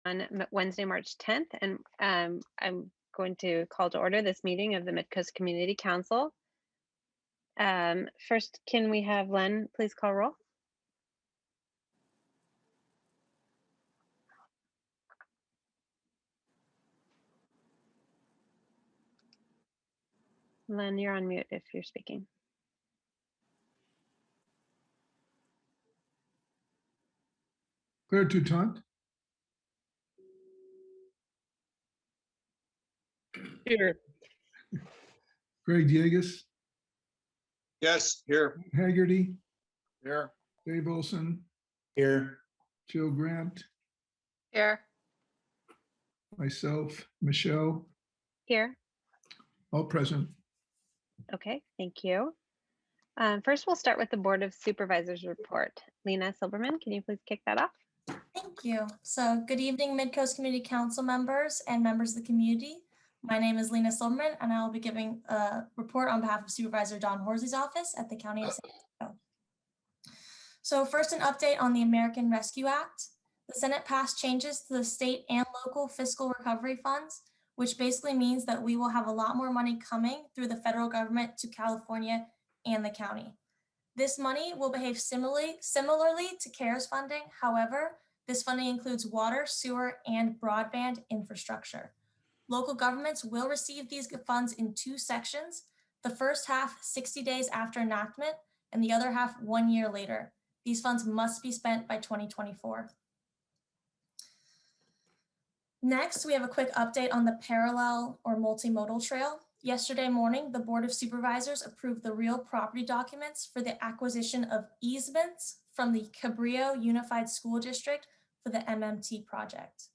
on Wednesday, March 10th, and I'm going to call to order this meeting of the Midcoast Community Council. First, can we have Len please call roll? Len, you're on mute if you're speaking. Claire Toutant. Here. Greg Diegas. Yes, here. Haggerty. Here. Dave Olson. Here. Jill Grant. Here. Myself, Michelle. Here. All present. Okay, thank you. First, we'll start with the Board of Supervisors report. Lena Silberman, can you please kick that off? Thank you. So good evening, Midcoast Community Council members and members of the community. My name is Lena Silberman, and I will be giving a report on behalf of Supervisor Don Horsley's office at the County of San Diego. So first, an update on the American Rescue Act. The Senate passed changes to the state and local fiscal recovery funds, which basically means that we will have a lot more money coming through the federal government to California and the county. This money will behave similarly to CARES funding. However, this funding includes water, sewer, and broadband infrastructure. Local governments will receive these funds in two sections. The first half 60 days after enactment, and the other half 1 year later. These funds must be spent by 2024. Next, we have a quick update on the parallel or multimodal trail. Yesterday morning, the Board of Supervisors approved the real property documents for the acquisition of easements from the Cabrillo Unified School District for the MMT project.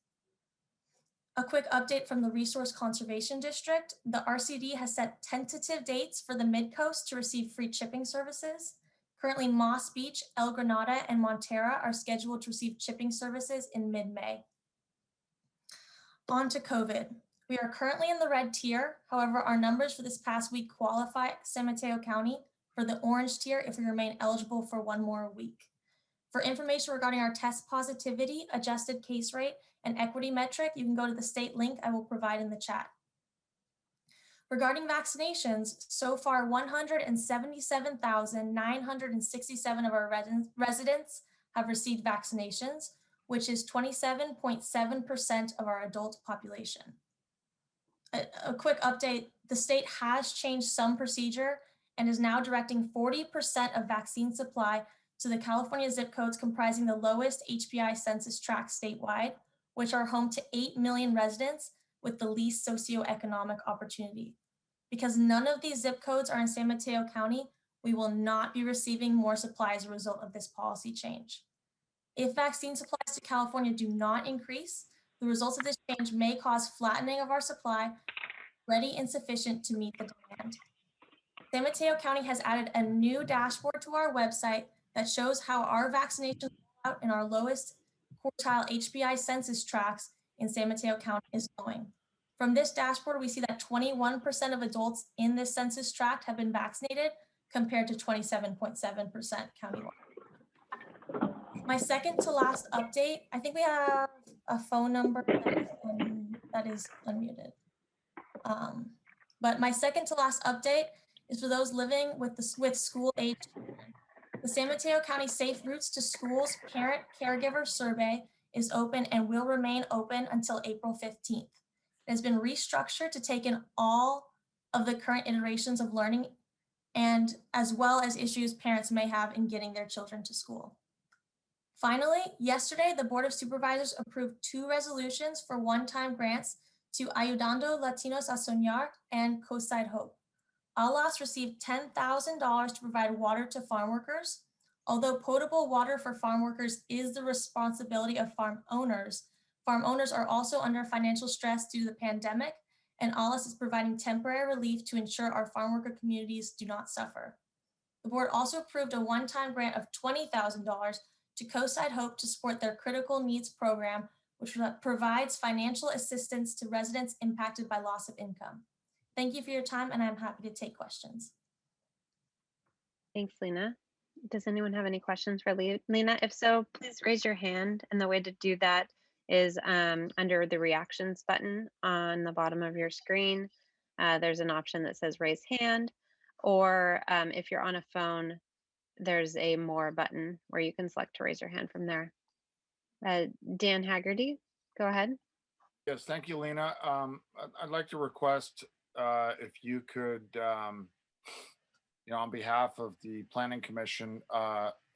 A quick update from the Resource Conservation District. The RCD has set tentative dates for the Midcoast to receive free chipping services. Currently, Moss Beach, El Granada, and Montera are scheduled to receive chipping services in mid-May. On to COVID. We are currently in the red tier. However, our numbers for this past week qualify San Mateo County for the orange tier if we remain eligible for 1 more week. For information regarding our test positivity, adjusted case rate, and equity metric, you can go to the state link I will provide in the chat. Regarding vaccinations, so far 177,967 of our residents have received vaccinations, which is 27.7% of our adult population. A quick update, the state has changed some procedure and is now directing 40% of vaccine supply to the California zip codes comprising the lowest HPI census tract statewide, which are home to 8 million residents with the least socioeconomic opportunity. Because none of these zip codes are in San Mateo County, we will not be receiving more supply as a result of this policy change. If vaccine supplies to California do not increase, the results of this change may cause flattening of our supply, already insufficient to meet the demand. San Mateo County has added a new dashboard to our website that shows how our vaccinations out in our lowest quartile HPI census tracts in San Mateo County is going. From this dashboard, we see that 21% of adults in this census tract have been vaccinated compared to 27.7% countywide. My second to last update, I think we have a phone number that is unmuted. But my second to last update is for those living with school age children. The San Mateo County Safe Routes to Schools Parent Caregiver Survey is open and will remain open until April 15th. It has been restructured to take in all of the current iterations of learning and as well as issues parents may have in getting their children to school. Finally, yesterday, the Board of Supervisors approved 2 resolutions for one-time grants to Ayudando Latinos a Soñar and Coastside Hope. ALAS received $10,000 to provide water to farm workers. Although potable water for farm workers is the responsibility of farm owners are also under financial stress due to the pandemic, and ALAS is providing temporary relief to ensure our farm worker communities do not suffer. The board also approved a one-time grant of $20,000 to Coastside Hope to support their critical needs program, which provides financial assistance to residents impacted by loss of income. Thank you for your time, and I'm happy to take questions. Thanks, Lena. Does anyone have any questions for Lena? If so, please raise your hand, and the way to do that is under the reactions button on the bottom of your screen. There's an option that says raise hand, or if you're on a phone, there's a more button where you can select to raise your hand from there. Dan Haggerty, go ahead. Yes, thank you, Lena. I'd like to request if you could, on behalf of the Planning Commission,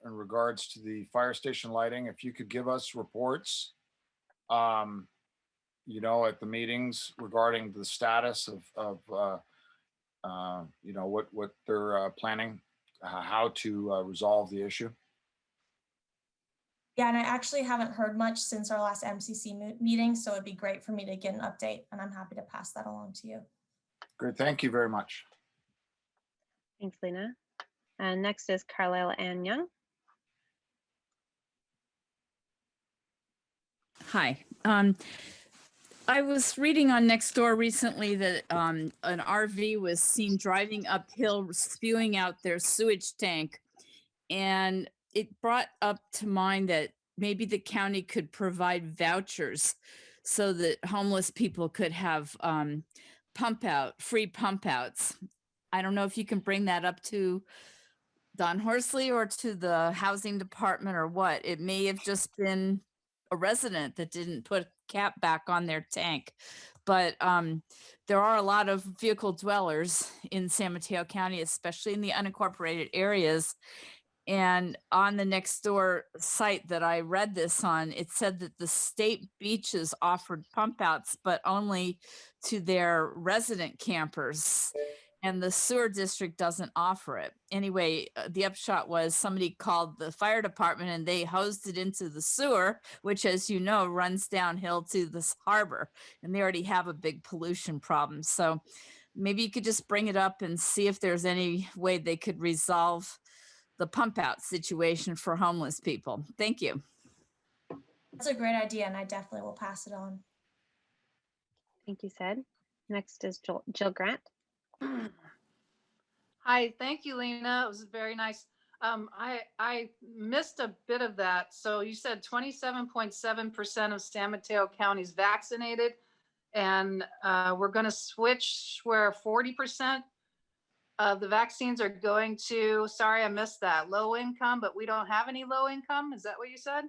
in regards to the fire station lighting, if you could give us reports, at the meetings regarding the status of what they're planning, how to resolve the issue. Yeah, and I actually haven't heard much since our last MCC meeting, so it'd be great for me to get an update, and I'm happy to pass that along to you. Great, thank you very much. Thanks, Lena. And next is Carlisle Ann Young. Hi. I was reading on Nextdoor recently that an RV was seen driving uphill, spewing out their sewage tank. And it brought up to mind that maybe the county could provide vouchers so that homeless people could have free pump outs. I don't know if you can bring that up to Don Horsley or to the housing department or what. It may have just been a resident that didn't put cap back on their tank. But there are a lot of vehicle dwellers in San Mateo County, especially in the unincorporated areas. And on the Nextdoor site that I read this on, it said that the state beaches offered pump outs, but only to their resident campers. And the sewer district doesn't offer it. Anyway, the upshot was somebody called the fire department and they hosed it into the sewer, which, as you know, runs downhill to this harbor. And they already have a big pollution problem. So maybe you could just bring it up and see if there's any way they could resolve the pump out situation for homeless people. Thank you. That's a great idea, and I definitely will pass it on. Thank you, Sid. Next is Jill Grant. Hi, thank you, Lena. It was very nice. I missed a bit of that. So you said 27.7% of San Mateo County is vaccinated, and we're going to switch where 40% of the vaccines are going to, sorry, I missed that, low income, but we don't have any low income. Is that what you said?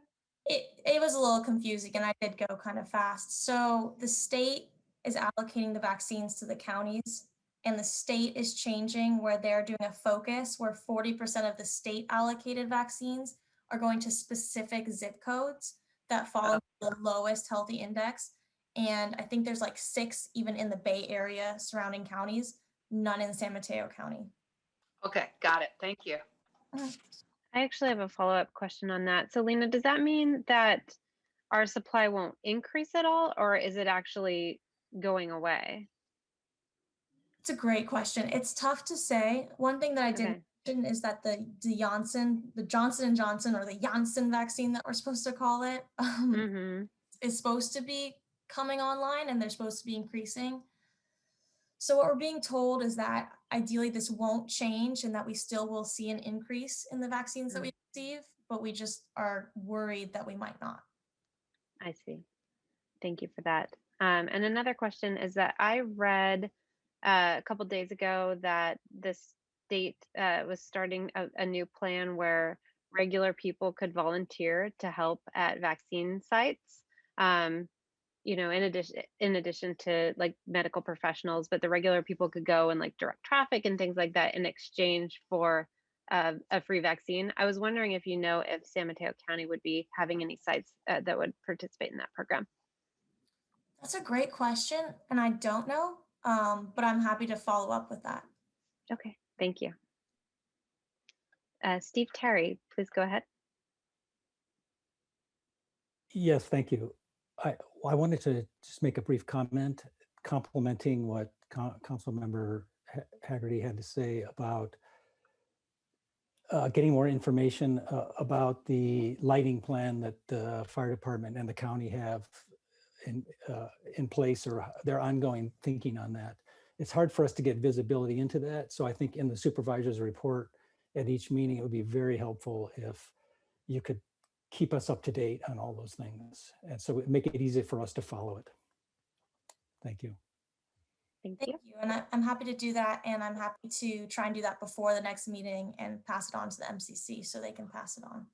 It was a little confusing, and I did go kind of fast. So the state is allocating the vaccines to the counties, and the state is changing where they're doing a focus where 40% of the state allocated vaccines are going to specific zip codes that fall into the lowest healthy index. And I think there's like 6 even in the Bay Area surrounding counties, none in San Mateo County. Okay, got it. Thank you. I actually have a follow-up question on that. So Lena, does that mean that our supply won't increase at all, or is it actually going away? It's a great question. It's tough to say. One thing that I didn't mention is that the Johnson & Johnson, or the Janssen vaccine that we're supposed to call it, is supposed to be coming online, and they're supposed to be increasing. So what we're being told is that ideally this won't change and that we still will see an increase in the vaccines that we receive, but we just are worried that we might not. I see. Thank you for that. And another question is that I read a couple days ago that the state was starting a new plan where regular people could volunteer to help at vaccine sites. In addition to like medical professionals, but the regular people could go and like direct traffic and things like that in exchange for a free vaccine. I was wondering if if San Mateo County would be having any sites that would participate in that program. That's a great question, and I don't know, but I'm happy to follow up with that. Okay, thank you. Steve Terry, please go ahead. Yes, thank you. I wanted to just make a brief comment complimenting what Councilmember Haggerty had to say about getting more information about the lighting plan that the fire department and the county have in place, or their ongoing thinking on that. It's hard for us to get visibility into that. So I think in the supervisor's report at each meeting, it would be very helpful if you could keep us up to date on all those things. And so make it easy for us to follow it. Thank you. Thank Thank you. you. And I'm happy to do that. And I'm happy to try and do that before the next meeting and pass it on to the MCC so they can pass it on.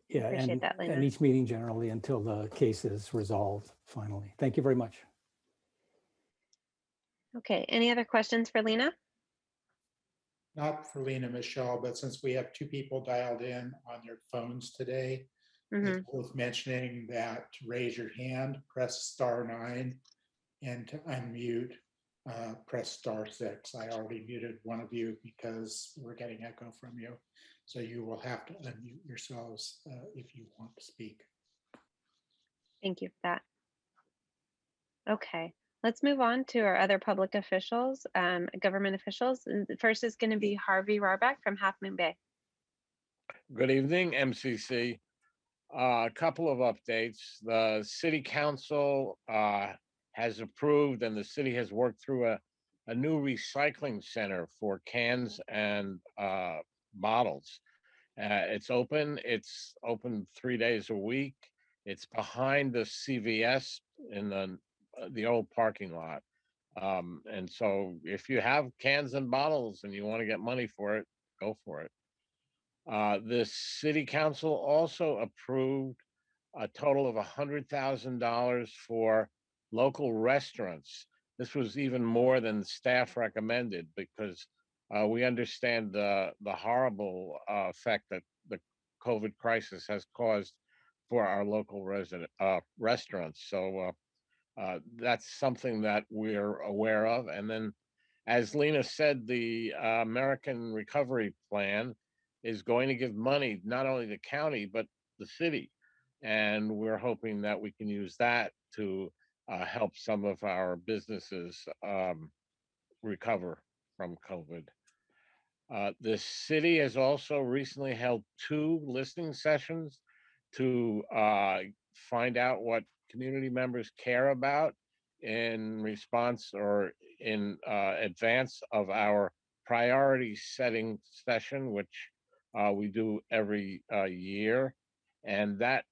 Yeah, Appreciate that, and Lena. each meeting generally until the case is resolved finally. Thank you very much. Okay, any other questions for Lena? Not for Lena, Michelle, but since we have two people dialed in on their phones today, Mhm. it's worth mentioning that to raise your hand, press *9, and to unmute, press *6. I already muted one of you because we're getting echo from you. So you will have to unmute yourselves if you want to speak. Thank you for that. Okay, let's move on to our other public officials, government officials. And the first is going to be Harvey Rarback from Half Moon Bay. Good evening, MCC. A couple of updates. The city council has approved and the city has worked through a new recycling center for cans and bottles. It's open 3 days a week. It's behind the CVS in the old parking lot. And so if you have cans and bottles and you want to get money for it, go for it. The city council also approved a total of $100,000 for local restaurants. This was even more than staff recommended because we understand the horrible effect that the COVID crisis has caused for our local restaurants. So that's something that we're aware of. And then, as Lena said, the American Recovery Plan is going to give money not only the county but the city, and we're hoping that we can use that to help some of our businesses recover from COVID. The city has also recently held 2 listening sessions to find out what community members care about in response or in advance of our priority setting session, which we do every year. And that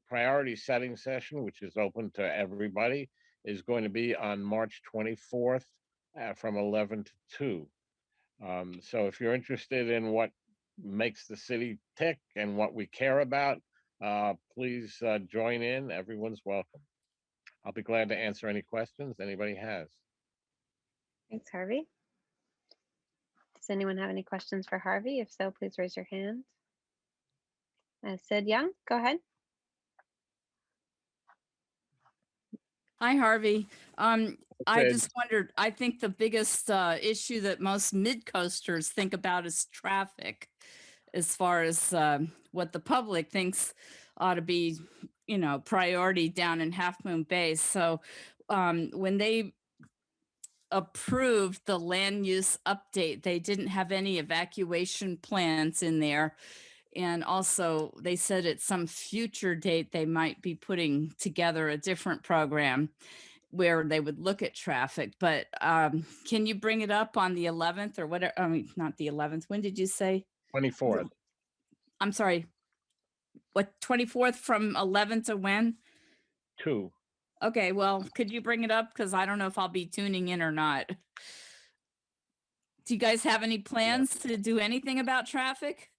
priority setting session, which is open to everybody, is going to be on March 24th from 11 to 2. So if you're interested in what makes the city tick and what we care about, please join in. Everyone's welcome. I'll be glad to answer any questions anybody has. Thanks, Harvey. Does anyone have any questions for Harvey? If so, please raise your hand. Sid Young, go ahead. Hi, Harvey. I Sid. just wondered, I think the biggest issue that most Midcoasters think about is traffic, as far as what the public thinks ought to be, priority down in Half Moon Bay. So when they approved the land use update, they didn't have any evacuation plans in there. And also they said at some future date, they might be putting together a different program where they would look at traffic. But can you bring it up on the 11th or whatever? I mean, not the 11th. When did you say? 24th. I'm sorry. What, 24th from 11 to when? 2. Okay, well, could you bring it up? Because I don't know if I'll be tuning in or not. Do you guys have any plans to do anything about traffic?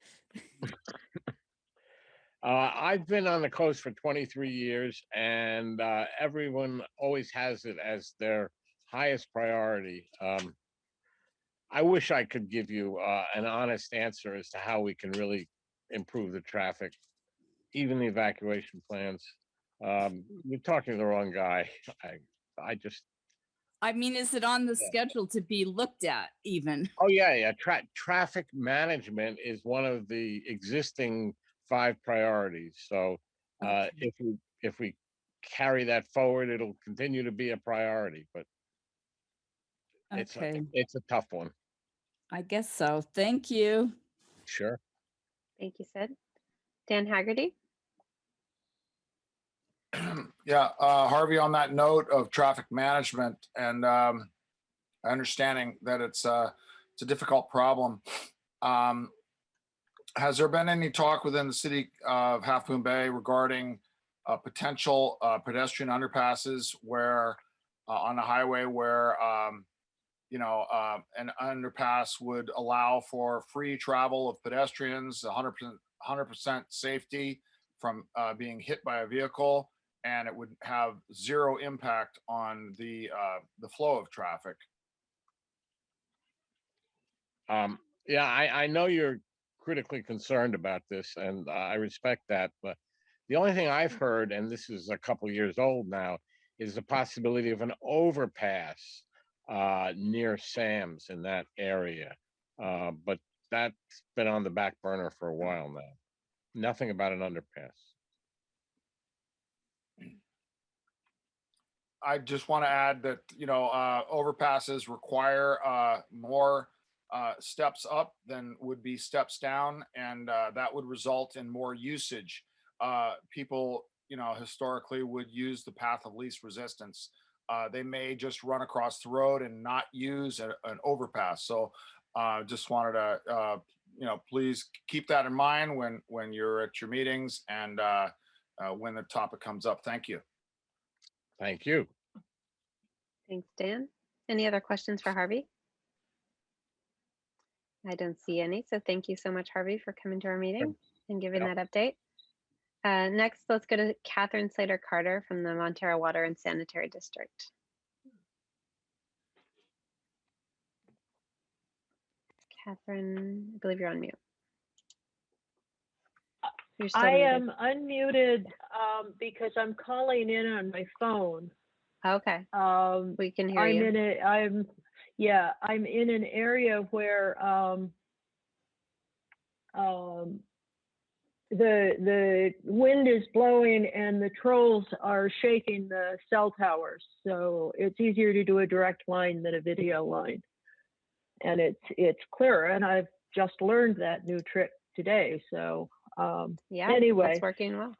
I've been on the coast for 23 years, and everyone always has it as their highest priority. I wish I could give you an honest answer as to how we can really improve the traffic, even the evacuation plans. You're talking to the wrong guy. I mean, is it on the schedule to be looked at even? Oh yeah. Traffic management is one of the existing 5 priorities. So Okay. if we carry that forward, it'll continue to be a priority. But Okay, it's a tough one. I guess so. Thank you. Sure. Thank you, Sid. Dan Haggerty. Yeah, Harvey, on that note of traffic management and understanding that it's a difficult problem. Has there been any talk within the city of Half Moon Bay regarding potential pedestrian underpasses where on the highway where an underpass would allow for free travel of pedestrians, 100% safety from being hit by a vehicle, and it would have zero impact on the flow of traffic? Yeah, I know you're critically concerned about this, and I respect that. But the only thing I've heard, and this is a couple years old now, is the possibility of an overpass near Sam's in that area. But that's been on the back burner for a while now. Nothing about an underpass. I just want to add that, overpasses require more steps up than would be steps down, and that would result in more usage. People, historically would use the path of least resistance. They may just run across the road and not use an overpass. So just wanted to, please keep that in mind when you're at your meetings and when the topic comes up. Thank you. Thank you. Thanks, Dan. Any other questions for Harvey? I don't see any, so thank you so much, Harvey, for coming to our meeting and giving that update. Next, let's go to Catherine Slater-Carter from the Montero Water and Sanitary District. Catherine, I believe you're on mute. I am unmuted because I'm calling in on my phone. Okay. We can hear you. I'm in an area where the wind is blowing and the trolls are shaking the cell towers. So it's easier to do a direct line than a video line. And it's clearer. And I've just learned that new trick today. So anyway, it's working well.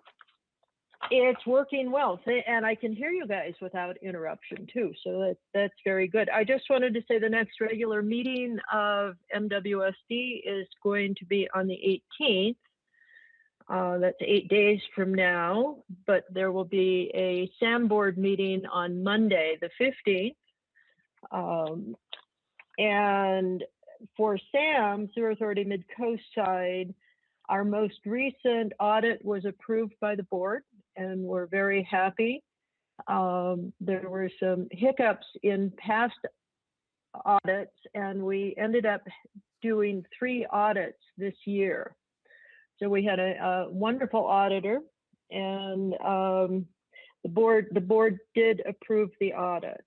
It's working well, and I can hear you guys without interruption too. So that's very good. I just wanted to say the next regular meeting of MWSD is going to be on the 18th. That's 8 days from now, but there will be a SAM board meeting on Monday, the 15th. And for SAM, Sewer Authority Midcoast side, our most recent audit was approved by the board, and we're very happy. There were some hiccups in past audits, and we ended up doing 3 audits this year. So we had a wonderful auditor, and the board did approve the audit.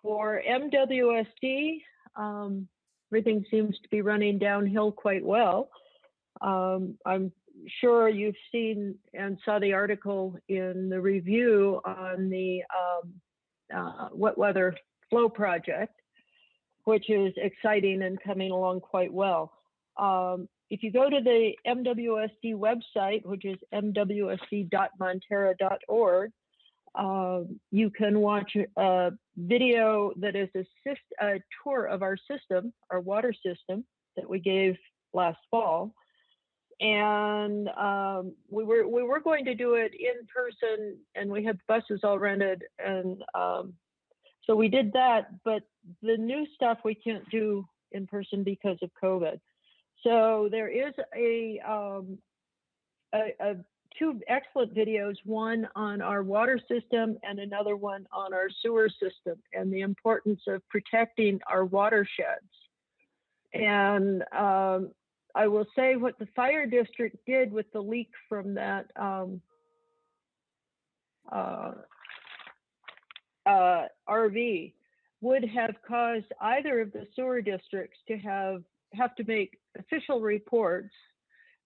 For MWSD, everything seems to be running downhill quite well. I'm sure you've seen and saw the article in the review on the wet weather flow project, which is exciting and coming along quite well. If you go to the MWSD website, which is mwsd.montera.org, you can watch a video that is a tour of our system, our water system that we gave last fall. And we were going to do it in person, and we had buses all rented, and so we did that. But the new stuff we can't do in person because of COVID. So there is two excellent videos, one on our water system and another one on our sewer system, and the importance of protecting our watersheds. And I will say what the fire district did with the leak from that RV would have caused either of the sewer districts to have to make official reports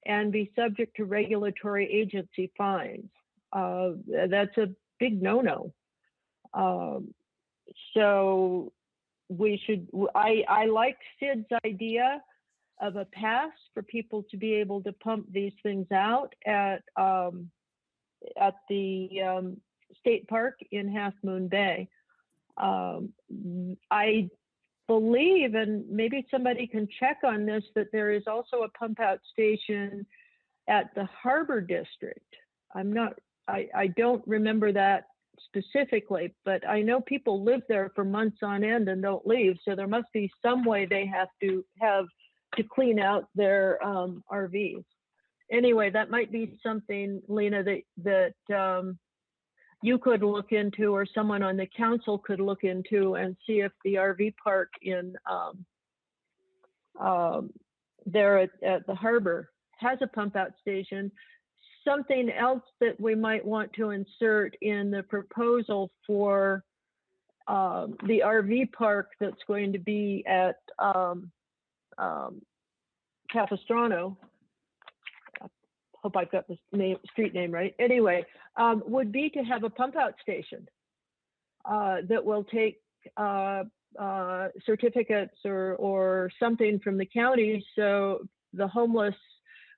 and be subject to regulatory agency fines. That's a big no-no. So we should, I like Sid's idea of a pass for people to be able to pump these things out at the state park in Half Moon Bay. I believe, and maybe somebody can check on this, that there is also a pump out station at the Harbor District. I don't remember that specifically, but I know people live there for months on end and don't leave. So there must be some way they have to clean out their RVs. Anyway, that might be something, Lena, that you could look into, or someone on the council could look into, and see if the RV park in there at the harbor has a pump out station. Something else that we might want to insert in the proposal for the RV park that's going to be at Capistrano. Hope I've got the street name right. Anyway, would be to have a pump out station that will take certificates or something from the county, so the homeless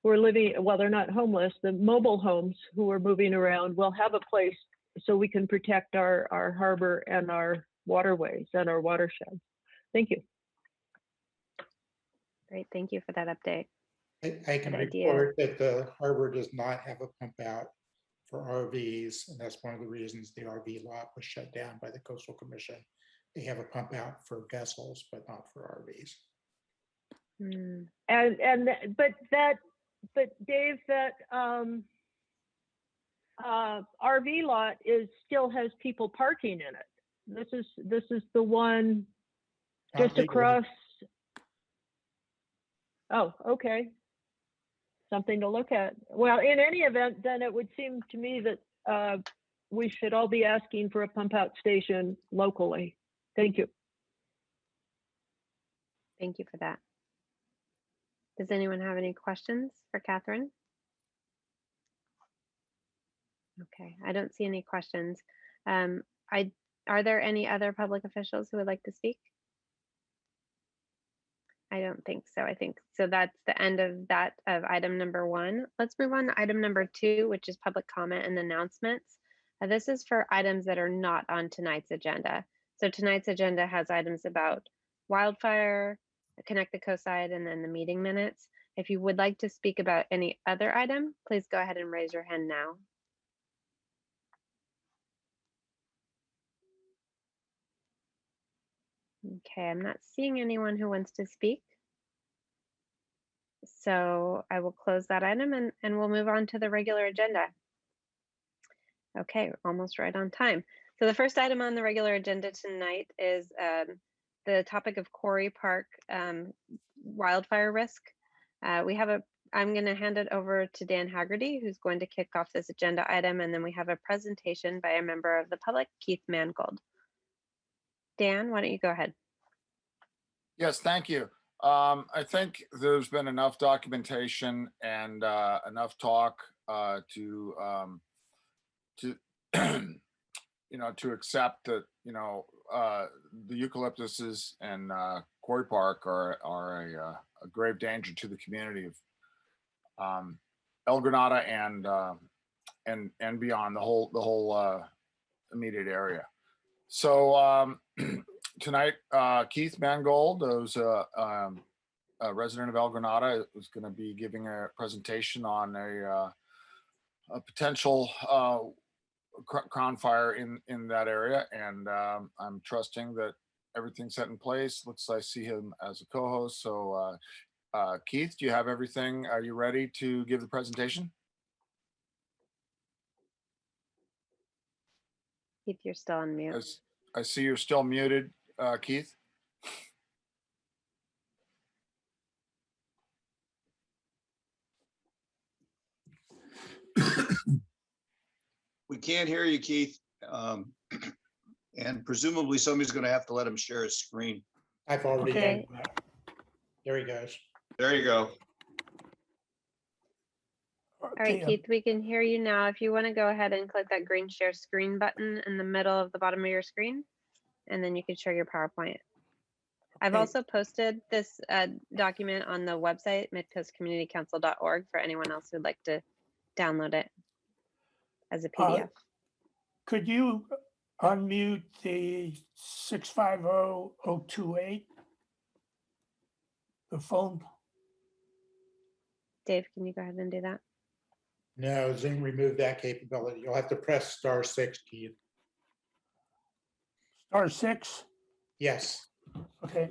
who are living, well, they're not homeless, the mobile homes who are moving around will have a place so we can protect our harbor and our waterways and our watersheds. Thank you. Great, thank you for that update. I can Good idea. report that the harbor does not have a pump out for RVs, and that's one of the reasons the RV lot was shut down by the Coastal Commission. They have a pump out for vessels, but not for RVs. Hmm. But Dave, that RV lot still has people parking in it. This is the one Not just legally. across. Oh, okay. Something to look at. Well, in any event, then it would seem to me that we should all be asking for a pump out station locally. Thank you. Thank you for that. Does anyone have any questions for Catherine? Okay, I don't see any questions. Are there any other public officials who would like to speak? I don't think so. I think so. That's the end of item number 1. Let's move on to item number 2, which is public comment and announcements. This is for items that are not on tonight's agenda. So tonight's agenda has items about wildfire, Connect the Coast side, and then the meeting minutes. If you would like to speak about any other item, please go ahead and raise your hand now. Okay, I'm not seeing anyone who wants to speak. So I will close that item and we'll move on to the regular agenda. Okay, almost right on time. So the first item on the regular agenda tonight is the topic of Quarry Park wildfire risk. I'm going to hand it over to Dan Haggerty, who's going to kick off this agenda item, and then we have a presentation by a member of the public, Keith Mangold. Dan, why don't you go ahead? Yes, thank you. I think there's been enough documentation and enough talk to to accept that the eucalyptuses and Quarry Park are a grave danger to the community of El Granada and beyond, the whole immediate area. So tonight, Keith Mangold, who's a resident of El Granada, is going to be giving a presentation on a potential crown fire in that area, and I'm trusting that everything's set in place. Looks like I see him as a co-host. So Keith, do you have everything? Are you ready to give the presentation? Keith, you're still on mute. I see you're still muted, Keith. We can't hear you, Keith. And presumably somebody's going to have to let him share his screen. I've already Okay. done that. There he goes. There you go. All right, Keith, we can hear you now. If you want to go ahead and click that green share screen button in the middle of the bottom of your screen, and then you can share your PowerPoint. I've also posted this document on the website, midcoastcommunitycouncil.org, for anyone else who'd like to download it as a PDF. Could you unmute the 650028? the phone? Dave, can you go ahead and do that? No, Zoom removed that capability. You'll have to press *6, Keith. *6? Yes. Okay.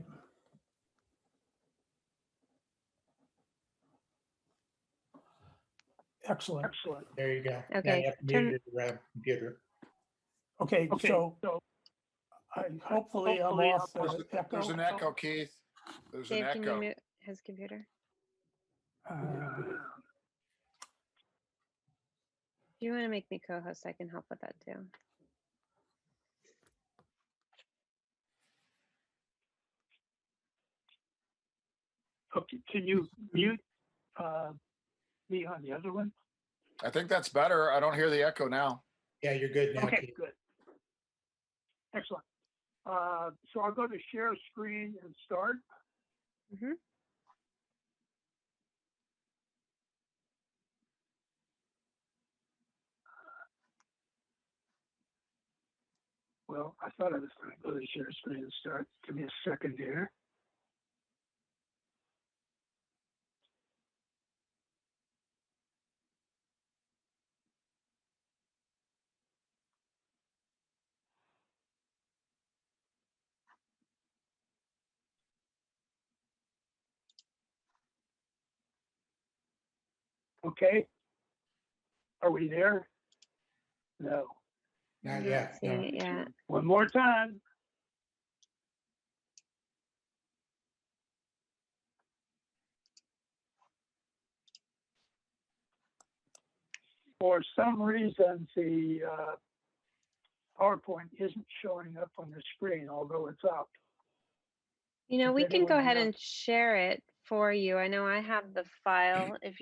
Excellent. There you go. Now Okay, you have to turn- mute your computer. Okay, so hopefully I'm off There's the echo. there's an echo, Keith. There's an Dave, can you echo. mute his computer? If you want to make me co-host, I can help with that too. Okay, can you mute me on the other one? I think that's better. I don't hear the echo now. Yeah, you're good now, Okay, Keith. good. Excellent. So I'll go to share screen and start. Mhm. Well, I thought I was going to go to share screen and start. Give me a second here. Okay. Are we there? No. Not Not yet. seeing No. it yet. One more time. For some reason, the PowerPoint isn't showing up on the screen, although it's up. You know, Does we can go anyone ahead have- and share it for you. I know I have the file. If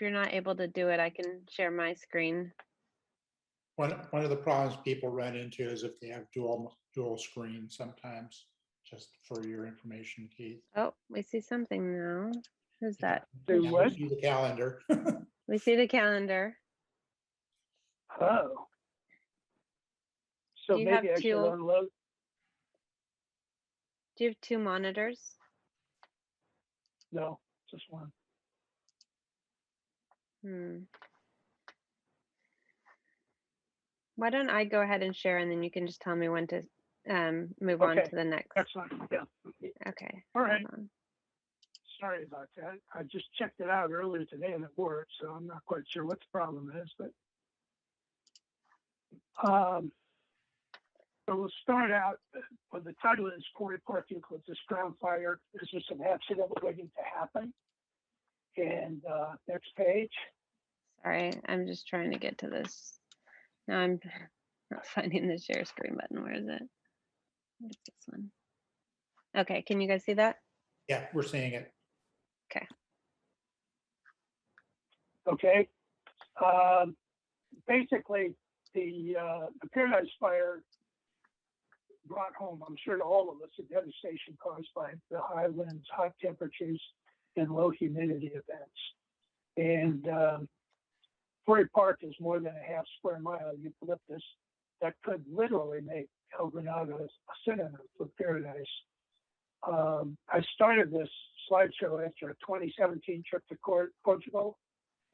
you're not able to do it, I can share my screen. One of the problems people run into is if they have dual screens sometimes, just for your information, Keith. Oh, we see something now. Who's that? Do Now what? we see the calendar. We see the calendar. Oh. So Do you have maybe I should two- unload. Do you have two monitors? No, just one. Why don't I go ahead and share, and then you can just tell me when to move on Okay. to the next. Excellent. Yeah. Okay. All right. hold on. Sorry about that. I just checked it out earlier today and it worked, so I'm not quite sure what the problem is, but so we'll start out with the title is Quarry Park Eucalyptus Ground Fire. Is this an accident waiting to happen? And next page. Sorry, I'm just trying to get to this. Now I'm not finding the share screen button. Where is it? Where's this one? Okay, can you guys see that? Yeah, we're seeing it. Okay. Basically, the Paradise Fire brought home, I'm sure to all of us, the devastation caused by the high winds, hot temperatures, and low humidity events. And Quarry Park is more than a half square mile of eucalyptus that could literally make El Granado a synonym for paradise. I started this slideshow after a 2017 trip to Portugal,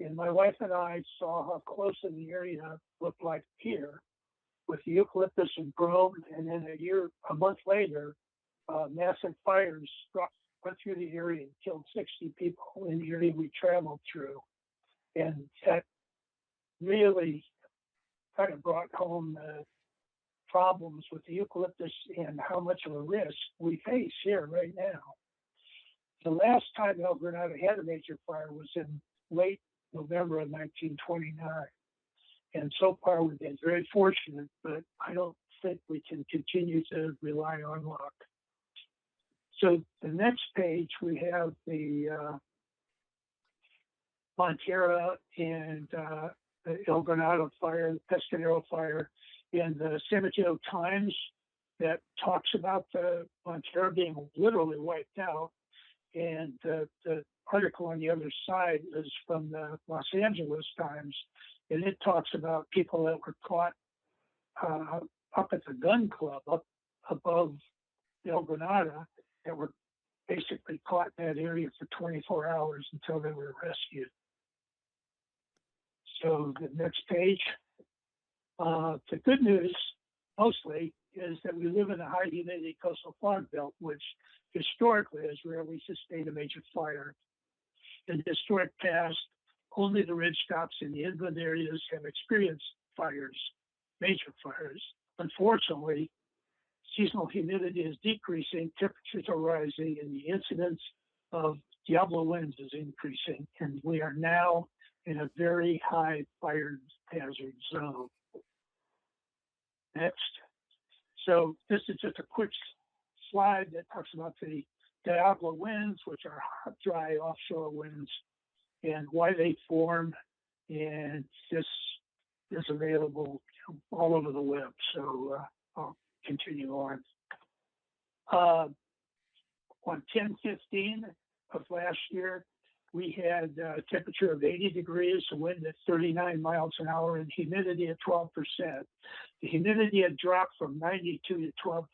and my wife and I saw how close in the area looked like here, with the eucalyptus and brome, and then a month later, massive fires went through the area and killed 60 people in the area we traveled through. And that really kind of brought home the problems with the eucalyptus and how much of a risk we face here right now. The last time El Granado had a major fire was in late November of 1929. And so far we've been very fortunate, but I don't think we can continue to rely on luck. So the next page, we have the Montera and the El Granado fire, the Pescadero fire, and the San Mateo Times that talks about the Montera being literally wiped out. And the article on the other side is from the Los Angeles Times, and it talks about people that were caught up at the gun club up above El Granada that were basically caught in that area for 24 hours until they were rescued. So the next page. The good news, mostly, is that we live in a high humidity coastal fog belt, which historically has rarely sustained a major fire. In the historic past, only the ridge tops in the inland areas have experienced fires, major fires. Unfortunately, seasonal humidity is decreasing, temperatures are rising, and the incidence of Diablo winds is increasing. And we are now in a very high fire hazard zone. Next. So this is just a quick slide that talks about the Diablo winds, which are hot, dry offshore winds, and why they form. And this is available all over the web. So I'll continue on. On 10/15 of last year, we had a temperature of 80 degrees, a wind at 39 miles an hour, and humidity at 12%. The humidity had dropped from 92 to 12%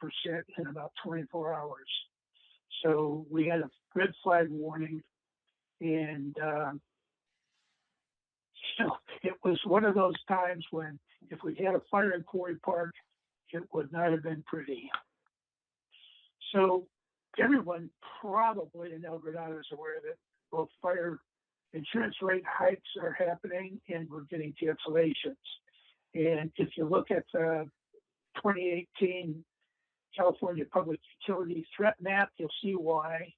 in about 24 hours. So we had a red flag warning, and it was one of those times when if we had a fire in Quarry Park, it would not have been pretty. So everyone probably in El Granado is aware that both fire insurance rate hikes are happening and we're getting cancellations. And if you look at the 2018 California Public Utility Threat Map, you'll see why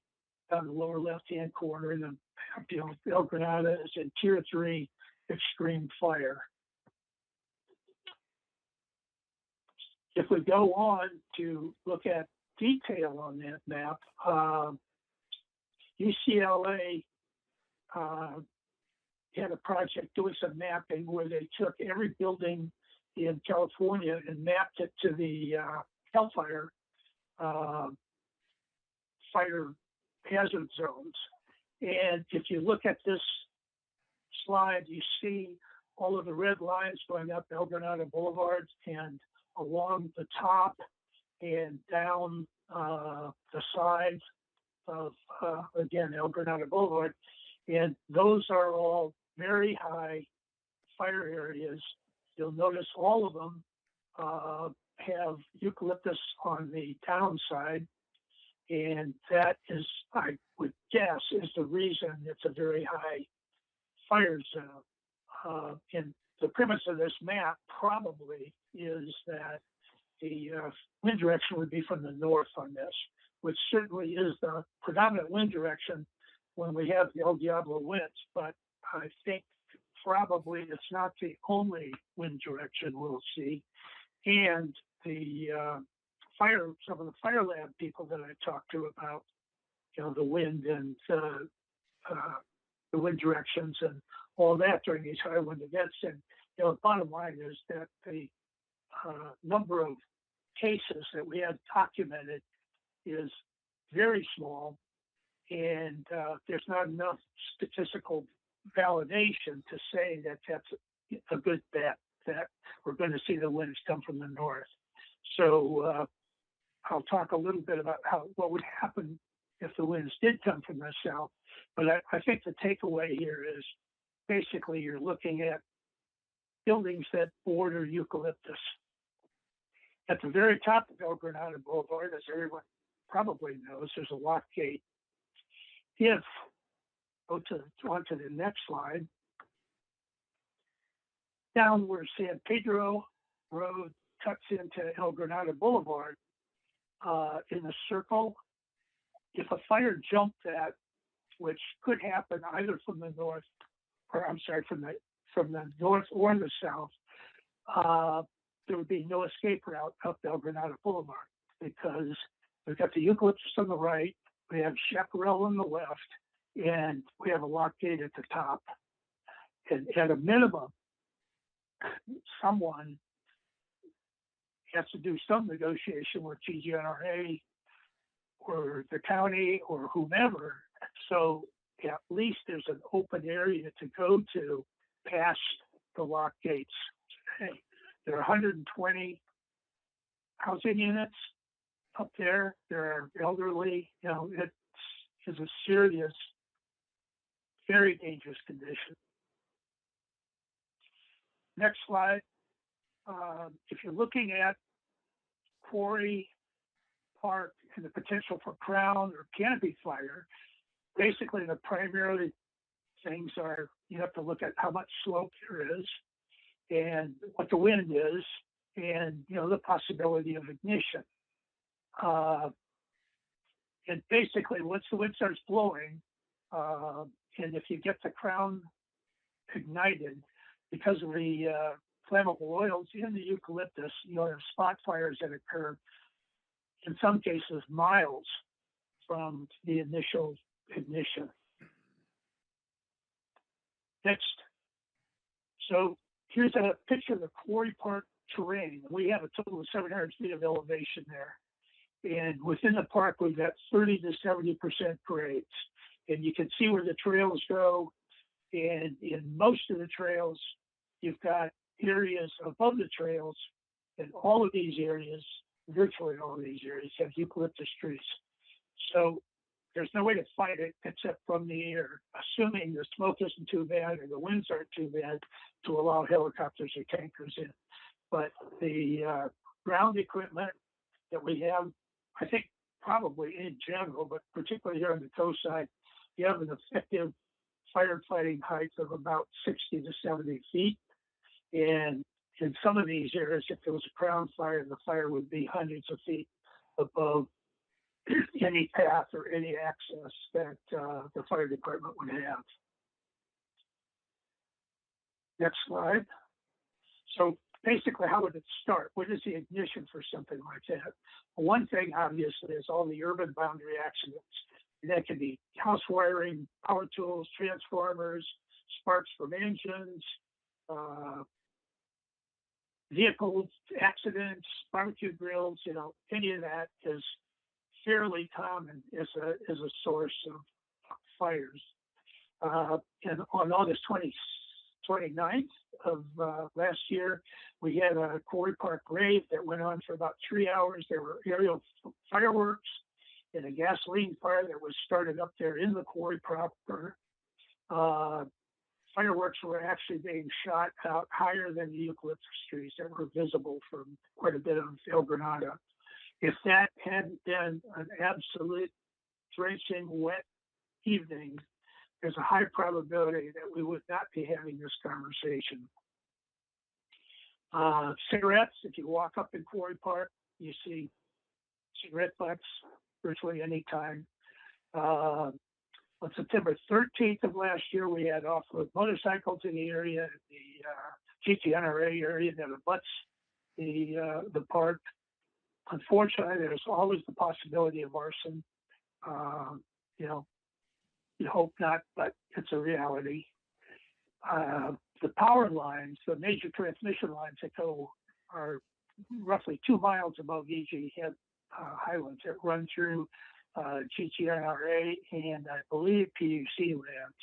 down the lower left-hand corner in the El Granado is in Tier 3 extreme fire. If we go on to look at detail on that map, UCLA had a project doing some mapping where they took every building in California and mapped it to the hellfire fire hazard zones. And if you look at this slide, you see all of the red lines going up El Granado Boulevard and along the top and down the sides of, again, El Granado Boulevard. And those are all very high fire areas. You'll notice all of them have eucalyptus on the downside. And that is, I would guess, is the reason it's a very high fire zone. And the premise of this map probably is that the wind direction would be from the north on this, which certainly is the predominant wind direction when we have the El Diablo winds. But I think probably it's not the only wind direction we'll see. And the some of the fire lab people that I talked to about, the wind and the wind directions and all that during these high wind events. And, the bottom line is that the number of cases that we have documented is very small, and there's not enough statistical validation to say that that's a good bet that we're going to see the winds come from the north. So I'll talk a little bit about what would happen if the winds did come from the south. But I think the takeaway here is basically you're looking at buildings that border eucalyptus. At the very top of El Granado Boulevard, as everyone probably knows, there's a lock gate. If, on to the next slide, down where San Pedro Road cuts into El Granado Boulevard, in a circle, if a fire jumped that, which could happen either from the north, or I'm sorry, from the north or the south, there would be no escape route up El Granado Boulevard because we've got the eucalyptus on the right, we have chaparral on the left, and we have a lock gate at the top. And at a minimum, someone has to do some negotiation with TGNRA or the county or whomever. So at least there's an open area to go to past the lock gates. Okay. There are 120 housing units up there. There are elderly, it's is a serious, very dangerous condition. Next slide. If you're looking at quarry, park, and the potential for crown or canopy fire, basically the primary things are you have to look at how much slope there is and what the wind is and the possibility of ignition. And basically once the wind starts blowing, and if you get the crown ignited because of the flammable oils in the eucalyptus, you'll have spot fires that occur in some cases miles from the initial ignition. Next. So here's a picture of the quarry park terrain. We have a total of 700 feet of elevation there. And within the park, we've got 30 to 70% grades. And you can see where the trails go. And in most of the trails, you've got areas above the trails. And all of these areas, virtually all of these areas, have eucalyptus trees. So there's no way to fight it except from the air, assuming the smoke isn't too bad or the winds aren't too bad to allow helicopters or tankers in. But the ground equipment that we have, I think probably in general, but particularly here on the coast side, you have an effective firefighting height of about 60 to 70 feet. And in some of these areas, if there was a crown fire, the fire would be hundreds of feet above any path or any access that the fire department would have. Next slide. So basically, how would it start? What is the ignition for something like that? One thing, obviously, is all the urban boundary accidents. And that can be house wiring, power tools, transformers, sparks from engines, vehicle accidents, barbecue grills, any of that is fairly common as a source of fires. And on August 29th of last year, we had a quarry park rave that went on for about 3 hours. There were aerial fireworks and a gasoline fire that was started up there in the quarry proper. Fireworks were actually being shot out higher than the eucalyptus trees that were visible from quite a bit of El Granada. If that hadn't been an absolute drenching wet evening, there's a high probability that we would not be having this conversation. Cigarettes, if you walk up in Quarry Park, you see cigarette butts virtually any time. On September 13th of last year, we had off-road motorcycles in the area, the GTNRA area that abuts the park. Unfortunately, there's always the possibility of arson. You hope not, but it's a reality. The power lines, the major transmission lines that go are roughly 2 miles above EG Head Highlands that run through GTNRA and I believe PUC lands.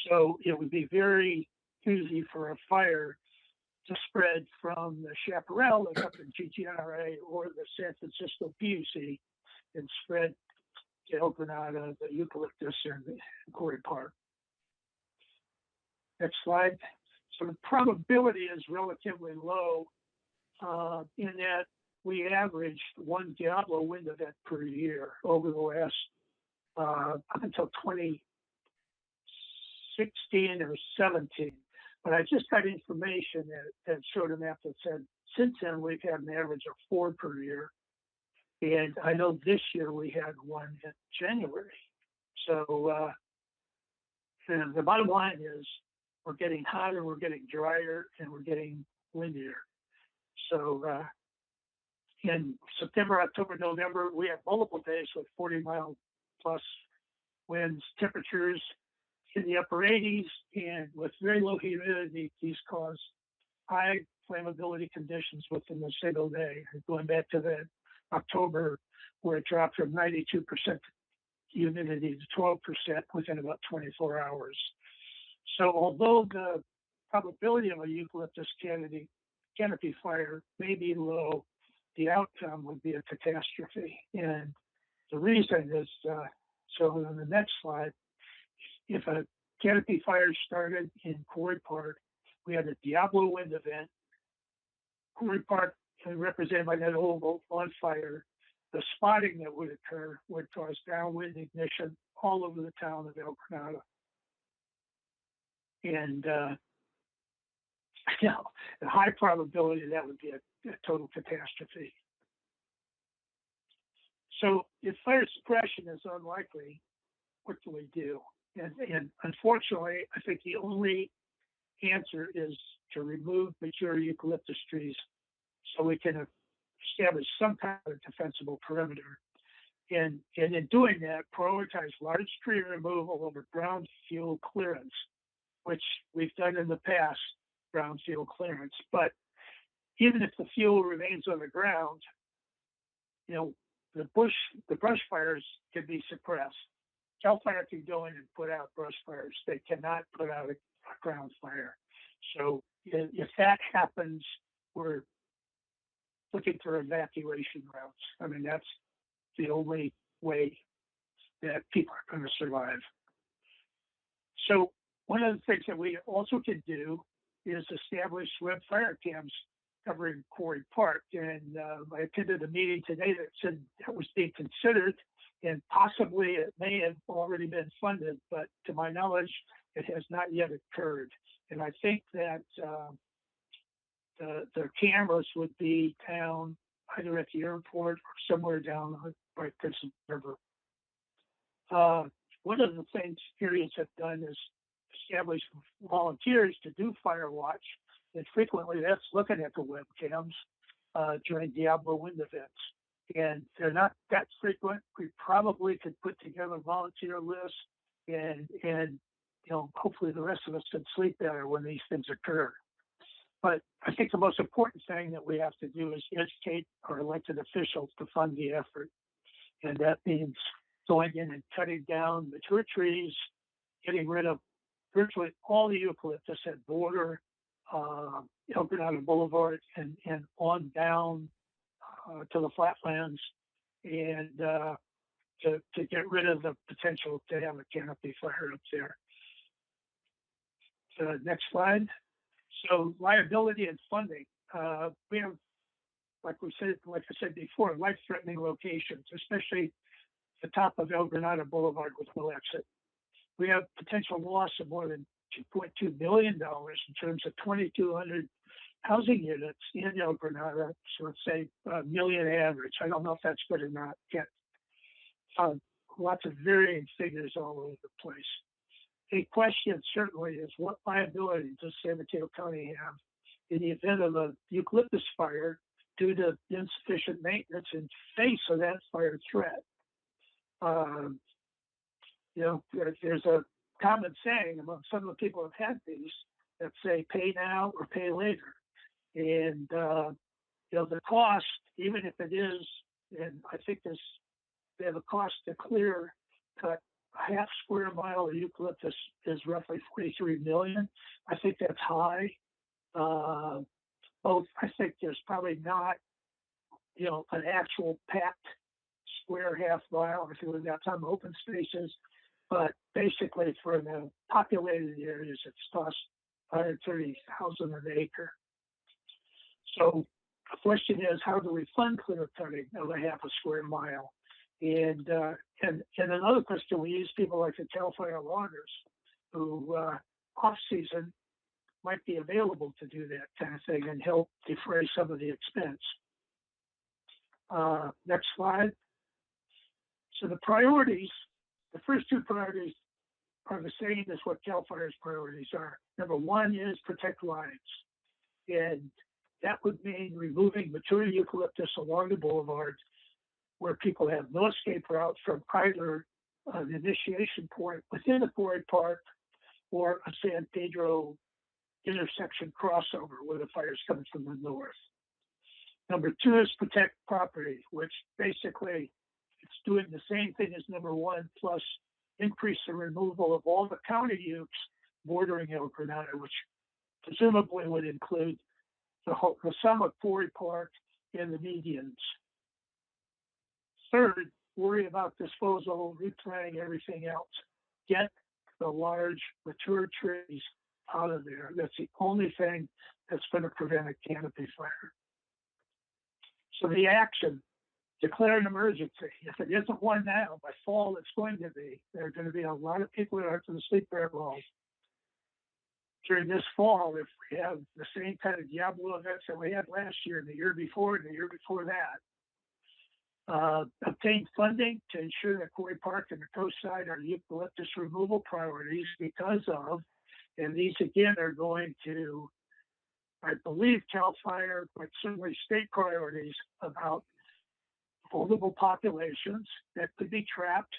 So it would be very easy for a fire to spread from the chaparral that's up in GTNRA or the San Francisco PUC and spread to El Granada, the eucalyptus, and the Quarry Park. Next slide. So the probability is relatively low in that we averaged 1 Diablo wind event per year over the last, up until 2016 or 17. But I just got information that showed a map that said since then we've had an average of 4 per year. And I know this year we had 1 in January. So and the bottom line is we're getting hotter, we're getting drier, and we're getting windier. So in September, October, November, we had multiple days with 40-mile-plus winds, temperatures in the upper 80s, and with very low humidity, these cause high flammability conditions within a single day. Going back to the October, where it dropped from 92% humidity to 12% within about 24 hours. So although the probability of a eucalyptus canopy fire may be low, the outcome would be a catastrophe. And the reason is So on the next slide, if a canopy fire started in Quarry Park, we had a Diablo wind event. Quarry Park represented by that oval on fire. The spotting that would occur would cause downwind ignition all over the town of El Granada. And you know, the high probability that would be a total catastrophe. So if fire suppression is unlikely, what do we do? And unfortunately, I think the only answer is to remove mature eucalyptus trees so we can establish some kind of defensible perimeter. And in doing that, prioritize large tree removal over brownfield clearance, which we've done in the past, brownfield clearance. But even if the fuel remains on the ground, you know, the brush fires can be suppressed. CAL FIRE can go in and put out brush fires. They cannot put out a ground fire. So if that happens, we're looking for evacuation routes. I mean, that's the only way that people are going to survive. So one of the things that we also can do is establish web fire cams covering Quarry Park. And I attended a meeting today that said that was being considered, and possibly it may have already been funded, but to my knowledge, it has not yet occurred. And I think that the cameras would be down either at the airport or somewhere down by Princeton River. One of the things areas have done is establish volunteers to do fire watch, and frequently that's looking at the webcams during Diablo wind events. And they're not that frequent. We probably could put together volunteer lists, and you know, hopefully the rest of us can sleep better when these things occur. But I think the most important thing that we have to do is educate our elected officials to fund the effort. And that means going in and cutting down mature trees, getting rid of virtually all the eucalyptus that border El Granada Boulevard and on down to the flatlands, and to get rid of the potential to have a canopy fire up there. Next slide. So liability and funding. We have, like I said before, life-threatening locations, especially the top of El Granada Boulevard with no exit. We have potential loss of more than $2.2 billion in terms of 2,200 housing units in El Granada. So let's say a million average. I don't know if that's good or not yet. Lots of varying figures all over the place. A question certainly is, what liability does San Mateo County have in the event of a eucalyptus fire due to insufficient maintenance in face of that fire threat? You know, there's a common saying among some of the people who've had these that say, pay now or pay later. And, you know, the cost, even if it is, and I think they have a cost to cut a half square mile of eucalyptus is roughly 43 million. I think that's high. Both, I think there's probably not, you know, an actual packed square half mile if we've got some open spaces, but basically for the populated areas, it's cost 130,000 an acre. So the question is, how do we fund clear cutting of a half a square mile? And another question, we use people like the CAL FIRE loggers who off season might be available to do that kind of thing and help defray some of the expense. Next slide. So the priorities, the first two priorities are the same as what CAL FIRE's priorities are. Number one is protect lives. And that would mean removing mature eucalyptus along the boulevard where people have no escape route from either an initiation point within the Quarry Park or a San Pedro intersection crossover where the fire's coming from the north. Number two is protect property, which basically it's doing the same thing as number one, plus increase the removal of all the county utes bordering El Granada, which presumably would include the sum of Quarry Park and the medians. Third worry about disposal, replanting, everything else. Get the large mature trees out of there. That's the only thing that's going to prevent a canopy fire. So the action, declare an emergency. If it isn't one now, by fall it's going to be. There are going to be a lot of people that aren't going to sleep very well during this fall if we have the same kind of Diablo events that we had last year and the year before and the year before that. Obtain funding to ensure that Quarry Park and the coast side are eucalyptus removal priorities because of, and these again are going to, I believe, CAL FIRE, but certainly state priorities about vulnerable populations that could be trapped,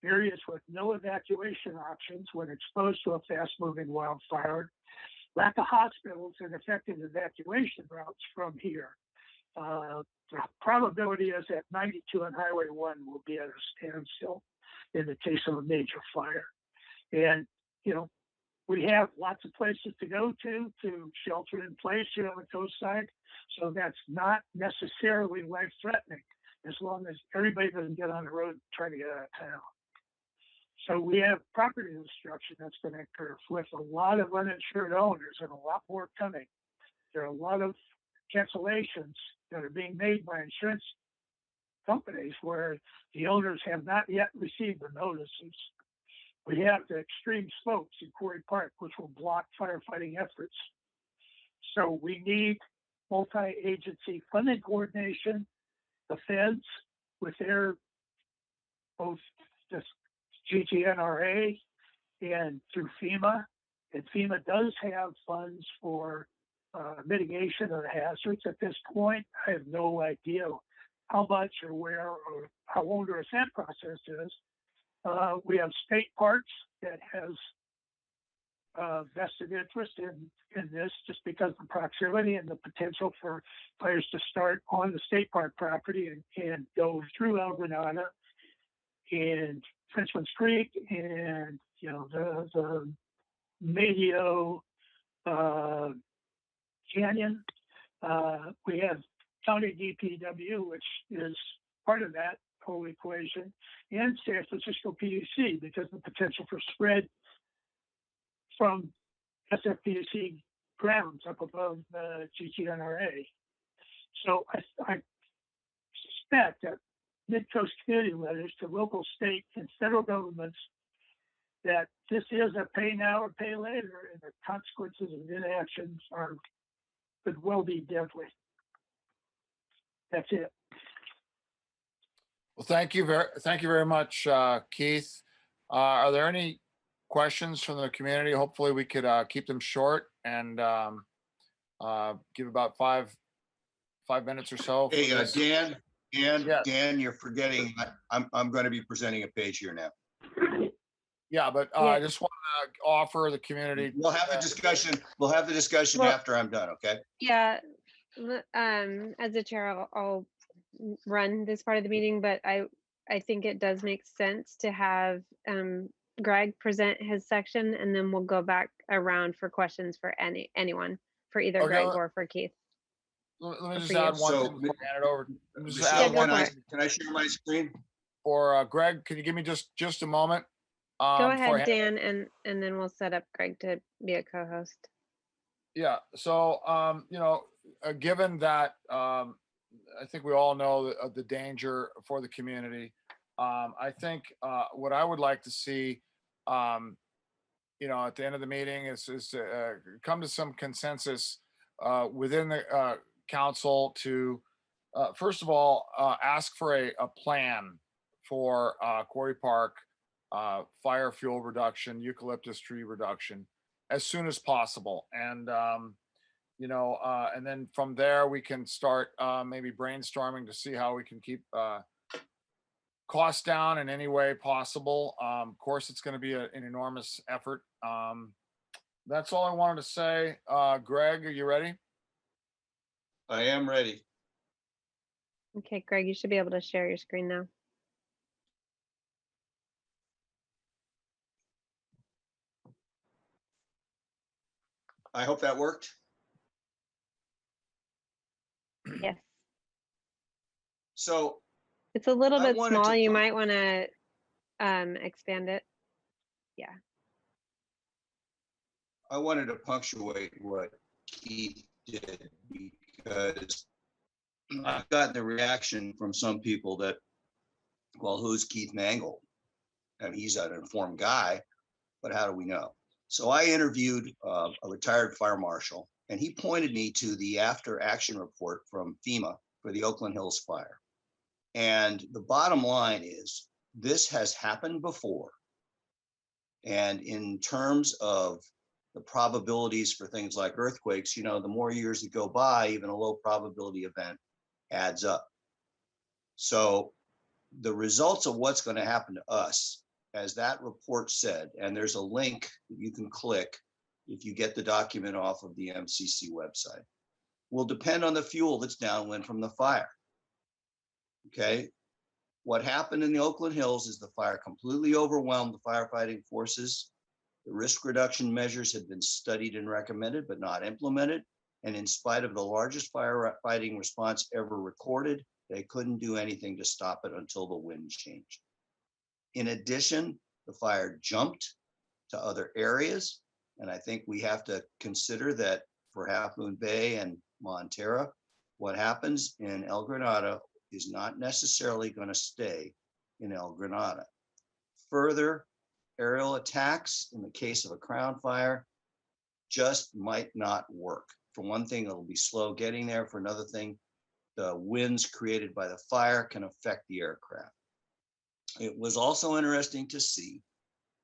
areas with no evacuation options when exposed to a fast-moving wildfire, lack of hospitals and effective evacuation routes from here. The probability is that 92 and Highway 1 will be at a standstill in the case of a major fire. And, you know, we have lots of places to go to shelter in place here on the coast side. So that's not necessarily life-threatening as long as everybody doesn't get on the road and try to get out of town. So we have property destruction that's going to occur with a lot of uninsured owners and a lot more coming. There are a lot of cancellations that are being made by insurance companies where the owners have not yet received the notices. We have the extreme slopes in Quarry Park, which will block firefighting efforts. So we need multi-agency funding coordination, the feds with their both the GGNRA and through FEMA. And FEMA does have funds for mitigation of the hazards at this point. I have no idea how much or where or how onerous that process is. We have state parks that has vested interest in this just because of the proximity and the potential for fires to start on the state park property and go through El Granada and Frenchman's Creek and, you know, the Medio Canyon. We have county DPW, which is part of that whole equation, and San Francisco PUC because of the potential for spread from SFPUC grounds up above the GGNRA. So I suspect that Midcoast community letters to local, state, and federal governments that this is a pay now or pay later, and the consequences of inaction could well be deadly. That's it. Well, thank you very much, Keith. Are there any questions from the community? Hopefully we could keep them short and give about five minutes or so. Hey, this. Dan, Yeah. Dan, you're forgetting, I'm going to be presenting a page here now. Yeah, but I just want to offer the community. We'll have the discussion. We'll have the discussion Well, after I'm done, okay? Yeah, as a chair, I'll run this part of the meeting, but I think it does make sense to have Greg present his section, and then we'll go back around for questions for anyone, for either Okay, Greg or for Keith. Let me Or just for you. add one So, thing before I hand it over. Let me just Michelle, add one go for thing. can I share my screen? Or Greg, can you give me just a moment? Go before I ahead, Dan, and then we'll set up Greg to be a co-host. Yeah, so, you know, given that, I think we all know the danger for the community. I think what I would like to see, you know, at the end of the meeting is to come to some consensus within the council to, first of all, ask for a plan for Quarry Park fire fuel reduction, eucalyptus tree reduction as soon as possible. And, you know, and then from there we can start maybe brainstorming to see how we can keep costs down in any way possible. Of course, it's going to be an enormous effort. That's all I wanted to say. Greg, are you ready? I am ready. Okay, Greg, you should be able to share your screen now. I hope that worked. Yes. So It's a little I bit wanted to small. You pump- might want to expand it. Yeah. I wanted to punctuate what Keith did because I've gotten the reaction from some people that, well, who's Keith Mangold? And he's an informed guy, but how do we know? So I interviewed a retired fire marshal, and he pointed me to the after action report from FEMA for the Oakland Hills fire. And the bottom line is this has happened before. And in terms of the probabilities for things like earthquakes, you know, the more years that go by, even a low probability event adds up. So the results of what's going to happen to us, as that report said, and there's a link that you can click if you get the document off of the MCC website, will depend on the fuel that's downwind from the fire. Okay. What happened in the Oakland Hills is the fire completely overwhelmed the firefighting forces. The risk reduction measures had been studied and recommended, but not implemented. And in spite of the largest firefighting response ever recorded, they couldn't do anything to stop it until the wind changed. In addition, the fire jumped to other areas. And I think we have to consider that for Half Moon Bay and Montera, what happens in El Granada is not necessarily going to stay in El Granada. Further aerial attacks in the case of a crown fire just might not work. For one thing, it'll be slow getting there. For another thing, the winds created by the fire can affect the aircraft. It was also interesting to see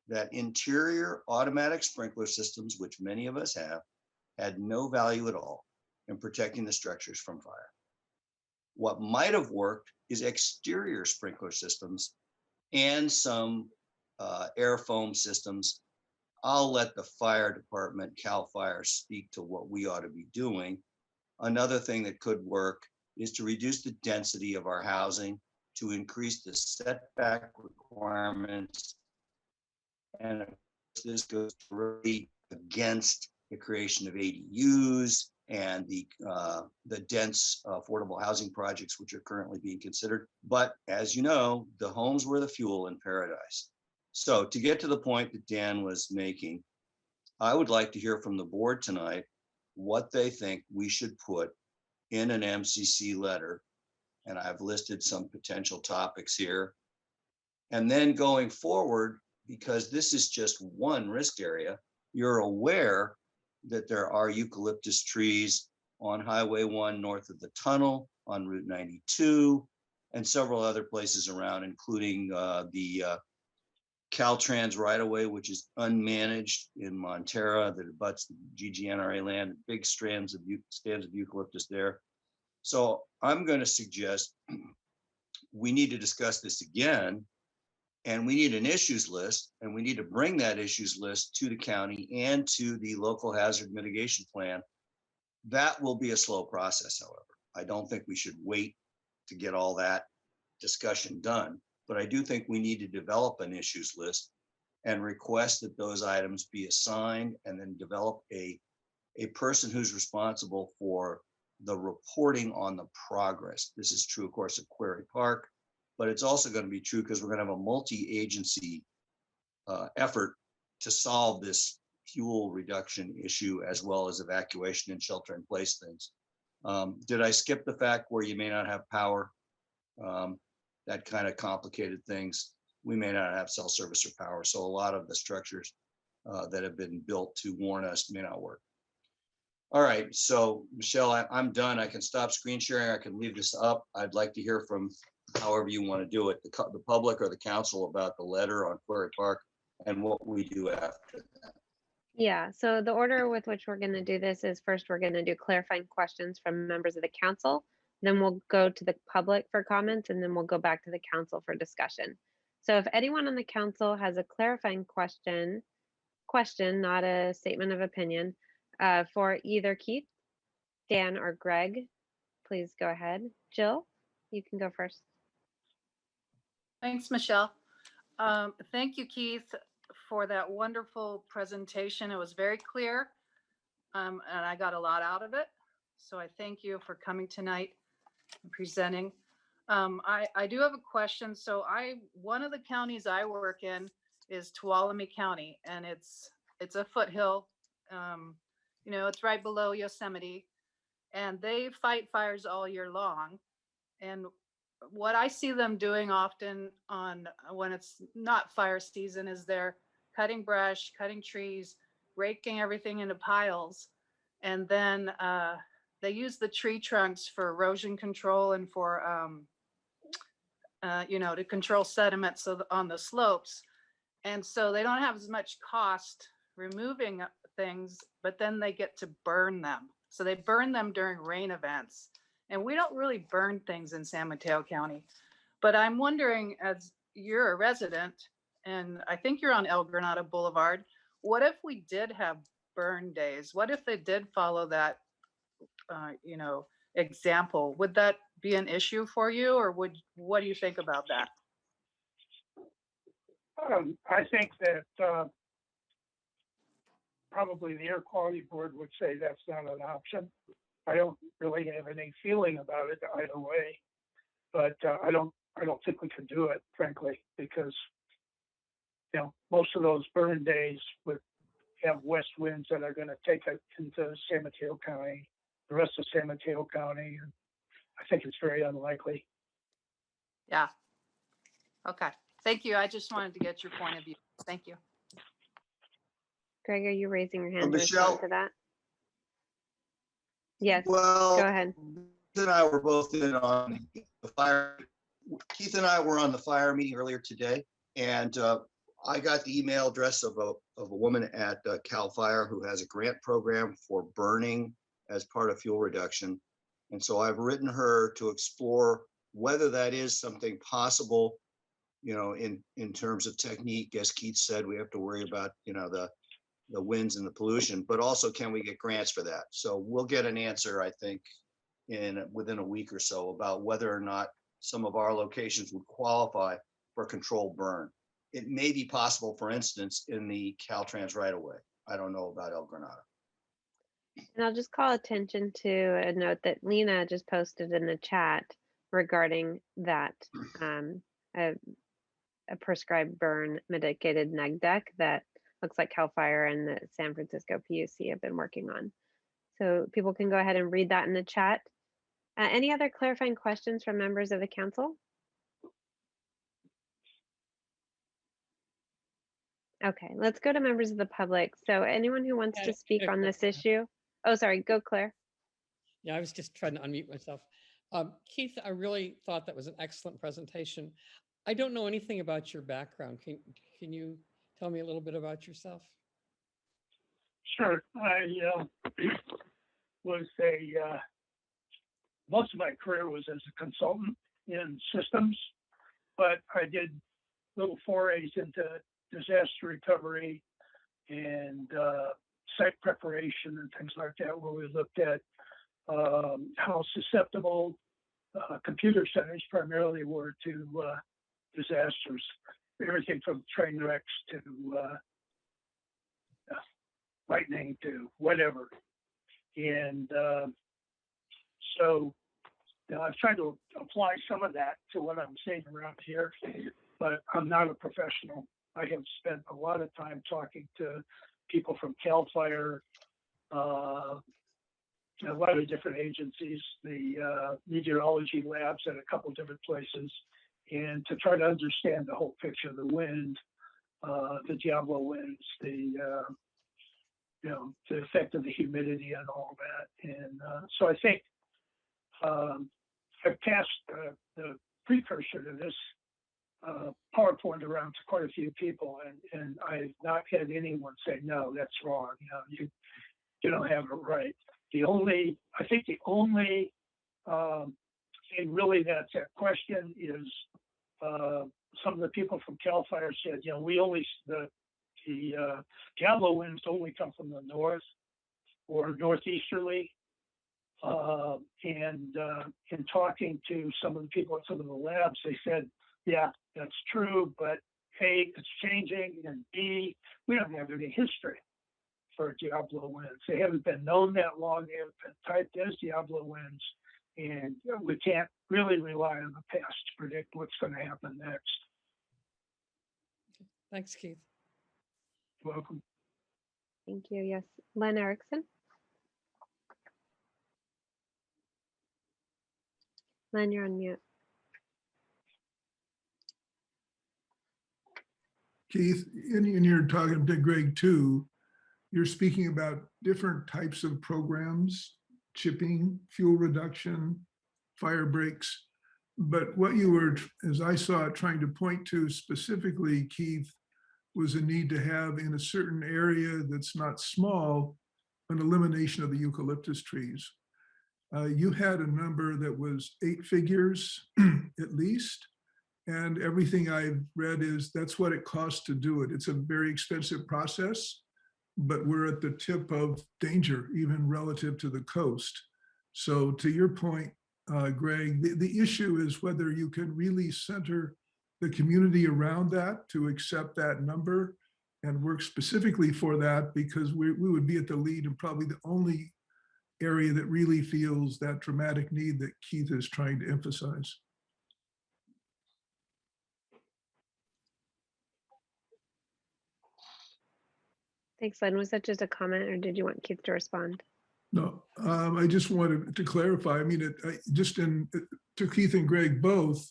that interior automatic sprinkler systems, which many of us have, had no value at all in protecting the structures from fire. What might have worked is exterior sprinkler systems and some air foam systems. I'll let the fire department, CAL FIRE, speak to what we ought to be doing. Another thing that could work is to reduce the density of our housing, to increase the setback requirements. And this goes really against the creation of ADUs and the dense affordable housing projects which are currently being considered. But as you know, the homes were the fuel in paradise. So to get to the point that Dan was making, I would like to hear from the board tonight what they think we should put in an MCC letter. And I've listed some potential topics here. And then going forward, because this is just one risk area, you're aware that there are eucalyptus trees on Highway 1 north of the tunnel, on Route 92, and several other places around, including the Caltrans right-of-way, which is unmanaged in Montera, that abuts the GGNRA land, big stands of eucalyptus there. So I'm going to suggest we need to discuss this again, and we need an issues list, and we need to bring that issues list to the county and to the local hazard mitigation plan. That will be a slow process, however. I don't think we should wait to get all that discussion done, but I do think we need to develop an issues list and request that those items be assigned, and then develop a person who's responsible for the reporting on the progress. This is true, of course, at Quarry Park, but it's also going to be true because we're going to have a multi-agency effort to solve this fuel reduction issue, as well as evacuation and shelter in place things. Did I skip the fact where you may not have power? That kind of complicated things. We may not have cell service or power. So a lot of the structures that have been built to warn us may not work. All right, so Michelle, I'm done. I can stop screen sharing. I can leave this up. I'd like to hear from however you want to do it, the public or the council, about the letter on Quarry Park and what we do after that. Yeah, so the order with which we're going to do this is, first we're going to do clarifying questions from members of the council. Then we'll go to the public for comments, and then we'll go back to the council for discussion. So if anyone on the council has a clarifying question, not a statement of opinion, for either Keith, Dan, or Greg, please go ahead. Jill, you can go first. Thanks, Michelle. Thank you, Keith, for that wonderful presentation. It was very clear, and I got a lot out of it. So I thank you for coming tonight and presenting. I do have a question. So one of the counties I work in is Tuolumne County, and it's a foothill. It's right below Yosemite, and they fight fires all year long. And what I see them doing often when it's not fire season is they're cutting brush, cutting trees, raking everything into piles, and then they use the tree trunks for erosion control and for to control sediment on the slopes. And so they don't have as much cost removing things, but then they get to burn them. So they burn them during rain events. And we don't really burn things in San Mateo County. But I'm wondering, as you're a resident, and I think you're on El Granada Boulevard, what if we did have burn days? What if they did follow that, example? Would that be an issue for you, or what do you think about that? I think that probably the Air Quality Board would say that's not an option. I don't really have any feeling about it either way, but I don't think we could do it, frankly, because most of those burn days would have west winds that are going to take it into San Mateo County, the rest of San Mateo County, and I think it's very unlikely. Yeah. Okay. Thank you. I just wanted to get your point of view. Thank you. Greg, are you raising your hand to Michelle? respond to that? Yes. Well, Go ahead. Keith and I were both in on the fire. Keith and I were on the fire meeting earlier today, and I got the email address of a woman at Cal Fire who has a grant program for burning as part of fuel reduction. And so I've written her to explore whether that is something possible, in terms of technique. As Keith said, we have to worry about, the winds and the pollution, but also can we get grants for that? So we'll get an answer, I think, within a week or so about whether or not some of our locations would qualify for controlled burn. It may be possible, for instance, in the Caltrans right of way. I don't know about El Granada. And I'll just call attention to a note that Lena just posted in the chat regarding that a prescribed burn mitigated neg deck that looks like Cal Fire and the San Francisco PUC have been working on. So people can go ahead and read that in the chat. Any other clarifying questions from members of the council? Okay, let's go to members of the public. So anyone who wants to speak on this issue? Oh, sorry, go Claire. Yeah, I was just trying to unmute myself. Keith, I really thought that was an excellent presentation. I don't know anything about your background. Can you tell me a little bit about yourself? Sure. I was most of my career was as a consultant in systems, but I did little forays into disaster recovery and site preparation and things like that, where we looked at how susceptible computer centers primarily were to disasters, everything from train wrecks to lightning to whatever. And so I've tried to apply some of that to what I'm seeing around here, but I'm not a professional. I have spent a lot of time talking to people from CAL FIRE, a lot of different agencies, the meteorology labs at a couple different places, and to try to understand the whole picture of the wind, the Diablo winds, the effect of the humidity and all that. And so I think I've passed the precursor to this PowerPoint around to quite a few people, and I've not had anyone say, no, that's wrong. You don't have it right. I think the only thing really that's at question is some of the people from CAL FIRE said, the Diablo winds only come from the north or northeasterly. And in talking to some of the people at some of the labs, they said, yeah, that's true, but A, it's changing, and B, we don't have any history for Diablo winds. They haven't been known that long. They haven't been typed as Diablo winds. And we can't really rely on the past to predict what's going to happen next. Thanks, Keith. Welcome. Thank you. Yes. Len Erickson. Len, you're on mute. Keith, and you're talking to Greg too, you're speaking about different types of programs, chipping, fuel reduction, fire breaks. But what you were, as I saw it, trying to point to specifically, Keith, was a need to have in a certain area that's not small, an elimination of the eucalyptus trees. You had a number that was 8 figures at least. And everything I've read is that's what it costs to do it. It's a very expensive process, but we're at the tip of danger, even relative to the coast. So to your point, Greg, the issue is whether you can really center the community around that to accept that number and work specifically for that, because we would be at the lead and probably the only area that really feels that dramatic need that Keith is trying to emphasize. Thanks, Len. Was that just a comment or did you want Keith to respond? No, I just wanted to clarify. I mean, to Keith and Greg both,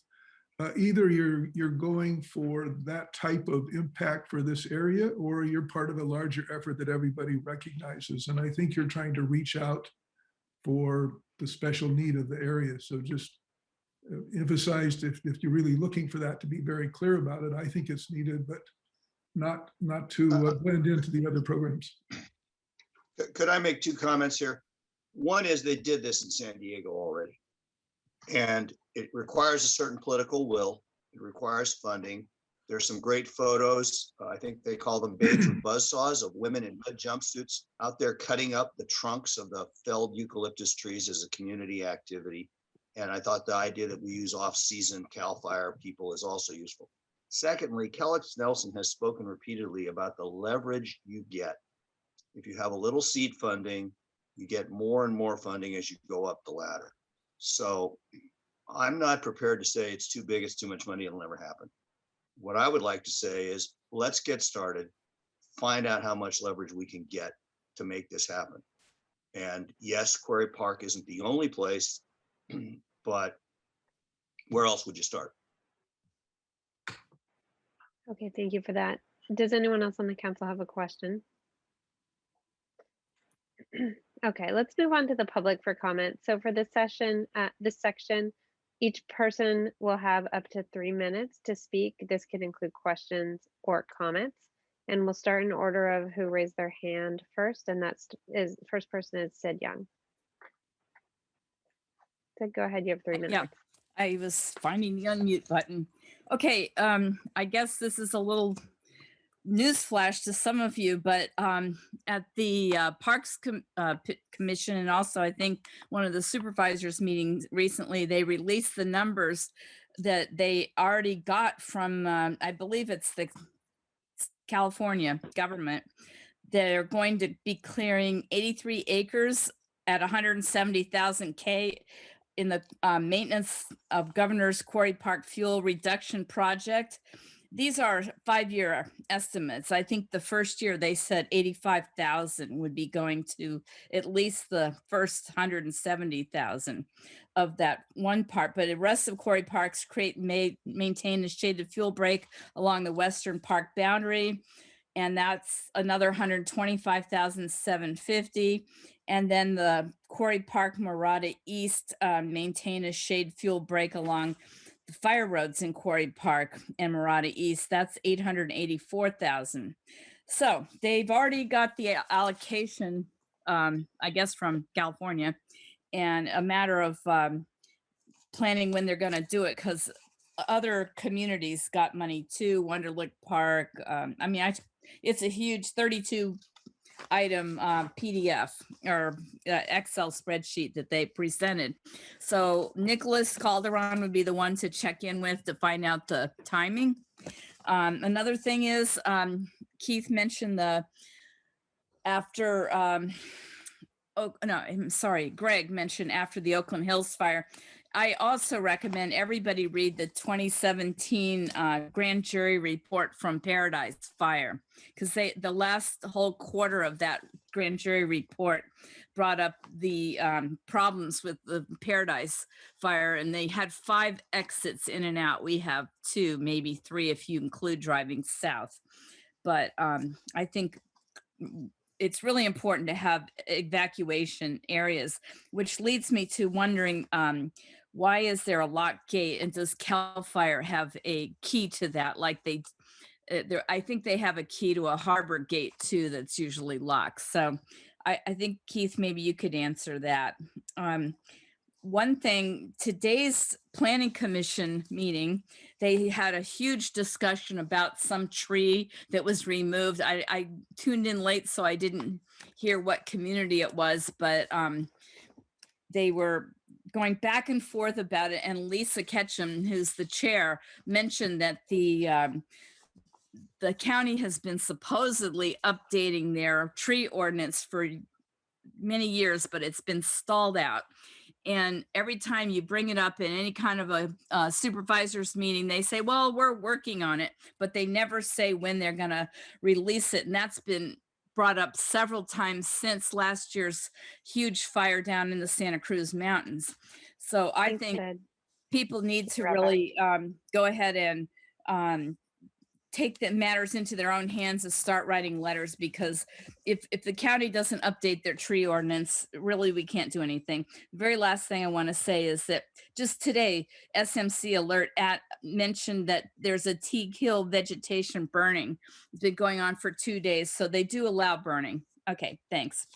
either you're going for that type of impact for this area, or you're part of a larger effort that everybody recognizes. And I think you're trying to reach out for the special need of the area. So just emphasized if you're really looking for that, to be very clear about it. I think it's needed, but not to blend into the other programs. Could I make 2 comments here? One is they did this in San Diego already. And it requires a certain political will. It requires funding. There's some great photos. I think they call them babes with buzzsaws, of women in mud jumpsuits out there cutting up the trunks of the felled eucalyptus trees as a community activity. And I thought the idea that we use off-season CAL FIRE people is also useful. Secondly, Kellex Nelson has spoken repeatedly about the leverage you get. If you have a little seed funding, you get more and more funding as you go up the ladder. So I'm not prepared to say it's too big, it's too much money, it'll never happen. What I would like to say is, let's get started, find out how much leverage we can get to make this happen. And yes, Quarry Park isn't the only place, but where else would you start? Okay, thank you for that. Does anyone else on the council have a question? Okay, let's move on to the public for comment. So for this session, this section, each person will have up to 3 minutes to speak. This could include questions or comments. And we'll start in order of who raised their hand first, and first person is Sid Young. Sid, go ahead, you have 3 minutes. Yeah, I was finding the unmute button. Okay, I guess this is a little newsflash to some of you, but at the Parks Commission, and also I think one of the supervisors meetings recently, they released the numbers that they already got from, I believe it's the California government. They're going to be clearing 83 acres at 170,000 K in the maintenance of Governor's Quarry Park fuel reduction project. These are 5-year estimates. I think the first year they said 85,000 would be going to at least the first 170,000 of that one part. But the rest of Quarry Parks maintain a shaded fuel break along the western park boundary. And that's another 125,750. And then the Quarry Park Murata East maintain a shade fuel break along the fire roads in Quarry Park and Murata East. That's 884,000. So they've already got the allocation, I guess, from California, and a matter of planning when they're going to do it, because other communities got money too. Wonderlick Park. I mean, it's a huge 32 item PDF or Excel spreadsheet that they presented. So Nicholas Calderon would be the one to check in with to find out the timing. Another thing is Keith mentioned after oh, no, I'm sorry, Greg mentioned after the Oakland Hills fire. I also recommend everybody read the 2017 grand jury report from Paradise Fire, because the last whole quarter of that grand jury report brought up the problems with the Paradise Fire, and they had 5 exits in and out. We have 2, maybe 3 if you include driving south. But I think it's really important to have evacuation areas, which leads me to wondering, why is there a locked gate, and does CAL FIRE have a key to that? Like I think they have a key to a harbor gate too that's usually locked. So I think, Keith, maybe you could answer that. One thing, today's planning commission meeting, they had a huge discussion about some tree that was removed. I tuned in late, so I didn't hear what community it was, but they were going back and forth about it. And Lisa Ketchum, who's the chair, mentioned that the county has been supposedly updating their tree ordinance for many years, but it's been stalled out. And every time you bring it up in any kind of a supervisors meeting, they say, well, we're working on it, but they never say when they're going to release it. And that's been brought up several times since last year's huge fire down in the Santa Cruz Mountains. So I Thanks, think Ed. people need to Wrap up. really go ahead and take the matters into their own hands and start writing letters, because if the county doesn't update their tree ordinance, really we can't do anything. The very last thing I want to say is that just today, SMC Alert mentioned that there's a Teague Hill vegetation burning. It's been going on for 2 days, so they do allow burning. Okay, thanks.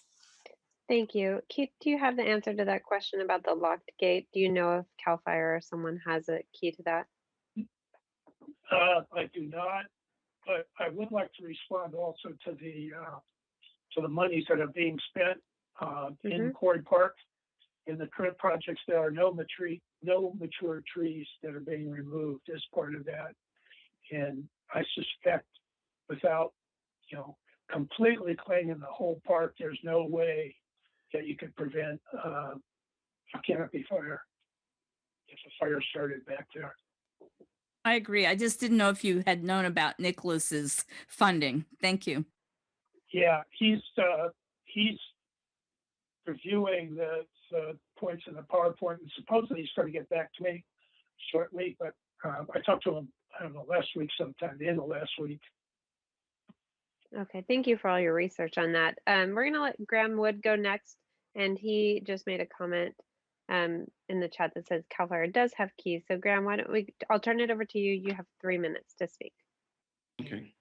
Thank you. Keith, do you have the answer to that question about the locked gate? Do you know if CAL FIRE or someone has a key to that? I do not, but I would like to respond also to the monies that are being spent in Quarry Park. In the current projects, there are no mature trees that are being removed as part of that. And I suspect without, completely cleaning the whole park, there's no way that you could prevent a canopy fire if a fire started back there. I agree. I just didn't know if you had known about Nicholas's funding. Thank you. Yeah, he's reviewing the points in the PowerPoint, and supposedly he's going to get back to me shortly. But I talked to him, I don't know, last week sometime, the end of last week. Okay, thank you for all your research on that. We're going to let Graham Wood go next, and he just made a comment in the chat that says CAL FIRE does have keys. So Graham, I'll turn it over to you. You have 3 minutes to speak. Okay,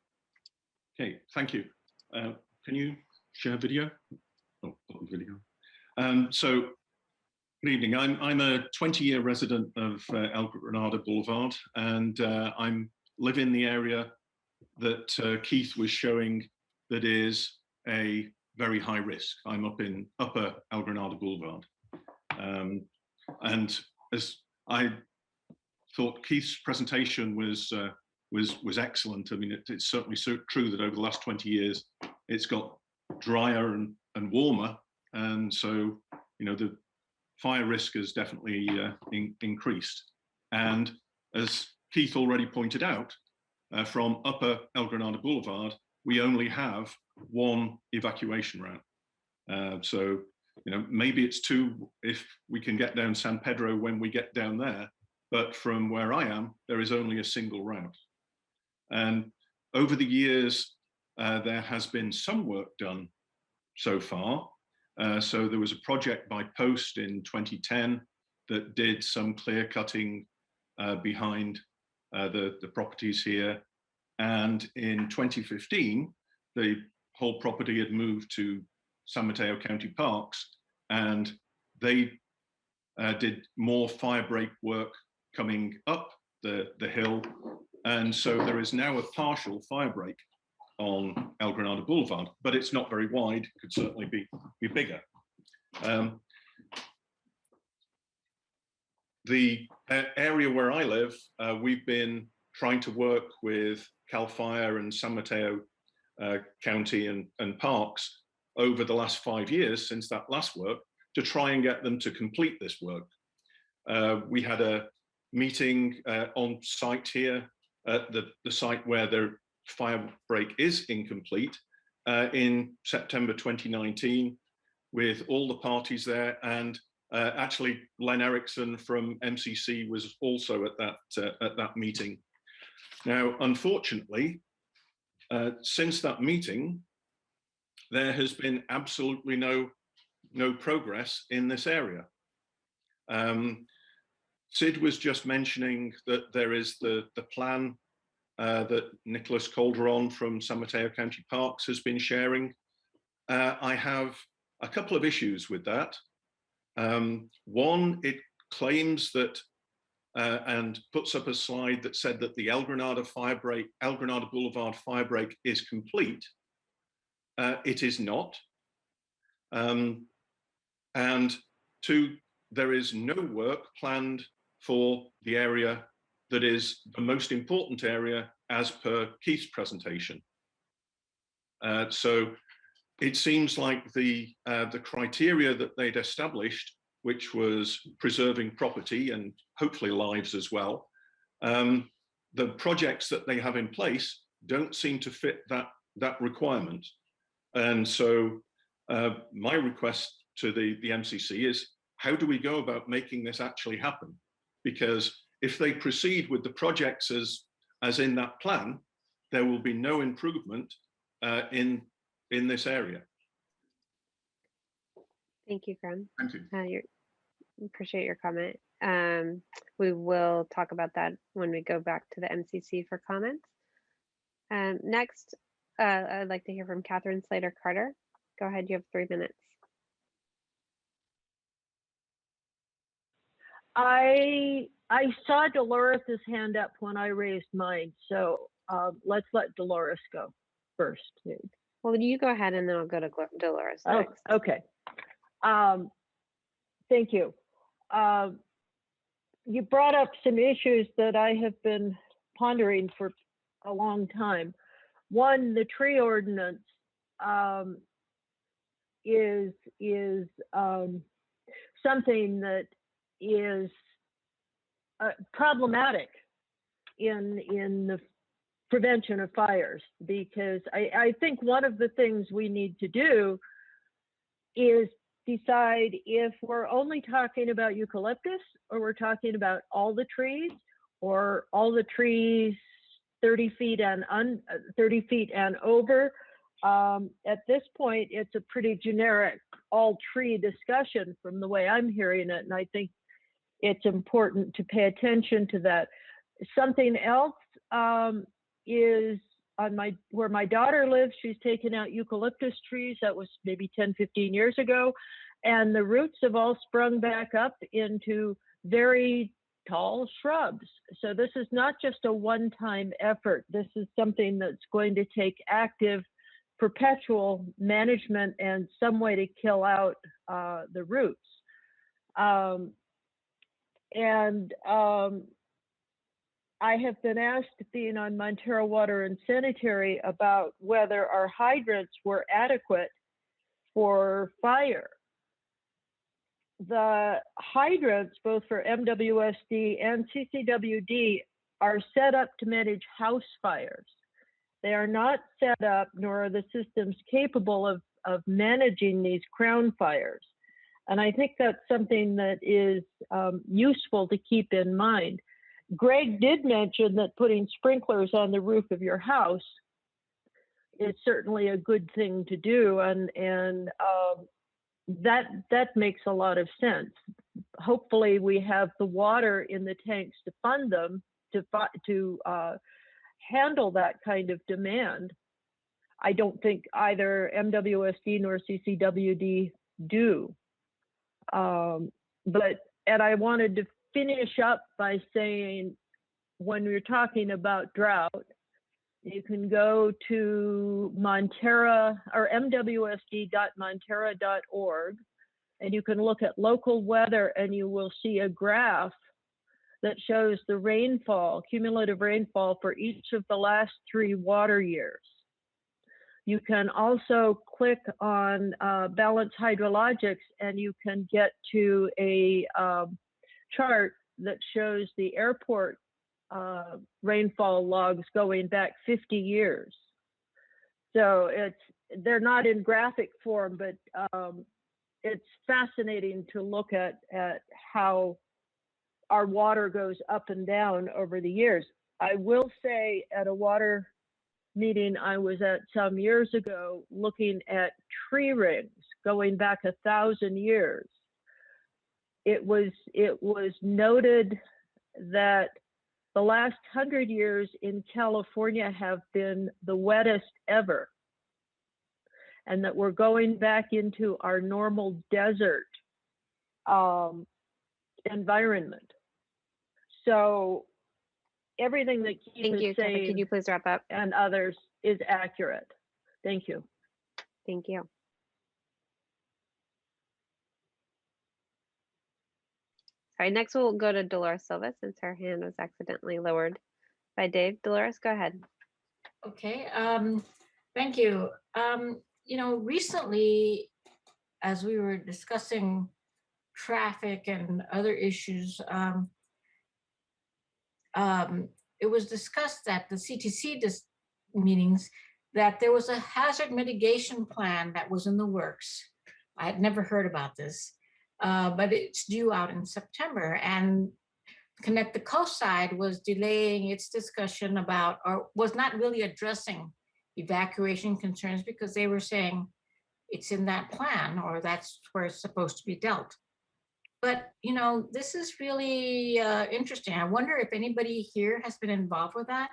thank you. Can you share video? Oh, video. So, good evening. I'm a 20-year resident of El Granada Boulevard, and I live in the area that Keith was showing that is a very high risk. I'm up in Upper El Granada Boulevard. And as I thought Keith's presentation was excellent. I mean, it's certainly so true that over the last 20 years, it's got drier and warmer. And so, the fire risk has definitely increased. And as Keith already pointed out, from Upper El Granada Boulevard, we only have one evacuation route. So, maybe it's 2 if we can get down San Pedro when we get down there, but from where I am, there is only a single route. And over the years, there has been some work done so far. So there was a project by Post in 2010 that did some clear cutting behind the properties here. And in 2015, the whole property had moved to San Mateo County Parks, and they did more fire break work coming up the hill. And so there is now a partial fire break on El Granada Boulevard, but it's not very wide, could certainly be bigger. The area where I live, we've been trying to work with CAL FIRE and San Mateo County and Parks over the last 5 years since that last work to try and get them to complete this work. We had a meeting on site here at the site where the fire break is incomplete in September 2019 with all the parties there, and actually Len Erickson from MCC was also at that meeting. Now, unfortunately, since that meeting, there has been absolutely no progress in this area. Sid was just mentioning that there is the plan that Nicholas Calderon from San Mateo County Parks has been sharing. I have a couple of issues with that. One, it claims that and puts up a slide that said that the El Granada Boulevard fire break is complete. It is not. And two, there is no work planned for the area that is the most important area as per Keith's presentation. So it seems like the criteria that they'd established, which was preserving property and hopefully lives as well, the projects that they have in place don't seem to fit that requirement. And so my request to the MCC is, how do we go about making this actually happen? Because if they proceed with the projects as in that plan, there will be no improvement in this area. Thank you, Graham. Thank you. Appreciate your comment. We will talk about that when we go back to the MCC for comments. Next, I'd like to hear from Catherine Slater-Carter. Go ahead, you have 3 minutes. I saw Dolores's hand up when I raised mine, so let's let Dolores go first. Well, you go ahead and then I'll go to Dolores next. Oh, okay. Thank you. You brought up some issues that I have been pondering for a long time. One, the tree ordinance is something that is problematic in the prevention of fires, because I think one of the things we need to do is decide if we're only talking about eucalyptus, or we're talking about all the trees, or all the trees 30 feet and 30 feet and over. At this point, it's a pretty generic all tree discussion from the way I'm hearing it, and I think it's important to pay attention to that. Something else is on where my daughter lives. She's taken out eucalyptus trees. That was maybe 10, 15 years ago. And the roots have all sprung back up into very tall shrubs. So this is not just a one-time effort. This is something that's going to take active, perpetual management and some way to kill out the roots. I have been asked, being on Montero Water and Sanitary, about whether our hydrants were adequate for fire. The hydrants, both for MWSD and CCWD, are set up to manage house fires. They are not set up, nor are the systems capable of managing these crown fires. And I think that's something that is useful to keep in mind. Greg did mention that putting sprinklers on the roof of your house is certainly a good thing to do, and that makes a lot of sense. Hopefully, we have the water in the tanks to fund them to handle that kind of demand. I don't think either MWSD nor CCWD do. And I wanted to finish up by saying, when we're talking about drought, you can go to Montera or mwsd.montera.org, and you can look at local weather, and you will see a graph that shows the rainfall, cumulative rainfall for each of the last 3 water years. You can also click on balance hydrologics, and you can get to a chart that shows the airport rainfall logs going back 50 years. So they're not in graphic form, but it's fascinating to look at how our water goes up and down over the years. I will say, at a water meeting I was at some years ago, looking at tree rings going back 1,000 years, it was noted that the last 100 years in California have been the wettest ever, and that we're going back into our normal desert environment. So everything that Keith Thank is you, Kevin. saying Could you please wrap up? and others is accurate. Thank you. Thank you. All right, next we'll go to Dolores Silva since her hand was accidentally lowered by Dave. Dolores, go ahead. Okay, thank you. You know, recently, as we were discussing traffic and other issues, it was discussed at the CTC meetings that there was a hazard mitigation plan that was in the works. I had never heard about this, but it's due out in September, and Connect the Coast Side was delaying its discussion about, or was not really addressing evacuation concerns because they were saying it's in that plan or that's where it's supposed to be dealt. But, you know, this is really interesting. I wonder if anybody here has been involved with that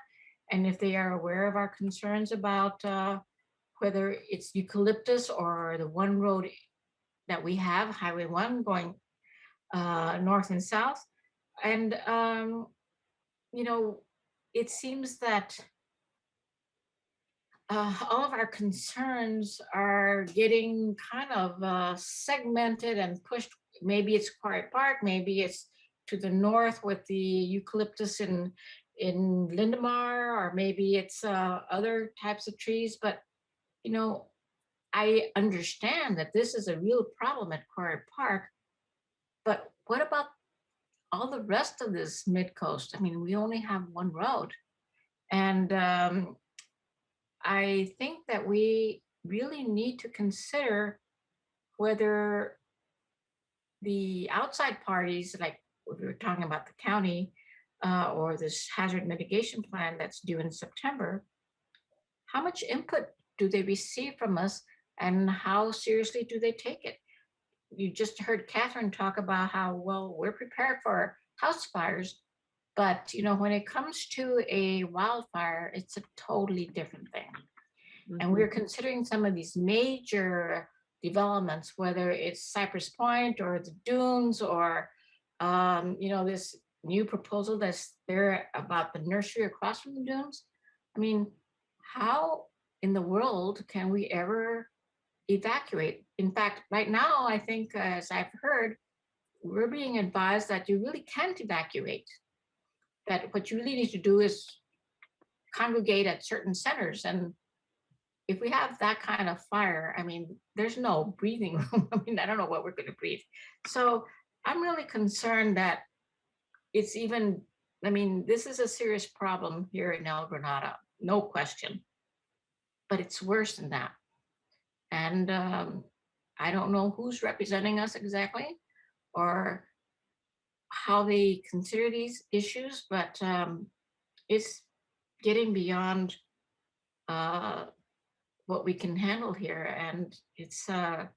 and if they are aware of our concerns about whether it's eucalyptus or the one road that we have, Highway 1, going north and south. And, you know, it seems that all of our concerns are getting kind of segmented and pushed. Maybe it's Quarry Park, maybe it's to the north with the eucalyptus in Lindemar, or maybe it's other types of trees. But, you know, I understand that this is a real problem at Quarry Park, but what about all the rest of this Midcoast? I mean, we only have one road. And I think that we really need to consider whether the outside parties, like we were talking about the county or this hazard mitigation plan that's due in September, how much input do they receive from us and how seriously do they take it? You just heard Catherine talk about how, well, we're prepared for house fires, but you know, when it comes to a wildfire, it's a totally different thing. And we're considering some of these major developments, whether it's Cypress Point or the dunes or, you know, this new proposal that's there about the nursery across from the dunes. I mean, how in the world can we ever evacuate? In fact, right now, I think, as I've heard, we're being advised that you really can't evacuate, that what you really need to do is congregate at certain centers. And if we have that kind of fire, I mean, there's no breathing room. I mean, I don't know what we're going to breathe. So I'm really concerned that it's even, I mean, this is a serious problem here in El Granada, no question, but it's worse than that. And I don't know who's representing us exactly or how they consider these issues, but it's getting beyond what we can handle here. And it's, I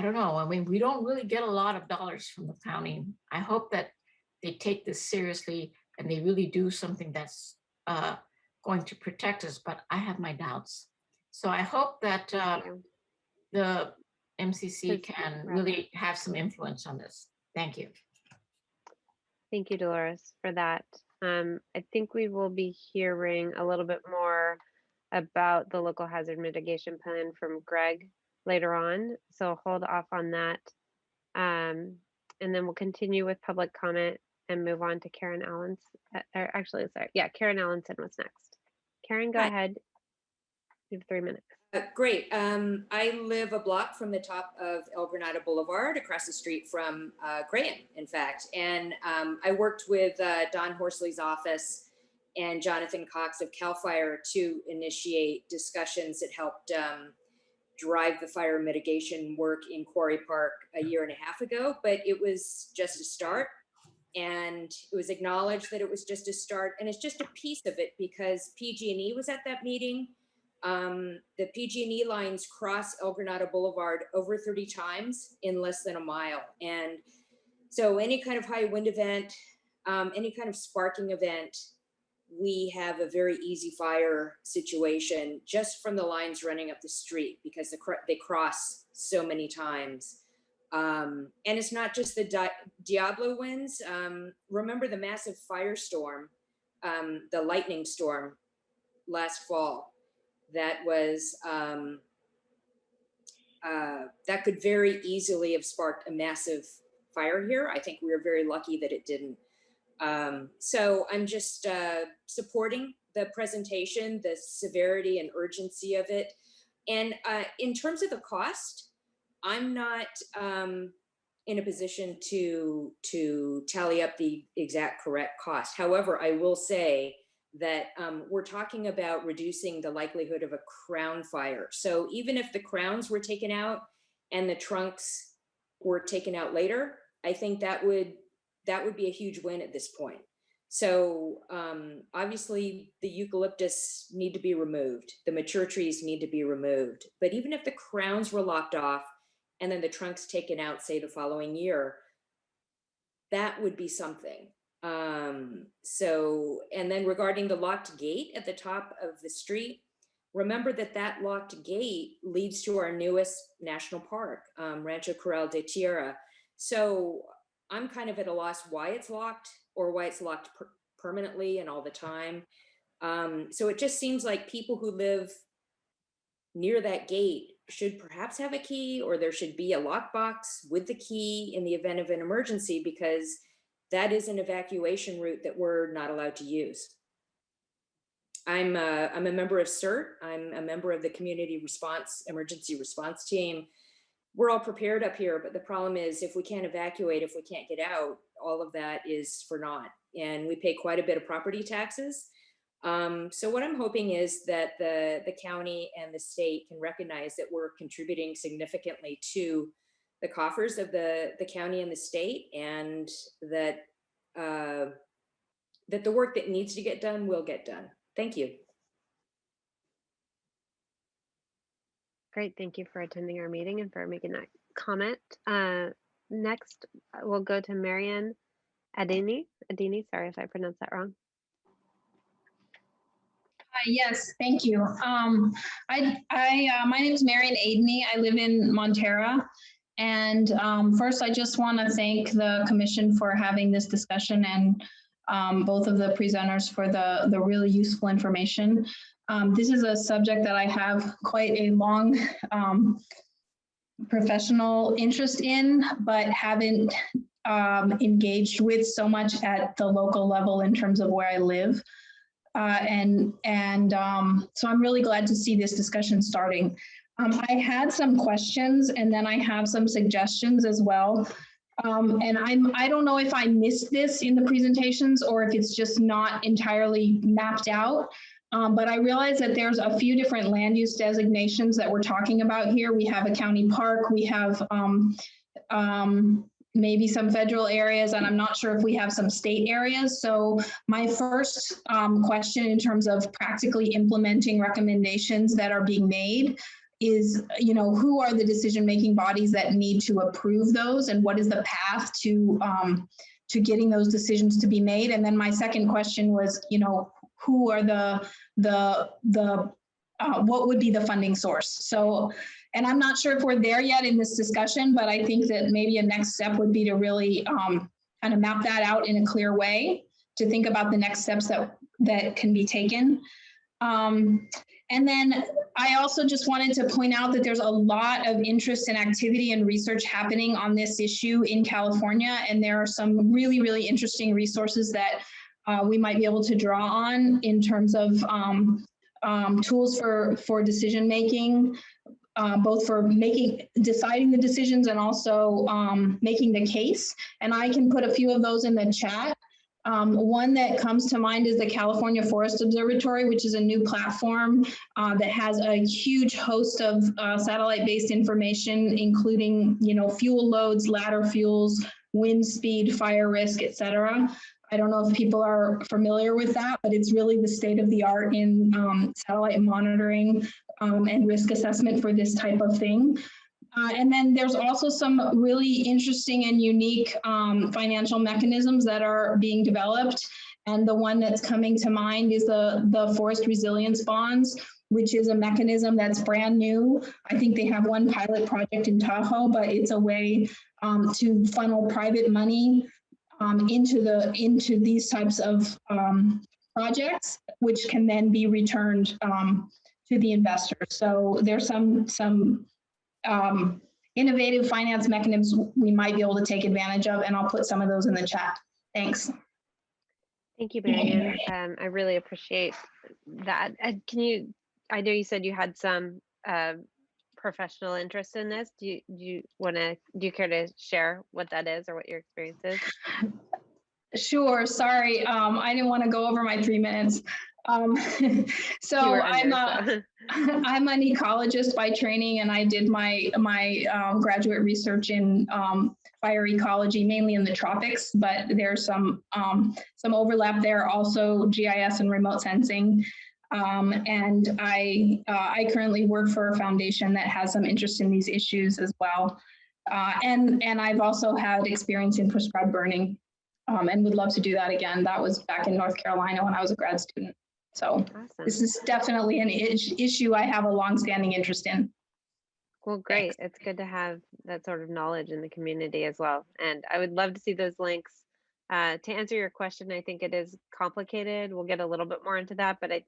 don't know. I mean, we don't really get a lot of dollars from the county. I hope that they take this seriously and they really do something that's going to protect us, but I have my doubts. So I hope that the MCC can really have some influence on this. Thank you. Thank you, Dolores, for that. I think we will be hearing a little bit more about the local hazard mitigation plan from Greg later on. So hold off on that. And then we'll continue with public comment and move on to Karen Allen's, or actually, sorry. Yeah, Karen Allenson was next. Karen, go ahead. You have 3 minutes. Great. I live a block from the top of El Granada Boulevard, across the street from Graham, in fact. And I worked with Don Horsley's office and Jonathan Cox of CAL FIRE to initiate discussions that helped drive the fire mitigation work in Quarry Park a year and a half ago. But it was just a start. And it was acknowledged that it was just a start. And it's just a piece of it because PG&E was at that meeting. The PG&E lines cross El Granada Boulevard over 30 times in less than a mile. And so any kind of high wind event, any kind of sparking event, we have a very easy fire situation just from the lines running up the street because they cross so many times. And it's not just the Diablo winds. Remember the massive firestorm, the lightning storm last fall. That was, that could very easily have sparked a massive fire here. I think we were very lucky that it didn't. So I'm just supporting the presentation, the severity and urgency of it. And in terms of the cost, I'm not in a position to tally up the exact correct cost. However, I will say that we're talking about reducing the likelihood of a crown fire. So even if the crowns were taken out and the trunks were taken out later, I think that would be a huge win at this point. So obviously the eucalyptus need to be removed. The mature trees need to be removed. But even if the crowns were lopped off and then the trunks taken out, say the following year, that would be something. So, and then regarding the locked gate at the top of the street, remember that locked gate leads to our newest national park, Rancho Corral de Tierra. So I'm kind of at a loss why it's locked or why it's locked permanently and all the time. So it just seems like people who live near that gate should perhaps have a key, or there should be a lockbox with the key in the event of an emergency, because that is an evacuation route that we're not allowed to use. I'm a member of CERT. I'm a member of the community response, emergency response team. We're all prepared up here, but the problem is if we can't evacuate, if we can't get out, all of that is for naught. And we pay quite a bit of property taxes. So what I'm hoping is that the county and the state can recognize that we're contributing significantly to the coffers of the county and the state, and that that the work that needs to get done will get done. Thank you. Great, thank you for attending our meeting and for making that comment. Next, we'll go to Marian Adini, sorry if I pronounced that wrong. Yes, thank you. My name is Marian Adney. I live in Montera. And first, I just want to thank the commission for having this discussion, and both of the presenters for the really useful information. This is a subject that I have quite a long professional interest in, but haven't engaged with so much at the local level in terms of where I live. So I'm really glad to see this discussion starting. I had some questions, and then I have some suggestions as well. And I don't know if I missed this in the presentations or if it's just not entirely mapped out. But I realize that there's a few different land use designations that we're talking about here. We have a county park, we have maybe some federal areas, and I'm not sure if we have some state areas. So my first question in terms of practically implementing recommendations that are being made is, who are the decision-making bodies that need to approve those, and what is the path to getting those decisions to be made? And then my second question was, who are what would be the funding source? So, and I'm not sure if we're there yet in this discussion, but I think that maybe a next step would be to really kind of map that out in a clear way, to think about the next steps that can be taken. And then I also just wanted to point out that there's a lot of interest and activity and research happening on this issue in California. And there are some really, really interesting resources that we might be able to draw on in terms of tools for decision making, both for deciding the decisions and also making the case. And I can put a few of those in the chat. One that comes to mind is the California Forest Observatory, which is a new platform that has a huge host of satellite-based information, including, fuel loads, ladder fuels, wind speed, fire risk, et cetera. I don't know if people are familiar with that, but it's really the state of the art in satellite monitoring and risk assessment for this type of thing. And then there's also some really interesting and unique financial mechanisms that are being developed. And the one that's coming to mind is the forest resilience bonds, which is a mechanism that's brand new. I think they have one pilot project in Tahoe, but it's a way to funnel private money into these types of projects, which can then be returned to the investors. So there's some innovative finance mechanisms we might be able to take advantage of, and I'll put some of those in the chat. Thanks. Thank you, Marian. I really appreciate that. I know you said you had some professional interest in this. Do you care to share what that is or what your experience is? Sure. Sorry, I didn't want to go over my 3 minutes. So I'm an ecologist by training, and I did my graduate research in fire ecology, mainly in the tropics, but there's some overlap there, also GIS and remote sensing. And I currently work for a foundation that has some interest in these issues as well. And I've also had experience in prescribed burning, and would love to do that again. That was back in North Carolina when I was a grad student. So awesome. This is definitely an issue I have a longstanding interest in. Well, great. It's good to have that sort of knowledge in the community as well. And I would love to see those links. To answer your question, I think it is complicated. We'll get a little bit more into that, but I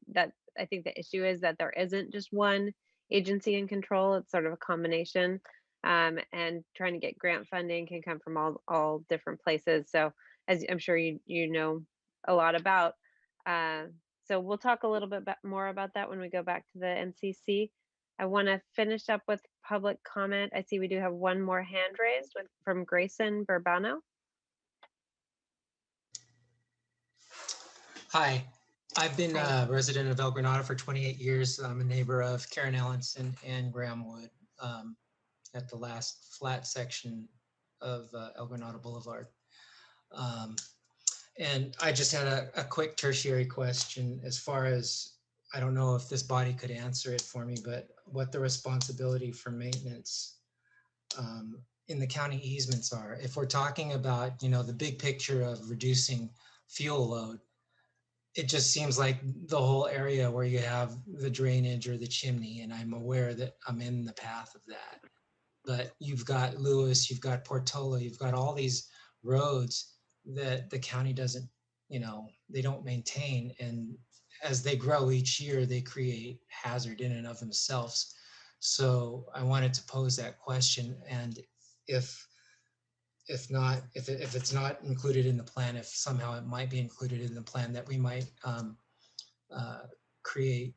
think the issue is that there isn't just one agency in control. It's sort of a combination, and trying to get grant funding can come from all different places. So as I'm sure you know a lot about. So we'll talk a little bit more about that when we go back to the MCC. I want to finish up with public comment. I see we do have one more hand raised from Grayson Burbano. Hi, I've been a resident of El Granada for 28 years. I'm a neighbor of Karen Ellenson and Graham Wood at the last flat section of El Granada Boulevard. And I just had a quick tertiary question as far as, I don't know if this body could answer it for me, but what the responsibility for maintenance in the county easements are. If we're talking about, the big picture of reducing fuel load, it just seems like the whole area where you have the drainage or the chimney, and I'm aware that I'm in the path of that. But you've got Lewis, you've got Portola, you've got all these roads that the county doesn't, they don't maintain. And as they grow each year, they create hazard in and of themselves. So I wanted to pose that question. And if it's not included in the plan, if somehow it might be included in the plan, that we might create,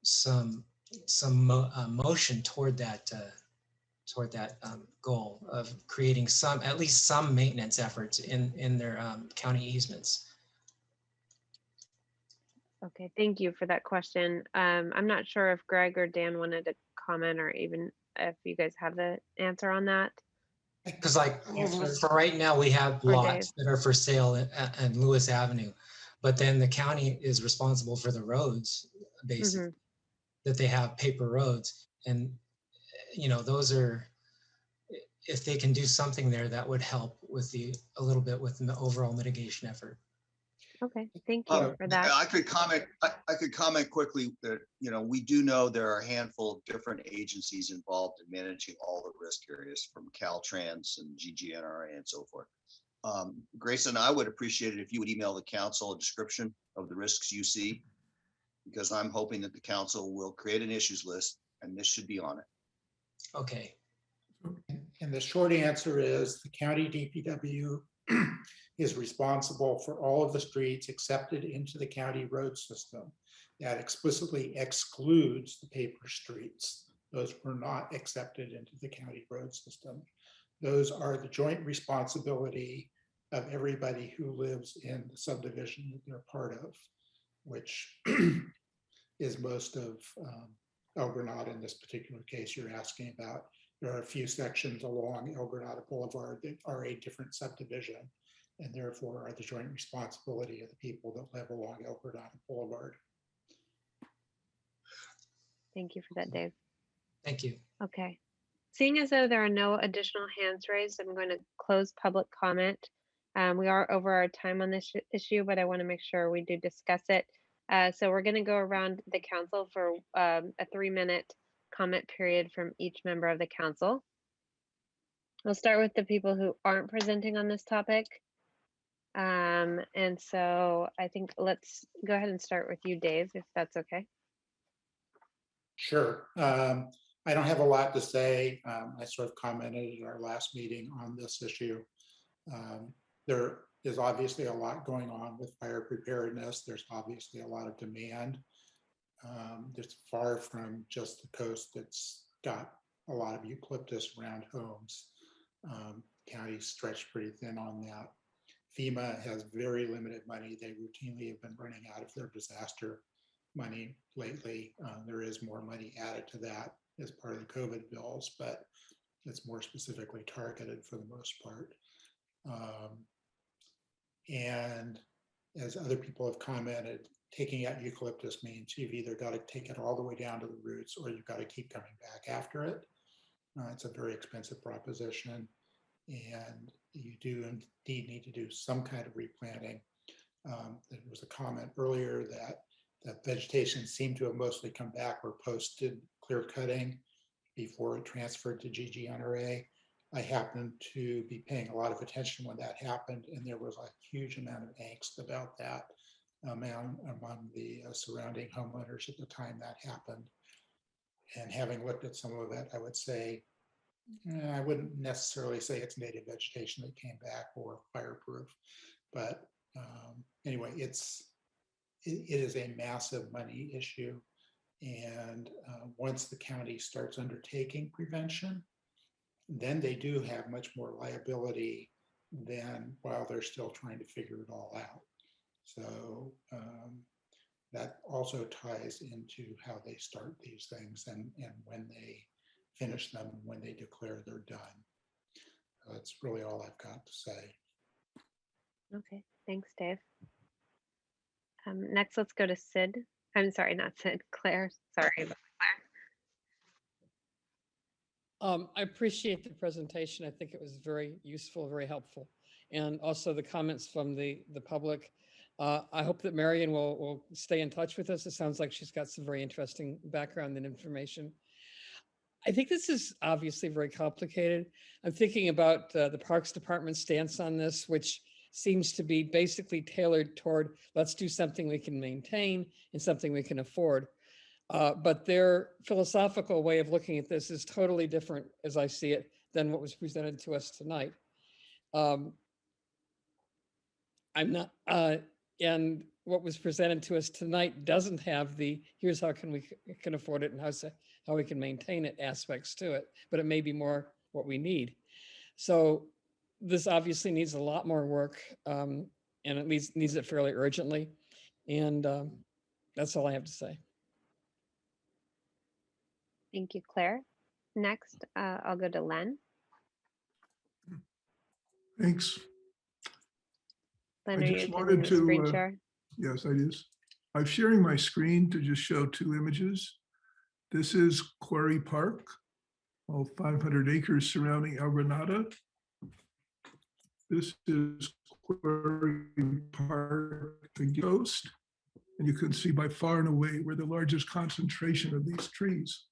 some motion toward that goal of creating at least some maintenance efforts in their county easements. Okay, thank you for that question. I'm not sure if Greg or Dan wanted to comment, or even if you guys have the answer on that. Because for right now, we have lots that are for sale at Lewis Avenue, but then the county is responsible for the roads, basically, that they have paper roads. And, those are, if they can do something there, that would help with a little bit with the overall mitigation effort. Okay, thank you for that. I could comment quickly that, we do know there are a handful of different agencies involved in managing all the risk areas, from Caltrans and GGNRA and so forth. Grayson, I would appreciate it if you would email the council a description of the risks you see, because I'm hoping that the council will create an issues list, and this should be on it. Okay. And the short answer is the county DPW is responsible for all of the streets accepted into the county road system. that explicitly excludes the paper streets. Those were not accepted into the county road system. Those are the joint responsibility of everybody who lives in the subdivision that they're part of, which is most of El Granada in this particular case you're asking about. There are a few sections along El Granada Boulevard that are a different subdivision and therefore are the joint responsibility of the people that live along El Granada Boulevard. Thank you for that, Dave. Thank you. Okay. Seeing as though there are no additional hands raised, I'm going to close public comment. We are over our time on this issue, but I want to make sure we do discuss it. So we're going to go around the council for a 3-minute comment period from each member of the council. We'll start with the people who aren't presenting on this topic. And so I think let's go ahead and start with you, Dave, if that's okay. Sure. I don't have a lot to say. I sort of commented at our last meeting on this issue. There is obviously a lot going on with fire preparedness. There's obviously a lot of demand. It's far from just the coast that's got a lot of eucalyptus around homes. Counties stretch pretty thin on that. FEMA has very limited money. They routinely have been running out of their disaster money lately. There is more money added to that as part of the COVID bills, but it's more specifically targeted for the most part. And as other people have commented, taking out eucalyptus means you've either got to take it all the way down to the roots or you've got to keep coming back after it. It's a very expensive proposition, and you do indeed need to do some kind of replanting. There was a comment earlier that vegetation seemed to have mostly come back or posted clear cutting before it transferred to GGNRA. I happened to be paying a lot of attention when that happened, and there was a huge amount of angst about that among the surrounding homeowners at the time that happened. And having looked at some of it, I would say, I wouldn't necessarily say it's native vegetation that came back or fireproof, but anyway, it is a massive money issue. And once the county starts undertaking prevention, then they do have much more liability than while they're still trying to figure it all out. So that also ties into how they start these things and when they finish them, when they declare they're done. That's really all I've got to say. Okay, thanks, Dave. Next, let's go to Sid. I'm sorry, not Sid, Claire. Sorry about Claire. I appreciate the presentation. I think it was very useful, very helpful. And also the comments from the public. I hope that Marion will stay in touch with us. It sounds like she's got some very interesting background and information. I think this is obviously very complicated. I'm thinking about the Parks Department's stance on this, which seems to be basically tailored toward let's do something we can maintain and something we can afford. But their philosophical way of looking at this is totally different, as I see it, than what was presented to us tonight. And what was presented to us tonight doesn't have the here's how we can afford it and how we can maintain it aspects to it, but it may be more what we need. So this obviously needs a lot more work, and it needs it fairly urgently. And that's all I have to say. Thank you, Claire. Next, I'll go to Len. Thanks. Len, I are just you wanted using the screen to, share? yes, I is. I'm sharing my screen to just show 2 images. This is Quarry Park, all 500 acres surrounding El Granada. This is Quarry Park, the coast, and you can see by far and away we're the largest concentration of these trees.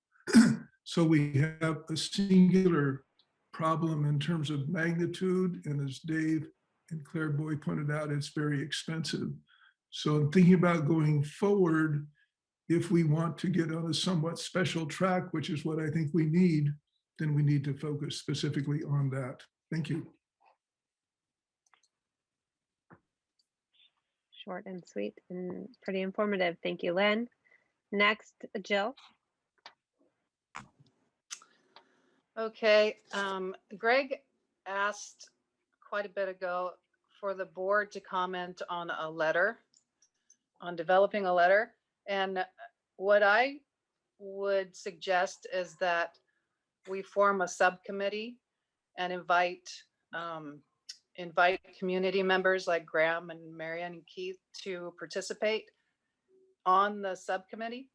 So we have a singular problem in terms of magnitude, and as Dave and Claire Boy pointed out, it's very expensive. So I'm thinking about going forward, if we want to get on a somewhat special track, which is what I think we need, then we need to focus specifically on that. Thank you. Short and sweet and pretty informative. Thank you, Len. Next, Jill. Okay, Greg asked quite a bit ago for the board to comment on a letter, on developing a letter. And what I would suggest is that we form a subcommittee and invite community members like Graham and Marianne and Keith to participate on the subcommittee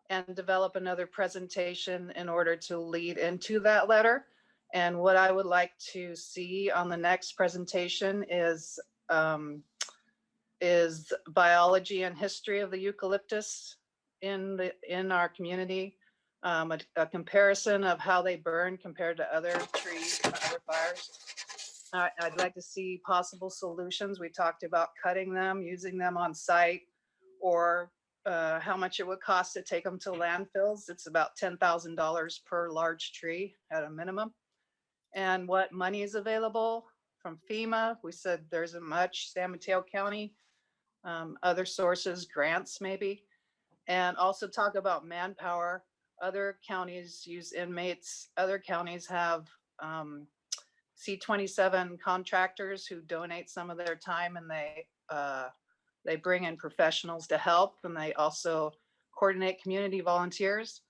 and develop another presentation in order to lead into that letter. And what I would like to see on the next presentation is biology and history of the eucalyptus in our community, a comparison of how they burn compared to other trees and other fires. I'd like to see possible solutions. We talked about cutting them, using them on site, or how much it would cost to take them to landfills. It's about $10,000 per large tree at a minimum. And what money is available from FEMA. We said there isn't much. San Mateo County, other sources, grants maybe. And also talk about manpower. Other counties use inmates. Other counties have C-27 contractors who donate some of their time, and they bring in professionals to help, and they also coordinate community volunteers.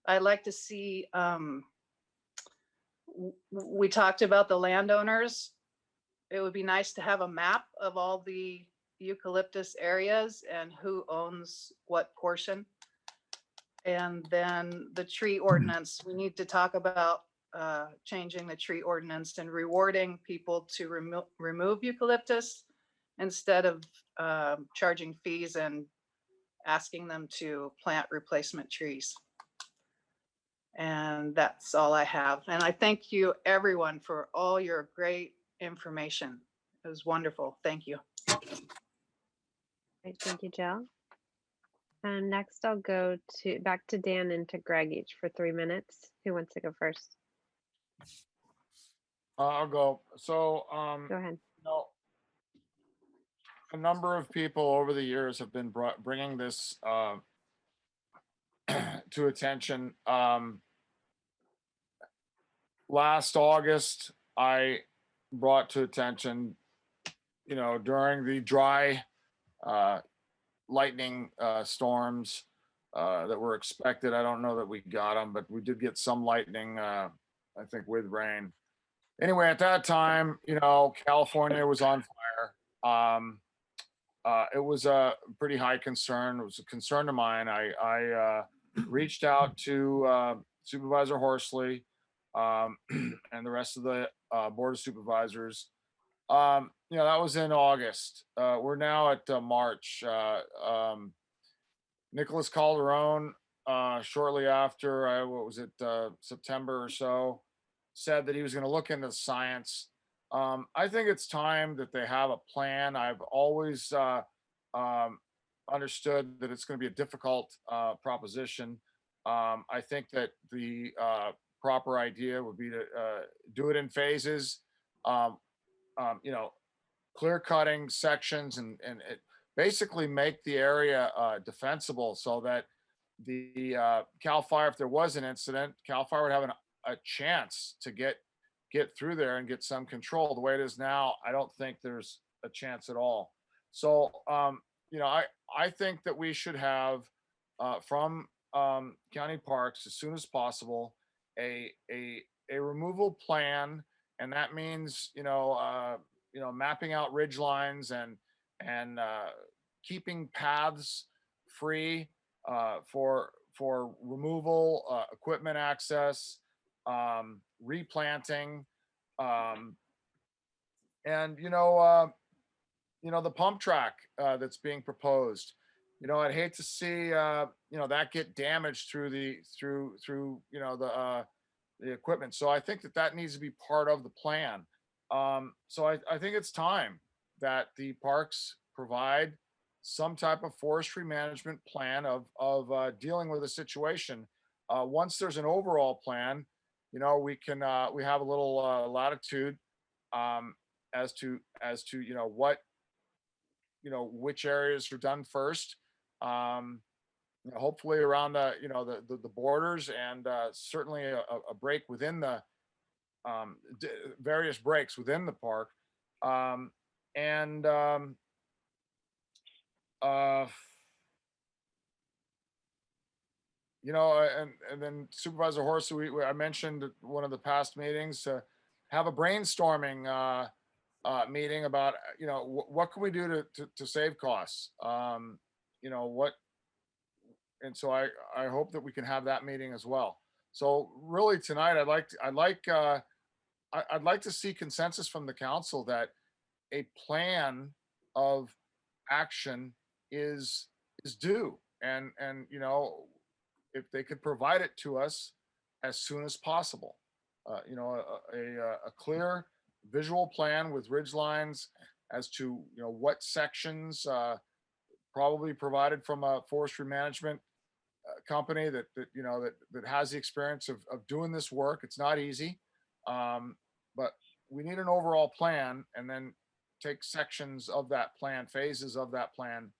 I'd like to see, we talked about the landowners. It would be nice to have a map of all the eucalyptus areas and who owns what portion. And then the tree ordinance, we need to talk about changing the tree ordinance and rewarding people to remove eucalyptus instead of charging fees and asking them to plant replacement trees. And that's all I have. And I thank you everyone for all your great information. It was wonderful. Thank you. Great, thank you, Jill. And next I'll go back to Dan and to Greg each for 3 minutes. Who wants to go first? I'll go. So, Go ahead. you know, a number of people over the years have been bringing this to attention. Last August, I brought to attention, you know, during the dry lightning storms that were expected. I don't know that we got them, but we did get some lightning, I think with rain. Anyway, at that time, you know, California was on fire. It was a pretty high concern. It was a concern of mine. I reached out to Supervisor Horsley and the rest of the Board of Supervisors. You know, that was in August. We're now at March. Nicholas Calderon, shortly after, what was it, September or so, said that he was going to look into science. I think it's time that they have a plan. I've always understood that it's going to be a difficult proposition. I think that the proper idea would be to do it in phases. You know, clear cutting sections and basically make the area defensible so that the CAL FIRE, if there was an incident, CAL FIRE would have a chance to get through there and get some control. The way it is now, I don't think there's a chance at all. So, you know, I think that we should have from county parks as soon as possible a removal plan, and that means you know mapping out ridge lines and keeping paths free for removal, equipment access, replanting, and you know the pump track that's being proposed. You know, I'd hate to see you know that get damaged through you know the equipment. So I think that needs to be part of the plan. So I think it's time that the parks provide some type of forestry management plan of dealing with the situation. Once there's an overall plan, you know, we have a little latitude as to you know what, you know, which areas are done first. hopefully around the, the borders, and certainly a break within the various breaks within the park. And and then Supervisor Horst, I mentioned at one of the past meetings, have a brainstorming meeting about, what can we do to save costs? What, and so I hope that we can have that meeting as well. So really tonight, I'd like to see consensus from the council that a plan of action is due, and if they could provide it to us as soon as possible. A clear visual plan with ridge lines as to what sections, probably provided from a forestry management company that has the experience of doing this work. It's not easy, but we need an overall plan, and then take sections of that plan, phases of that plan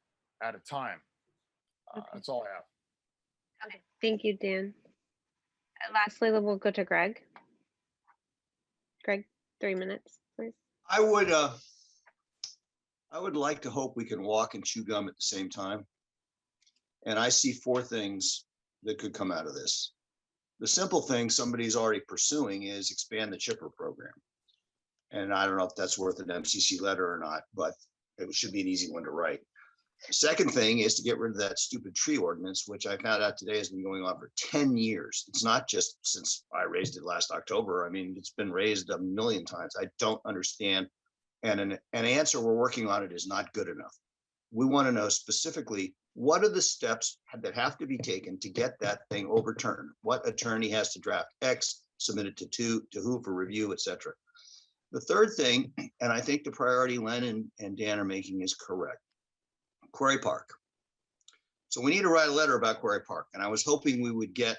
at a time. That's all I have. Okay, thank you, Dan. Lastly, we'll go to Greg. Greg, 3 minutes, please. I would like to hope we can walk and chew gum at the same time. And I see 4 things that could come out of this. The simple thing somebody's already pursuing is expand the chipper program. And I don't know if that's worth an MCC letter or not, but it should be an easy one to write. The second thing is to get rid of that stupid tree ordinance, which I found out today has been going on for 10 years. It's not just since I raised it last October. I mean, it's been raised a million times. I don't understand. And an answer we're working on it is not good enough. We want to know specifically, what are the steps that have to be taken to get that thing overturned? What attorney has to draft X, submit it to who for review, et cetera. The third thing, and I think the priority Len and Dan are making is correct. Quarry Park. So we need to write a letter about Quarry Park. And I was hoping we would get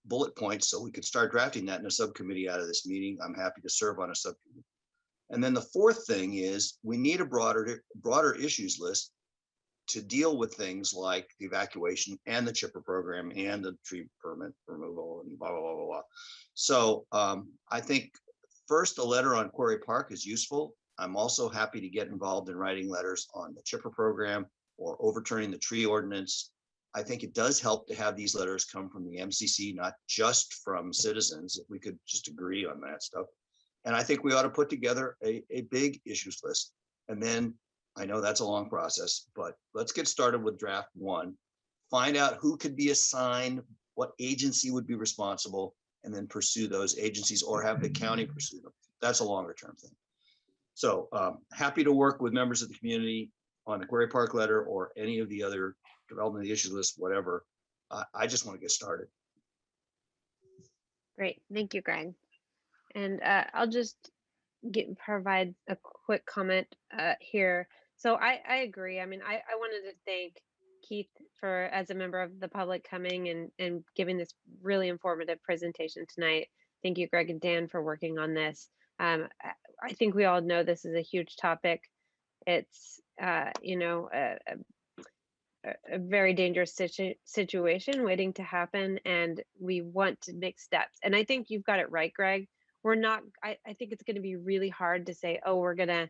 bullet points so we could start drafting that in a subcommittee out of this meeting. I'm happy to serve on a subcommittee. And then the fourth thing is we need a broader issues list to deal with things like the evacuation and the chipper program and the tree permit removal and blah, blah, blah, blah, blah. So I think first, a letter on Quarry Park is useful. I'm also happy to get involved in writing letters on the chipper program or overturning the tree ordinance. I think it does help to have these letters come from the MCC, not just from citizens, if we could just agree on that stuff. And I think we ought to put together a big issues list. And then I know that's a long process, but let's get started with draft 1, find out who could be assigned, what agency would be responsible, and then pursue those agencies or have the county pursue them. That's a longer term thing. So happy to work with members of the community on the Quarry Park letter or any of the other development of the issue list, whatever. I just want to get started. Great, thank you, Greg. And I'll just provide a quick comment here. So I agree. I mean, I wanted to thank Keith for, as a member of the public, coming and giving this really informative presentation tonight. Thank you, Greg and Dan, for working on this. I think we all know this is a huge topic. It's a very dangerous situation waiting to happen, and we want to make steps. And I think you've got it right, Greg. We're not, I think it's going to be really hard to say, oh, we're going to,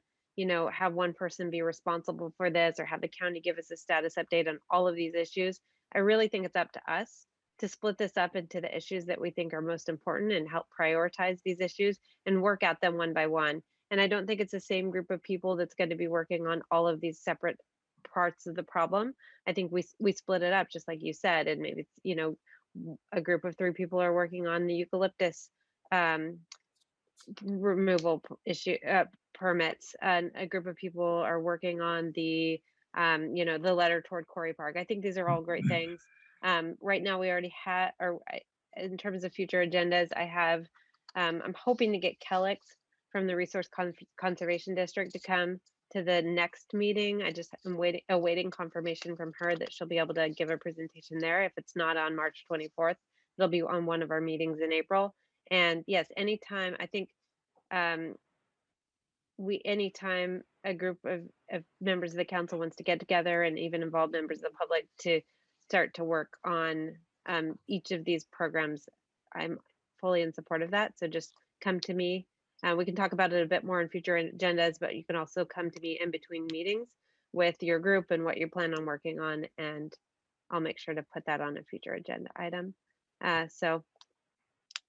have one person be responsible for this or have the county give us a status update on all of these issues. I really think it's up to us to split this up into the issues that we think are most important and help prioritize these issues and work at them one by one. And I don't think it's the same group of people that's going to be working on all of these separate parts of the problem. I think we split it up, just like you said, and maybe it's, a group of 3 people are working on the eucalyptus removal issue permits, and a group of people are working on the the letter toward Quarry Park. I think these are all great things. Right now we already have, or in terms of future agendas, I have I'm hoping to get Kellex from the Resource Conservation District to come to the next meeting. I just am awaiting confirmation from her that she'll be able to give a presentation there. If it's not on March 24th, it'll be on one of our meetings in April. And yes, anytime, I think anytime a group of members of the council wants to get together, and even involve members of the public to start to work on each of these programs, I'm fully in support of that. So just come to me. We can talk about it a bit more in future agendas, but you can also come to me in between meetings with your group and what you plan on working on, and I'll make sure to put that on a future agenda item. So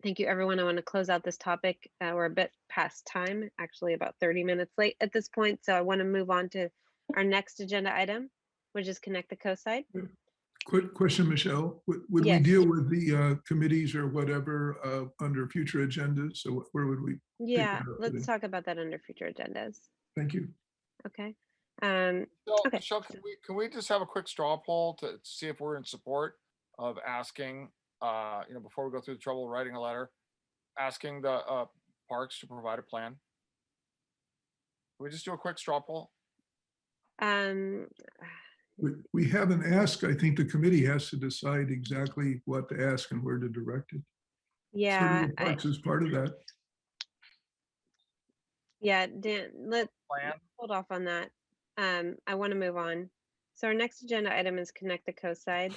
thank you, everyone. I want to close out this topic. We're a bit past time, actually about 30 minutes late at this point. So I want to move on to our next agenda item, which is Connect the Coast Side. Quick question, Michelle. Would we Yes. deal with the committees or whatever under future agendas? So where would we? pick Yeah, that up let's today? talk about that under future agendas. Thank you. Okay. So, Okay. Michelle, can we just have a quick straw poll to see if we're in support of asking, before we go through the trouble of writing a letter, asking the parks to provide a plan? Can we just do a quick straw poll? We haven't asked. I think the committee has to decide exactly what to ask and where to direct it. Yeah, Certainly Parks is part of that. yeah, Dan, let's hold off on that. I want to move on. So our next agenda item is Connect the Coast Side.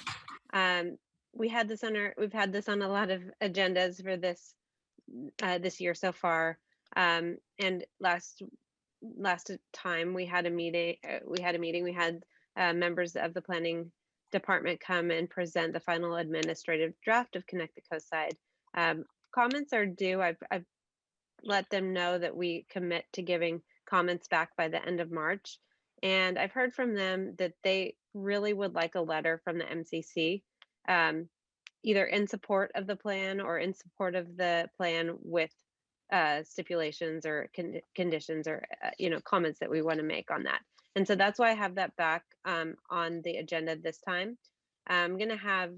We've had this on a lot of agendas for this year so far. And last time we had a meeting. We had members of the planning department come and present the final administrative draft of Connect the Coast Side. Comments are due. I've let them know that we commit to giving comments back by the end of March. And I've heard from them that they really would like a letter from the MCC, either in support of the plan or in support of the plan with stipulations or conditions or comments that we want to make on that. And so that's why I have that back on the agenda this time. I'm going to have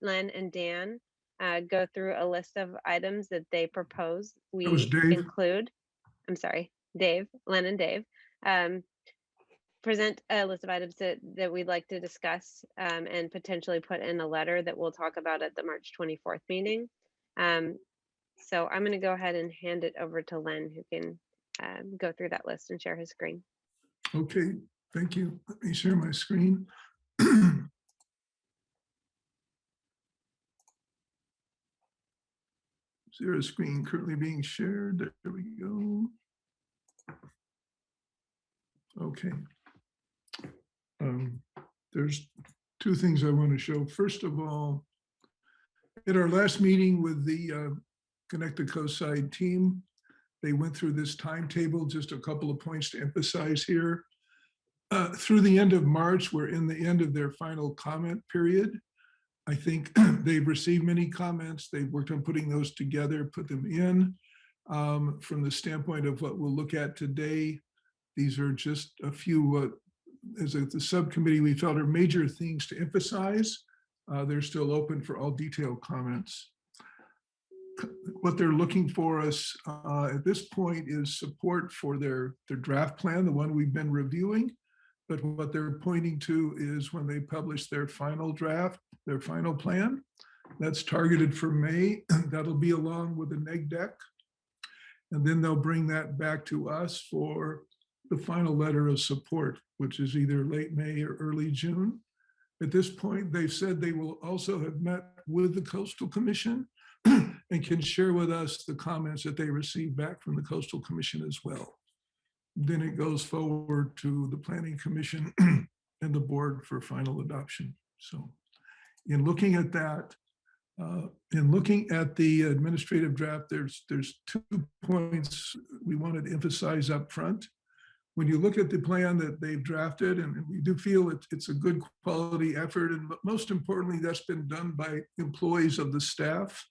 Len and Dan go through a list of items that they propose we include. I'm sorry, Dave, Len and Dave. Present a list of items that we'd like to discuss and potentially put in a letter that we'll talk about at the March 24th meeting. So I'm going to go ahead and hand it over to Len, who can go through that list and share his screen. Okay, thank you. Let me share my screen. Zero screen currently being shared. There we go. Okay. There's two things I want to show. First of all, at our last meeting with the Connect the Coast Side team, they went through this timetable, just a couple of points to emphasize here. Through the end of March, we're in the end of their final comment period. I think they've received many comments. They've worked on putting those together, put them in. From the standpoint of what we'll look at today, these are just a few, as the subcommittee, we felt are major things to emphasize. They're still open for all detailed comments. What they're looking for us at this point is support for their draft plan, the one we've been reviewing. But what they're pointing to is when they publish their final draft, their final plan, that's targeted for May. That'll be along with the neg deck. And then they'll bring that back to us for the final letter of support, which is either late May or early June. At this point, they've said they will also have met with the Coastal Commission and can share with us the comments that they received back from the Coastal Commission as well. Then it goes forward to the Planning Commission and the board for final adoption. So in looking at that, in looking at the administrative draft, there's 2 points we wanted to emphasize up front. When you look at the plan that they've drafted, and we do feel it's a good quality effort, and most importantly, that's been done by employees of the staff.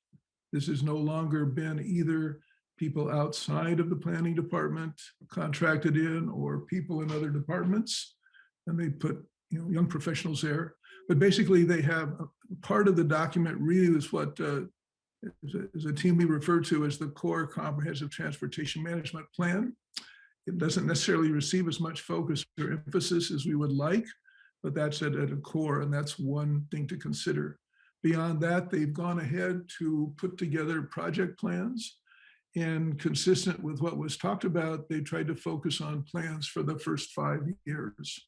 This has no longer been either people outside of the planning department contracted in or people in other departments, and they put young professionals there. But basically they have part of the document really is what is a team we refer to as the Core Comprehensive Transportation Management Plan. It doesn't necessarily receive as much focus or emphasis as we would like, but that's at a core, and that's one thing to consider. Beyond that, they've gone ahead to put together project plans, and consistent with what was talked about, they tried to focus on plans for the first 5 years.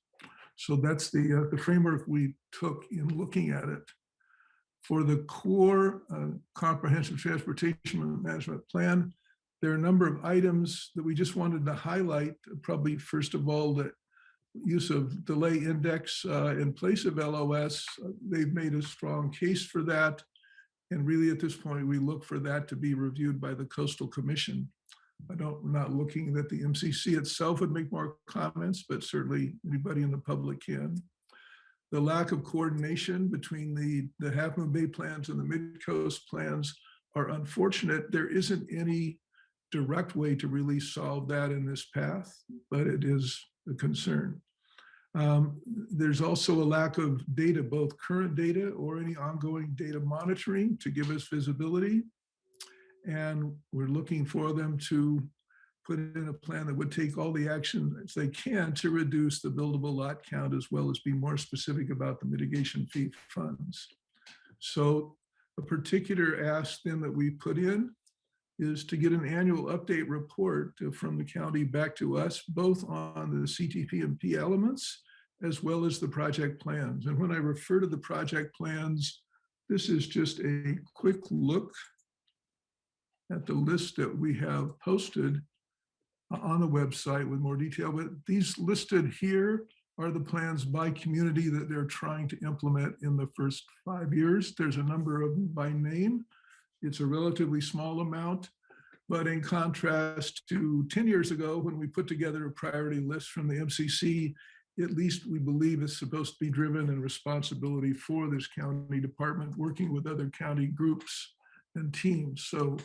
So that's the framework we took in looking at it. For the core comprehensive transportation management plan, there are a number of items that we just wanted to highlight. Probably first of all, the use of delay index in place of LOS. They've made a strong case for that. And really at this point, we look for that to be reviewed by the Coastal Commission. We're not looking that the MCC itself would make more comments, but certainly anybody in the public can. The lack of coordination between the Half Moon Bay plans and the Midcoast plans are unfortunate. There isn't any direct way to really solve that in this path, but it is a concern. There's also a lack of data, both current data or any ongoing data monitoring to give us visibility. And we're looking for them to put in a plan that would take all the action as they can to reduce the buildable lot count, as well as be more specific about the mitigation fee funds. So a particular ask then that we put in is to get an annual update report from the county back to us, both on the CTP&P elements, as well as the project plans. And when I refer to the project plans, this is just a quick look at the list that we have posted on the website with more detail, but these listed here are the plans by community that they're trying to implement in the first 5 years. There's a number of them by name. It's a relatively small amount, but in contrast to 10 years ago, when we put together a priority list from the MCC, at least we believe it's supposed to be driven and responsibility for this county department working with other county groups and teams. So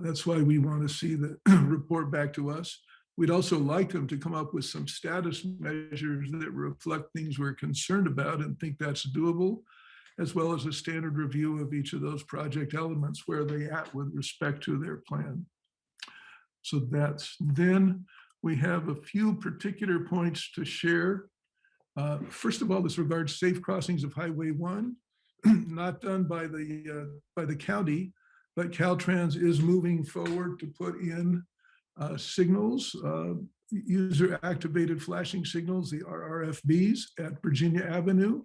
that's why we want to see the report back to us. We'd also like them to come up with some status measures that reflect things we're concerned about and think that's doable, as well as a standard review of each of those project elements, where they at with respect to their plan. So that's, then we have a few particular points to share. First of all, this regards safe crossings of Highway 1, not done by the county, but Caltrans is moving forward to put in signals, user-activated flashing signals, the RRFBs at Virginia Avenue.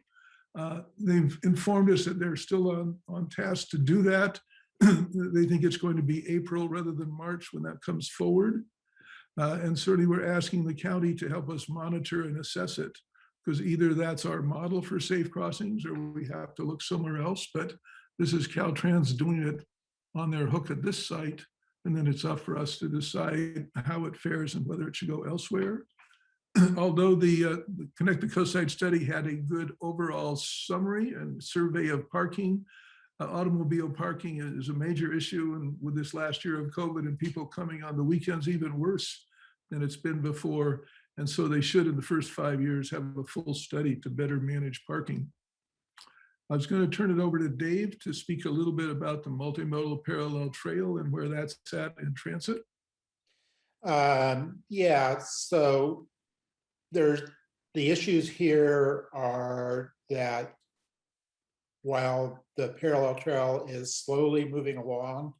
They've informed us that they're still on task to do that. They think it's going to be April rather than March when that comes forward. And certainly we're asking the county to help us monitor and assess it, because either that's our model for safe crossings or we have to look somewhere else. But this is Caltrans doing it on their hook at this site, and then it's up for us to decide how it fares and whether it should go elsewhere. Although the Connect the Coastside study had a good overall summary and survey of parking, automobile parking is a major issue, and with this last year of COVID and people coming on the weekends, even worse than it's been before. And so they should, in the first 5 years, have a full study to better manage parking. I was going to turn it over to Dave to speak a little bit about the multimodal parallel trail and where that's at in transit. Yeah, so the issues here are that while the parallel trail is slowly moving along,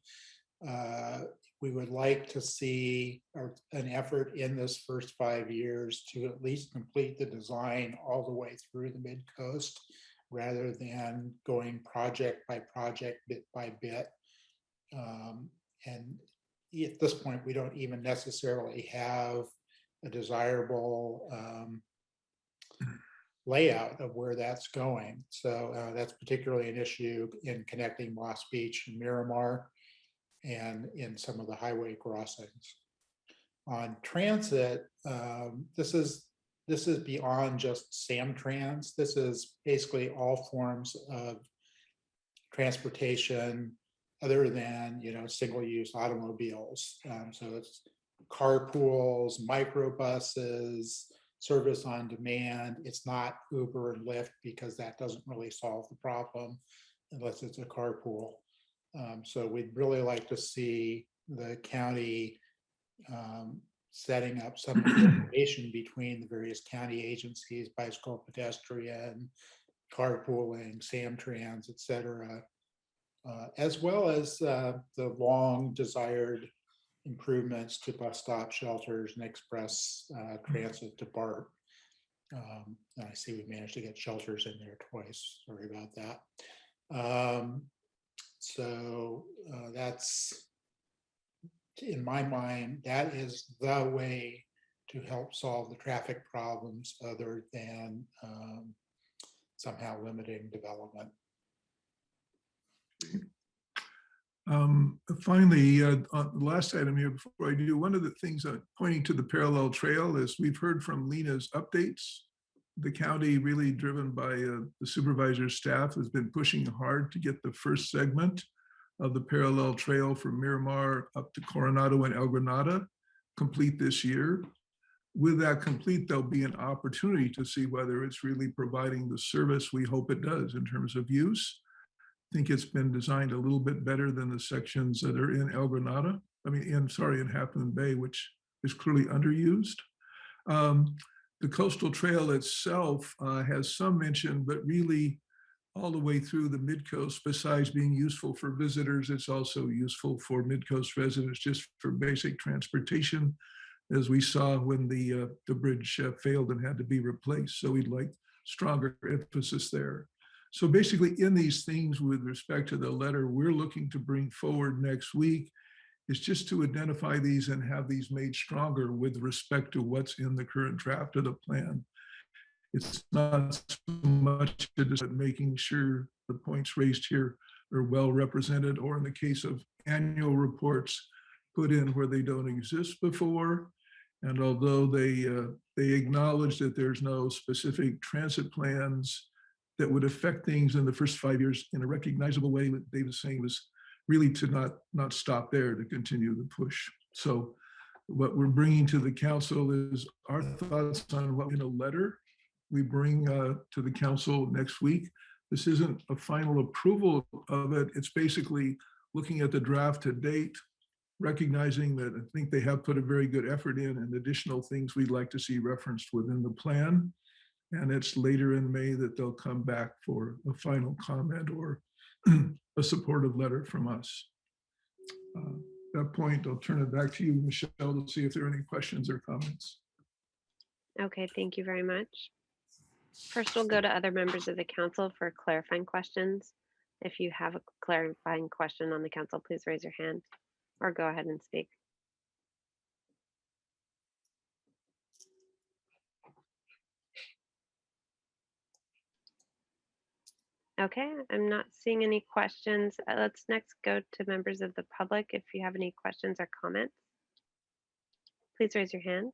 we would like to see an effort in this first 5 years to at least complete the design all the way through the Midcoast, rather than going project by project, bit by bit. And at this point, we don't even necessarily have a desirable layout of where that's going. So that's particularly an issue in connecting Moss Beach and Miramar and in some of the highway crossings. On transit, this is beyond just Samtrans. This is basically all forms of transportation other than, single-use automobiles. So it's carpools, microbuses, service on demand. It's not Uber and Lyft, because that doesn't really solve the problem unless it's a carpool. So we'd really like to see the county setting up some coordination between the various county agencies, bicycle, pedestrian, carpooling, Samtrans, et cetera, as well as the long desired improvements to bus stop shelters and express transit to BART. And I see we managed to get shelters in there twice. Sorry about that. That's, in my mind, that is the way to help solve the traffic problems other than somehow limiting development. Finally, on the last item here, before I do, one of the things pointing to the parallel trail is we've heard from Lena's updates. The county, really driven by the supervisor's staff, has been pushing hard to get the first segment of the parallel trail from Miramar up to Coronado and El Granada complete this year. With that complete, there'll be an opportunity to see whether it's really providing the service we hope it does in terms of use. I think it's been designed a little bit better than the sections that are in El Granada. In Half Moon Bay, which is clearly underused. The coastal trail itself has some mention, but really all the way through the Midcoast, besides being useful for visitors, it's also useful for Midcoast residents just for basic transportation, as we saw when the bridge failed and had to be replaced. So we'd like stronger emphasis there. So basically in these things with respect to the letter we're looking to bring forward next week is just to identify these and have these made stronger with respect to what's in the current draft of the plan. It's not so much just making sure the points raised here are well represented, or in the case of annual reports, put in where they don't exist before. And although they acknowledge that there's no specific transit plans that would affect things in the first 5 years in a recognizable way, what Dave was saying was really to not stop there, to continue the push. So what we're bringing to the council is our thoughts on what in a letter we bring to the council next week. This isn't a final approval of it. It's basically looking at the draft to date, recognizing that I think they have put a very good effort in and additional things we'd like to see referenced within the plan. And it's later in May that they'll come back for a final comment or a supportive letter from us. At that point, I'll turn it back to you, Michelle, to see if there are any questions or comments. Okay, thank you very much. First, we'll go to other members of the council for clarifying questions. If you have a clarifying question on the council, please raise your hand or go ahead and speak. Okay, I'm not seeing any questions. Let's next go to members of the public. If you have any questions or comments, please raise your hand.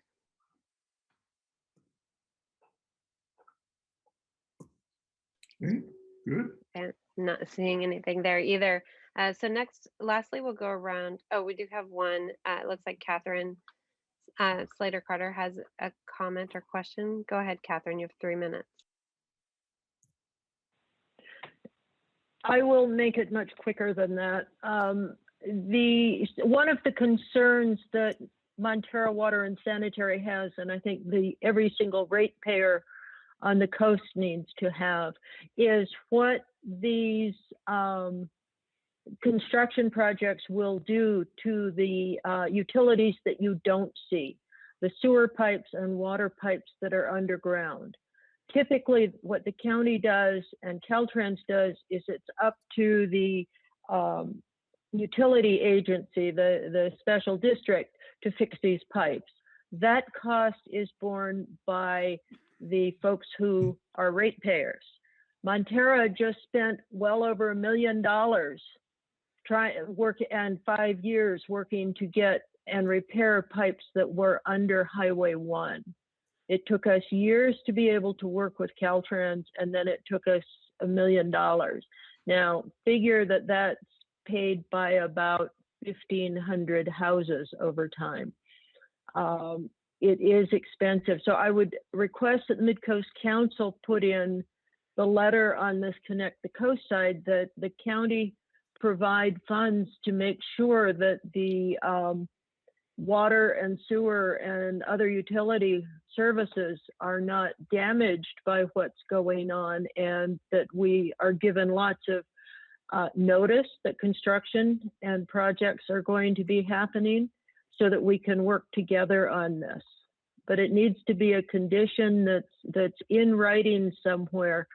Okay, good. And not seeing anything there either. So lastly, we'll go around. Oh, we do have one. It looks like Catherine Slater Carter has a comment or question. Go ahead, Catherine, you have 3 minutes. I will make it much quicker than that. One of the concerns that Montero Water and Sanitary has, and I think every single ratepayer on the coast needs to have, is what these construction projects will do to the utilities that you don't see, the sewer pipes and water pipes that are underground. Typically, what the county does and Caltrans does is it's up to the utility agency, the special district, to fix these pipes. That cost is borne by the folks who are ratepayers. Montero just spent well over $1 million and 5 years working to get and repair pipes that were under Highway 1. It took us years to be able to work with Caltrans, and then it took us $1 million. Now, figure that that's paid by about 1,500 houses over time. It is expensive. So I would request that Midcoast Council put in the letter on this Connect the Coast side that the county provide funds to make sure that the water and sewer and other utility services are not damaged by what's going on, and that we are given lots of notice that construction and projects are going to be happening so that we can work together on this. but it needs to be a condition that's in writing somewhere.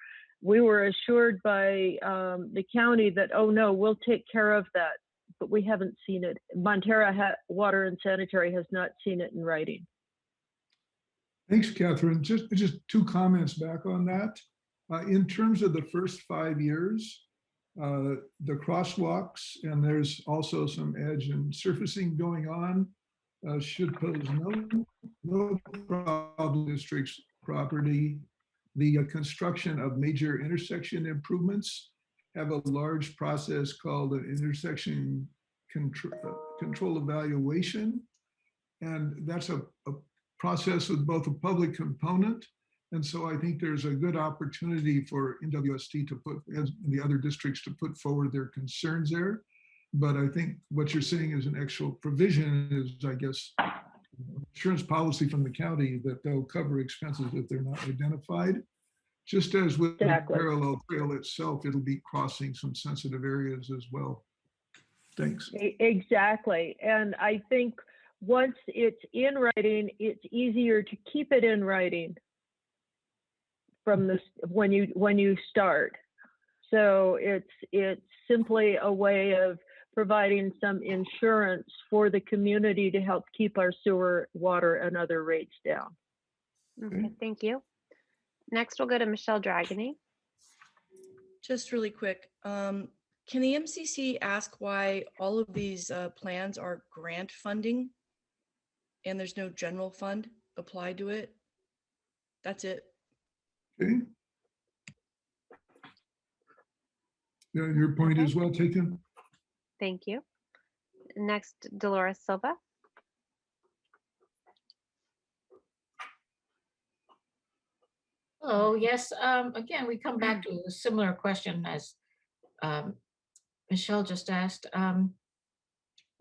We were assured by the county that, oh no, we'll take care of that, but we haven't seen it. Montara Water and Sanitary has not seen it in writing. Thanks, Catherine. Just two comments back on that. In terms of the first 5 years, the crosswalks, and there's also some edge and surfacing going on, should pose no problem district's property. The construction of major intersection improvements have a large process called an intersection control evaluation. And that's a process with both a public component. And so I think there's a good opportunity for NWSD to put, as the other districts, to put forward their concerns there. But I think what you're saying is an actual provision is, I guess, insurance policy from the county that they'll cover expenses if they're not identified. Just as with the parallel trail itself, it'll be crossing some sensitive areas as well. Thanks. Exactly. And I think once it's in writing, it's easier to keep it in writing from this when you start. So it's simply a way of providing some insurance for the community to help keep our sewer, water, and other rates down. Okay, thank you. Next, we'll go to Michelle Dragony. Just really quick, can the MCC ask why all of these plans are grant funding and there's no general fund applied to it? That's it. Okay. Yeah, your point is well taken. Thank you. Next, Dolores Silva. Oh, yes. Again, we come back to a similar question as Michelle just asked. I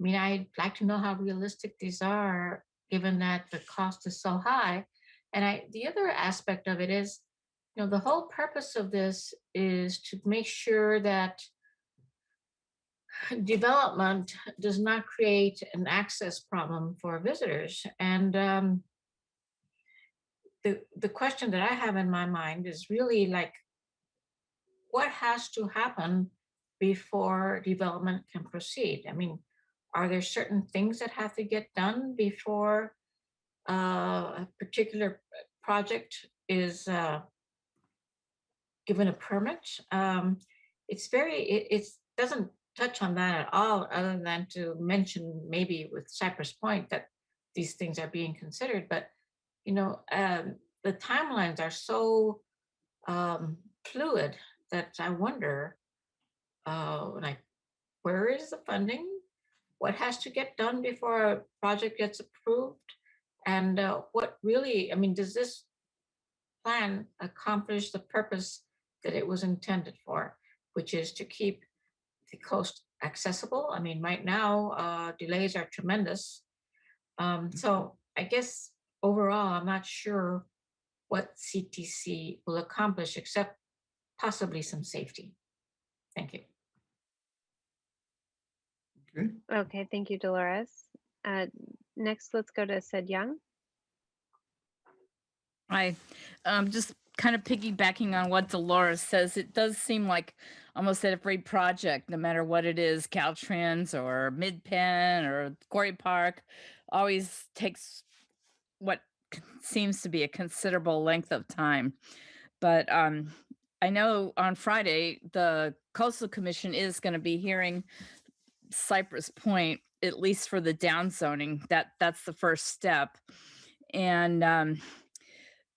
mean, I'd like to know how realistic these are, given that the cost is so high. And the other aspect of it is, you know, the whole purpose of this is to make sure that development does not create an access problem for visitors. And the question that I have in my mind is really like, what has to happen before development can proceed? I mean, are there certain things that have to get done before a particular project is given a permit? It doesn't touch on that at all, other than to mention maybe with Cypress Point that these things are being considered. But you know, the timelines are so fluid that I wonder, like, where is the funding? What has to get done before a project gets approved? And what really, I mean, does this plan accomplish the purpose that it was intended for, which is to keep the coast accessible? I mean, right now, delays are tremendous. So I guess overall, I'm not sure what CTC will accomplish, except possibly some safety. Thank you. Okay. Okay, thank you, Dolores. Next, let's go to Sid Young. Hi, just kind of piggybacking on what Dolores says, it does seem like almost every project, no matter what it is, Caltrans or Mid-Penn or Quarry Park, always takes what seems to be a considerable length of time. But I know on Friday, the Coastal Commission is going to be hearing Cypress Point, at least for the downzoning. That's the first step. And,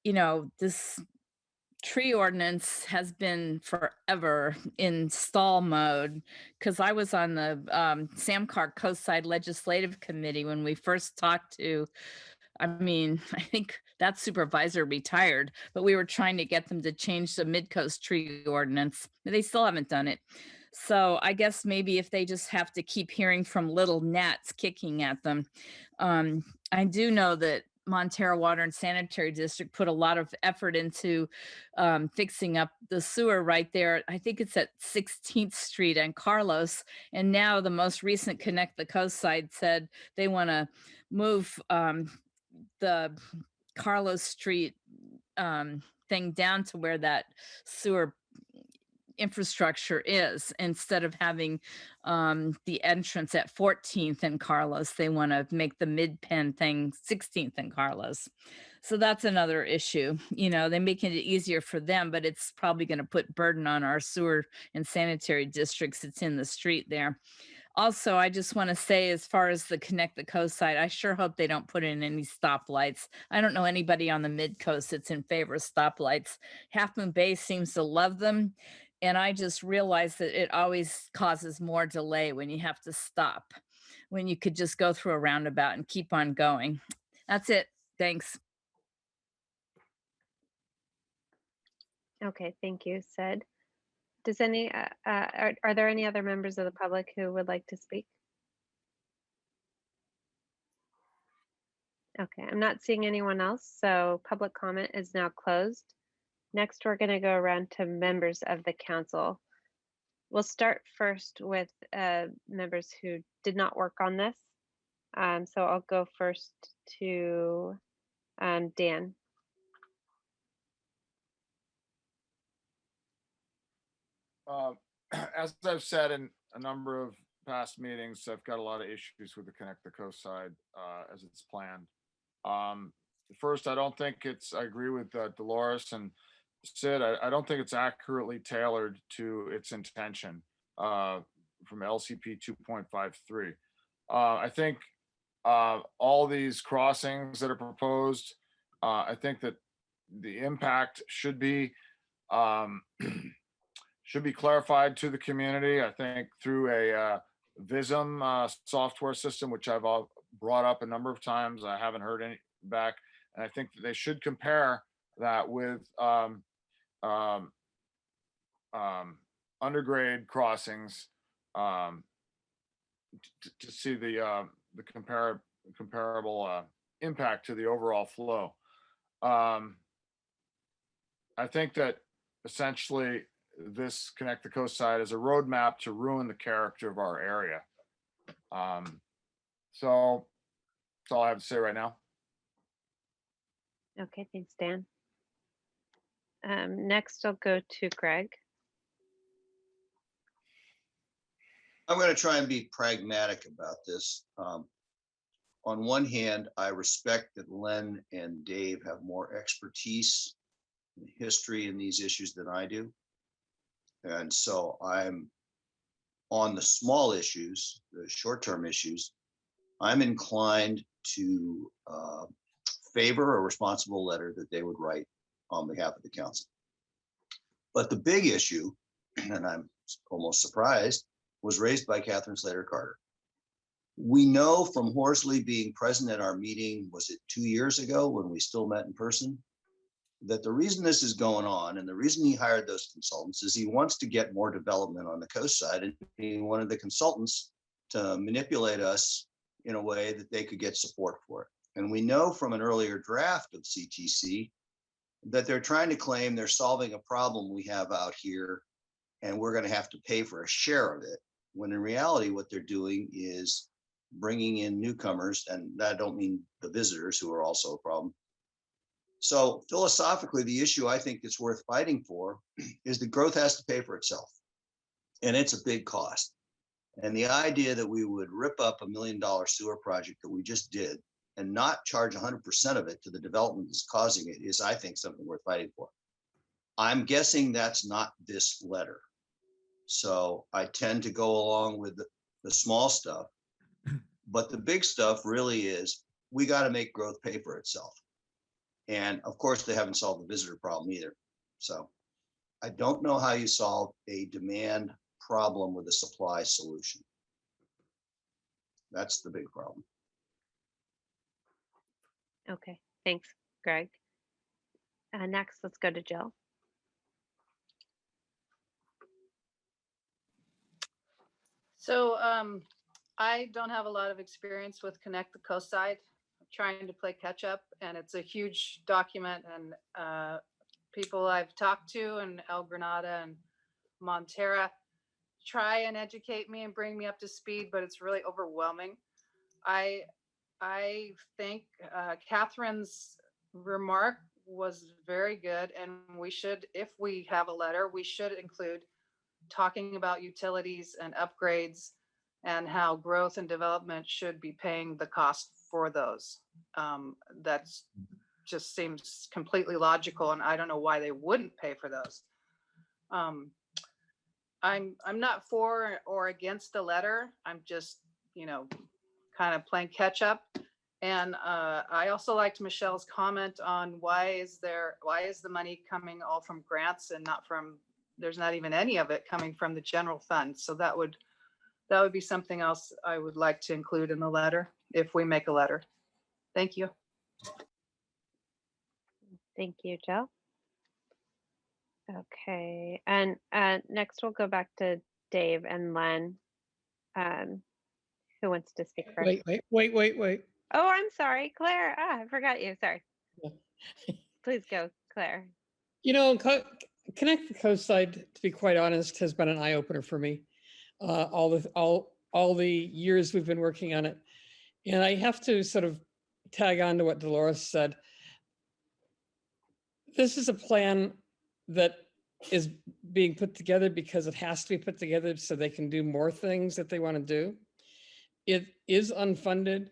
you know, this tree ordinance has been forever in stall mode, because I was on the Sam Carr Coastside Legislative Committee when we first talked to, I mean, I think that supervisor retired, but we were trying to get them to change the Midcoast tree ordinance. They still haven't done it. So I guess maybe if they just have to keep hearing from little gnats kicking at them. I do know that Montara Water and Sanitary District put a lot of effort into fixing up the sewer right there. I think it's at 16th Street and Carlos. And now the most recent Connect the Coast side said they want to move the Carlos Street thing down to where that sewer infrastructure is, instead of having the entrance at 14th and Carlos. They want to make the mid-pen thing 16th and Carlos. So that's another issue. You know, they're making it easier for them, but it's probably going to put burden on our sewer and sanitary districts. It's in the street there. Also, I just want to say, as far as the Connect the Coast side, I sure hope they don't put in any stoplights. I don't know anybody on the Midcoast that's in favor of stoplights. Half Moon Bay seems to love them. And I just realized that it always causes more delay when you have to stop, when you could just go through a roundabout and keep on going. That's it. Thanks. Okay, thank you, Sid. Does any, are there any other members of the public who would like to speak? Okay, I'm not seeing anyone else, so public comment is now closed. Next, we're going to go around to members of the council. We'll start first with members who did not work on this. So I'll go first to Dan. As I've said in a number of past meetings, I've got a lot of issues with the Connect the Coast side as it's planned. First, I don't think I agree with Dolores and Sid. I don't think it's accurately tailored to its intention from LCP 2.53. I think all these crossings that are proposed, I think that the impact should be clarified to the community. I think through a Vism software system, which I've brought up a number of times. I haven't heard any back, and I think that they should compare that with undergrade crossings to see the comparable impact to the overall flow. I think that essentially this Connect the Coast side is a roadmap to ruin the character of our area. So that's all I have to say right now. Okay, thanks, Dan. Next, I'll go to Greg. I'm going to try and be pragmatic about this. On one hand, I respect that Len and Dave have more expertise and history in these issues than I do. And so I'm on the small issues, the short-term issues, I'm inclined to favor a responsible letter that they would write on behalf of the council. But the big issue, and I'm almost surprised, was raised by Catherine Slater Carter. We know from Horsley being present at our meeting, was it 2 years ago when we still met in person, that the reason this is going on and the reason he hired those consultants is he wants to get more development on the coast side, and he wanted the consultants to manipulate us in a way that they could get support for it. And we know from an earlier draft of CTC that they're trying to claim they're solving a problem we have out here and we're going to have to pay for a share of it, when in reality what they're doing is bringing in newcomers, and I don't mean the visitors who are also a problem. So philosophically, the issue I think that's worth fighting for is that growth has to pay for itself, and it's a big cost. And the idea that we would rip up $1 million sewer project that we just did and not charge 100% of it to the development that's causing it is, I think, something worth fighting for. I'm guessing that's not this letter. So I tend to go along with the small stuff, but the big stuff really is we got to make growth pay for itself. And of course, they haven't solved the visitor problem either. So I don't know how you solve a demand problem with a supply solution. That's the big problem. Okay, thanks, Greg. Next, let's go to Jill. So I don't have a lot of experience with Connect the Coast side. I'm trying to play catch up, and it's a huge document, and people I've talked to in El Granada and Montera try and educate me and bring me up to speed, but it's really overwhelming. I think Catherine's remark was very good, and we should, if we have a letter, we should include talking about utilities and upgrades and how growth and development should be paying the cost for those. That's just seems completely logical, and I don't know why they wouldn't pay for those. I'm not for or against the letter. I'm just, kind of playing catch up. And I also liked Michelle's comment on why is the money coming all from grants and not from, there's not even any of it coming from the general fund. So that would be something else I would like to include in the letter if we make a letter. Thank you. Thank you, Jill. Okay, and next we'll go back to Dave and Len. Who wants to speak first? Wait. Oh, I'm sorry, Claire. I forgot you. Sorry. Please go, Claire. Connect the Coast side, to be quite honest, has been an eye opener for me. All the years we've been working on it, and I have to sort of tag on to what Dolores said. This is a plan that is being put together because it has to be put together so they can do more things that they want to do. It is unfunded.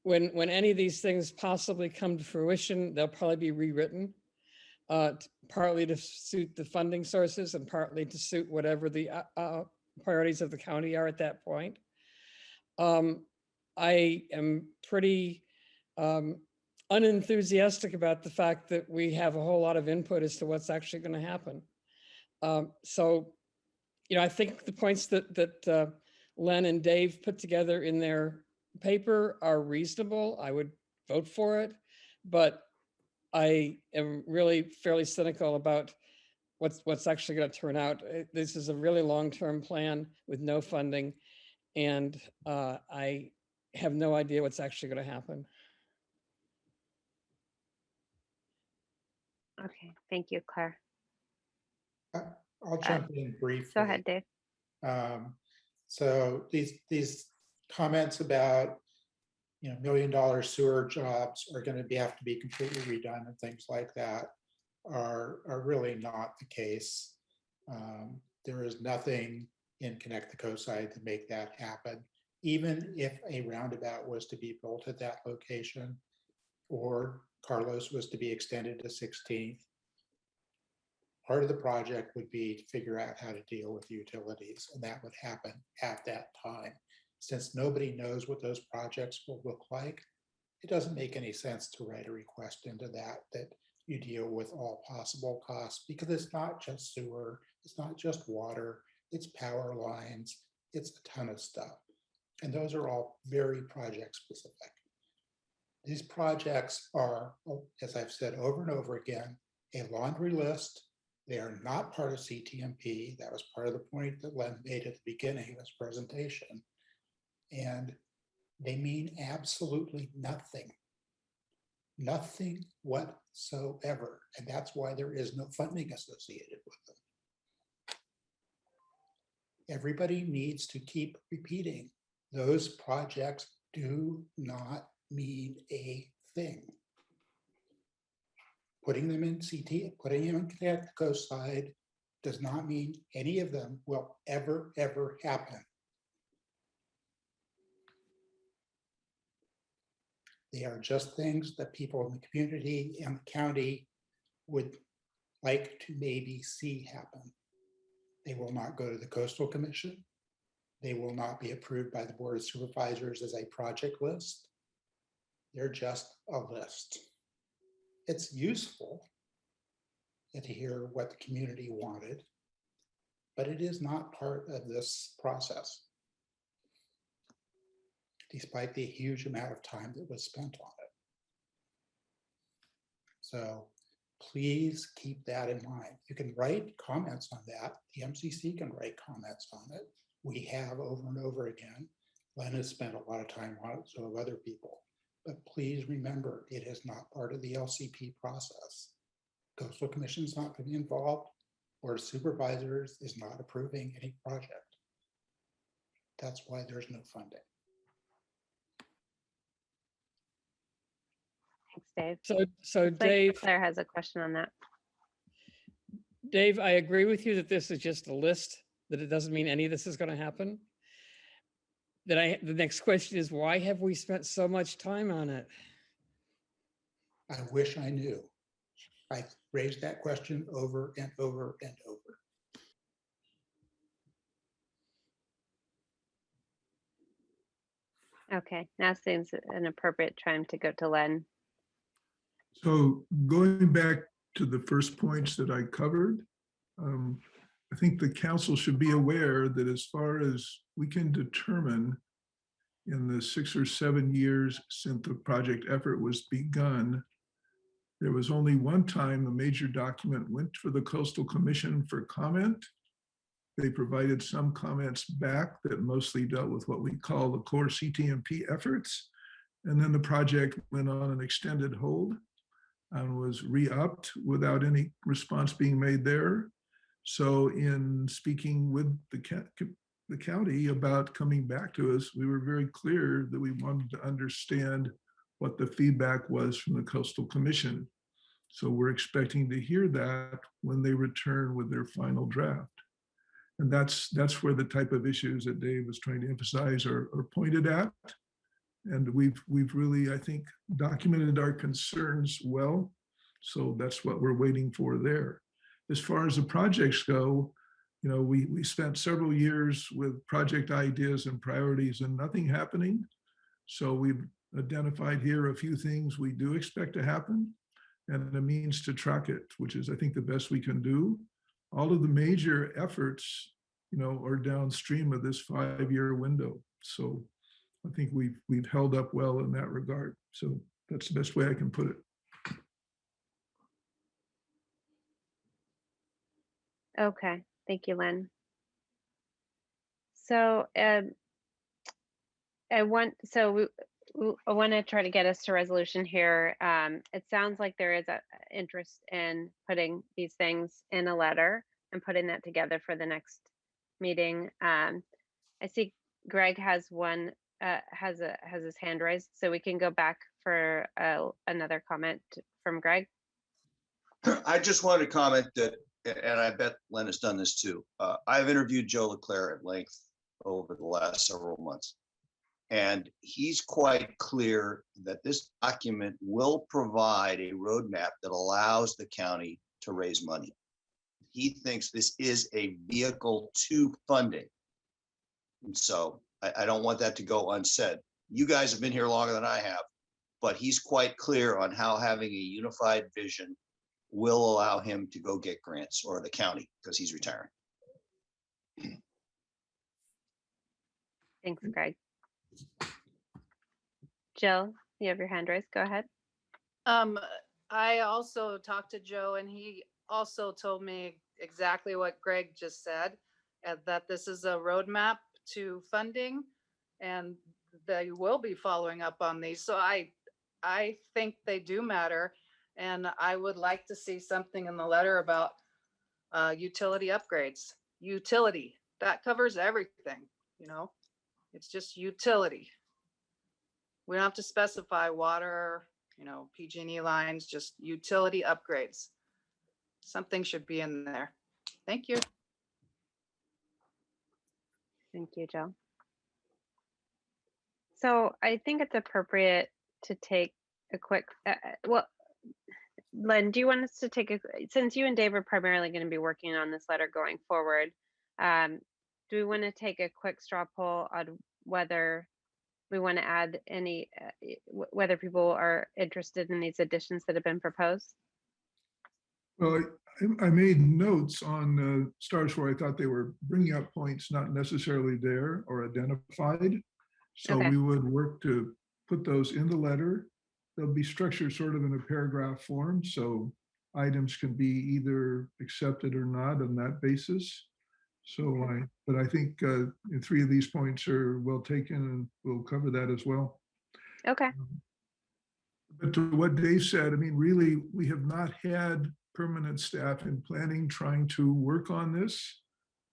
When any of these things possibly come to fruition, they'll probably be rewritten, partly to suit the funding sources and partly to suit whatever the priorities of the county are at that point. I am pretty unenthusiastic about the fact that we have a whole lot of input as to what's actually going to happen. So, I think the points that Len and Dave put together in their paper are reasonable. I would vote for it, but I am really fairly cynical about what's actually going to turn out. This is a really long-term plan with no funding, and I have no idea what's actually going to happen. Okay, thank you, Claire. I'll jump in briefly. Go ahead, Dave. So these comments about $1 million sewer jobs are going to have to be completely redone and things like that are really not the case. There is nothing in Connect the Coast side to make that happen. Even if a roundabout was to be built at that location, or Carlos was to be extended to 16th, part of the project would be to figure out how to deal with utilities, and that would happen at that time. Since nobody knows what those projects will look like, it doesn't make any sense to write a request into that you deal with all possible costs, because it's not just sewer, it's not just water, it's power lines, it's a ton of stuff. And those are all very project specific. These projects are, as I've said over and over again, a laundry list. They are not part of CTMP. That was part of the point that Len made at the beginning of his presentation. And they mean absolutely nothing. Nothing whatsoever. And that's why there is no funding associated with them. Everybody needs to keep repeating, those projects do not mean a thing. Putting them in CT, putting them in Connect the Coast side does not mean any of them will ever happen. They are just things that people in the community and the county would like to maybe see happen. They will not go to the Coastal Commission. They will not be approved by the Board of Supervisors as a project list. They're just a list. It's useful to hear what the community wanted, but it is not part of this process, despite the huge amount of time that was spent on it. So please keep that in mind. You can write comments on that. The MCC can write comments on it. We have over and over again. Len has spent a lot of time on it, so have other people. But please remember, it is not part of the LCP process. Coastal Commission is not going to be involved, or Supervisors is not approving any project. That's why there's no funding. Thanks, Dave. So Looks like Dave, Claire has a question on that. Dave, I agree with you that this is just a list, that it doesn't mean any of this is going to happen. The next question is, why have we spent so much time on it? I wish I knew. I raised that question over and over and over. Okay, now seems an appropriate time to go to Len. So going back to the first points that I covered, I think the council should be aware that as far as we can determine in the 6 or 7 years since the project effort was begun, there was only one time a major document went for the Coastal Commission for comment. They provided some comments back that mostly dealt with what we call the core CTMP efforts. And then the project went on an extended hold and was re-upped without any response being made there. So in speaking with the county about coming back to us, we were very clear that we wanted to understand what the feedback was from the Coastal Commission. So we're expecting to hear that when they return with their final draft. And that's where the type of issues that Dave was trying to emphasize are pointed at. And we've really, I think, documented our concerns well. So that's what we're waiting for there. As far as the projects go, you know, we spent several years with project ideas and priorities and nothing happening. So we've identified here a few things we do expect to happen and a means to track it, which is, I think, the best we can do. All of the major efforts, you know, are downstream of this 5-year window. So I think we've held up well in that regard. So that's the best way I can put it. Okay, thank you, Len. So I want to try to get us to resolution here. It sounds like there is a interest in putting these things in a letter and putting that together for the next meeting. I see Greg has one has his hand raised, so we can go back for another comment from Greg. I just wanted to comment that, and I bet Len has done this too. I've interviewed Joe Leclerc at length over the last several months, and he's quite clear that this document will provide a roadmap that allows the county to raise money. He thinks this is a vehicle to funding. And so I don't want that to go unsaid. You guys have been here longer than I have, but he's quite clear on how having a unified vision will allow him to go get grants, or the county, because he's retiring. Thanks, Greg. Jill, you have your hand raised. Go ahead. I also talked to Joe, and he also told me exactly what Greg just said, that this is a roadmap to funding, and they will be following up on these. So I think they do matter, and I would like to see something in the letter about utility upgrades. Utility, that covers everything, you know, it's just utility. We don't have to specify water, you know, PG&E lines, just utility upgrades. Something should be in there. Thank you. Thank you, Jill. So I think it's appropriate to take a quick, well, Len, do you want us to take a, since you and Dave are primarily going to be working on this letter going forward, do we want to take a quick straw poll on whether we want to add any, whether people are interested in these additions that have been proposed? Well, I made notes on stars where I thought they were bringing up points not necessarily there or identified. So Okay. we would work to put those in the letter. They'll be structured sort of in a paragraph form, so items can be either accepted or not on that basis. So but I think 3 of these points are well taken, and we'll cover that as well. Okay. But to what Dave said, I mean, really, we have not had permanent staff in planning trying to work on this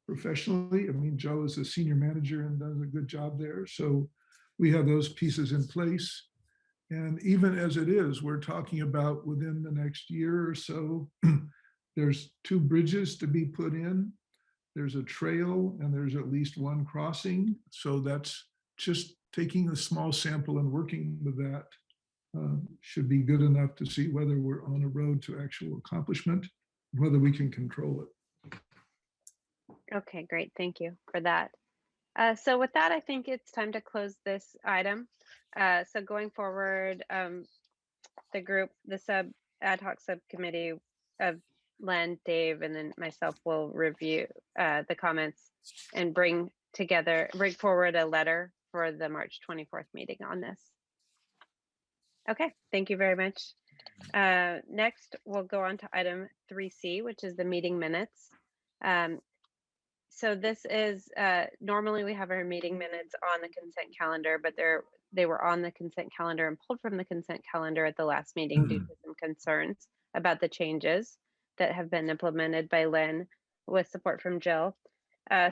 professionally. I mean, Joe is a senior manager and does a good job there. So we have those pieces in place. And even as it is, we're talking about within the next year or so, there's 2 bridges to be put in. There's a trail and there's at least 1 crossing. So that's just taking a small sample and working with that should be good enough to see whether we're on a road to actual accomplishment, whether we can control it. Okay, great. Thank you for that. So with that, I think it's time to close this item. So going forward, the group, the ad hoc subcommittee of Len, Dave, and then myself will review the comments and bring forward a letter for the March 24th meeting on this. Okay, thank you very much. Next, we'll go on to item 3C, which is the meeting minutes. So this is, normally we have our meeting minutes on the consent calendar, but they were on the consent calendar and pulled from the consent calendar at the last meeting due to some concerns about the changes that have been implemented by Lynn with support from Jill.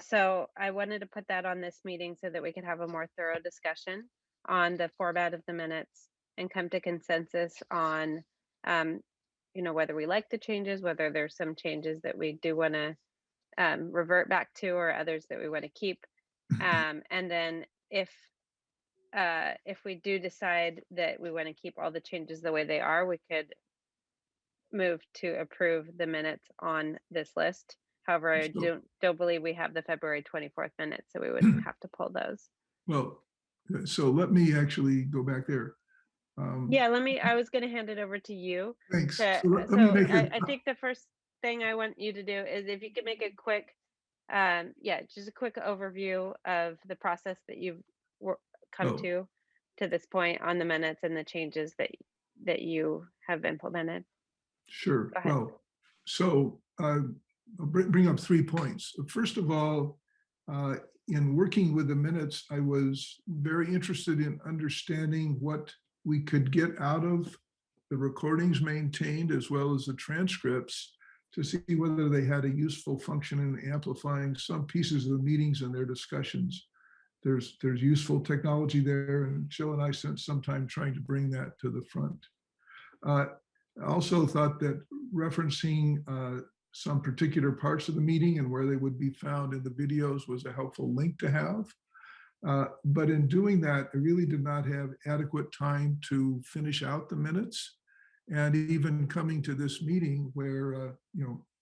So I wanted to put that on this meeting so that we could have a more thorough discussion on the format of the minutes and come to consensus on, whether we like the changes, whether there's some changes that we do want to revert back to, or others that we want to keep. And then if we do decide that we want to keep all the changes the way they are, we could move to approve the minutes on this list. However, I don't believe we have the February 24th minutes, so we wouldn't have to pull those. Well, so let me actually go back there. Yeah, I was going to hand it over to you. Thanks. I think the first thing I want you to do is if you could make a quick, just a quick overview of the process that you've come to this point on the minutes and the changes that you have implemented. Sure. Well, so I'll bring up 3 points. First of all, in working with the minutes, I was very interested in understanding what we could get out of the recordings maintained as well as the transcripts to see whether they had a useful function in amplifying some pieces of the meetings and their discussions. There's useful technology there, and Jill and I spent some time trying to bring that to the front. I also thought that referencing some particular parts of the meeting and where they would be found in the videos was a helpful link to have. But in doing that, I really did not have adequate time to finish out the minutes. And even coming to this meeting where,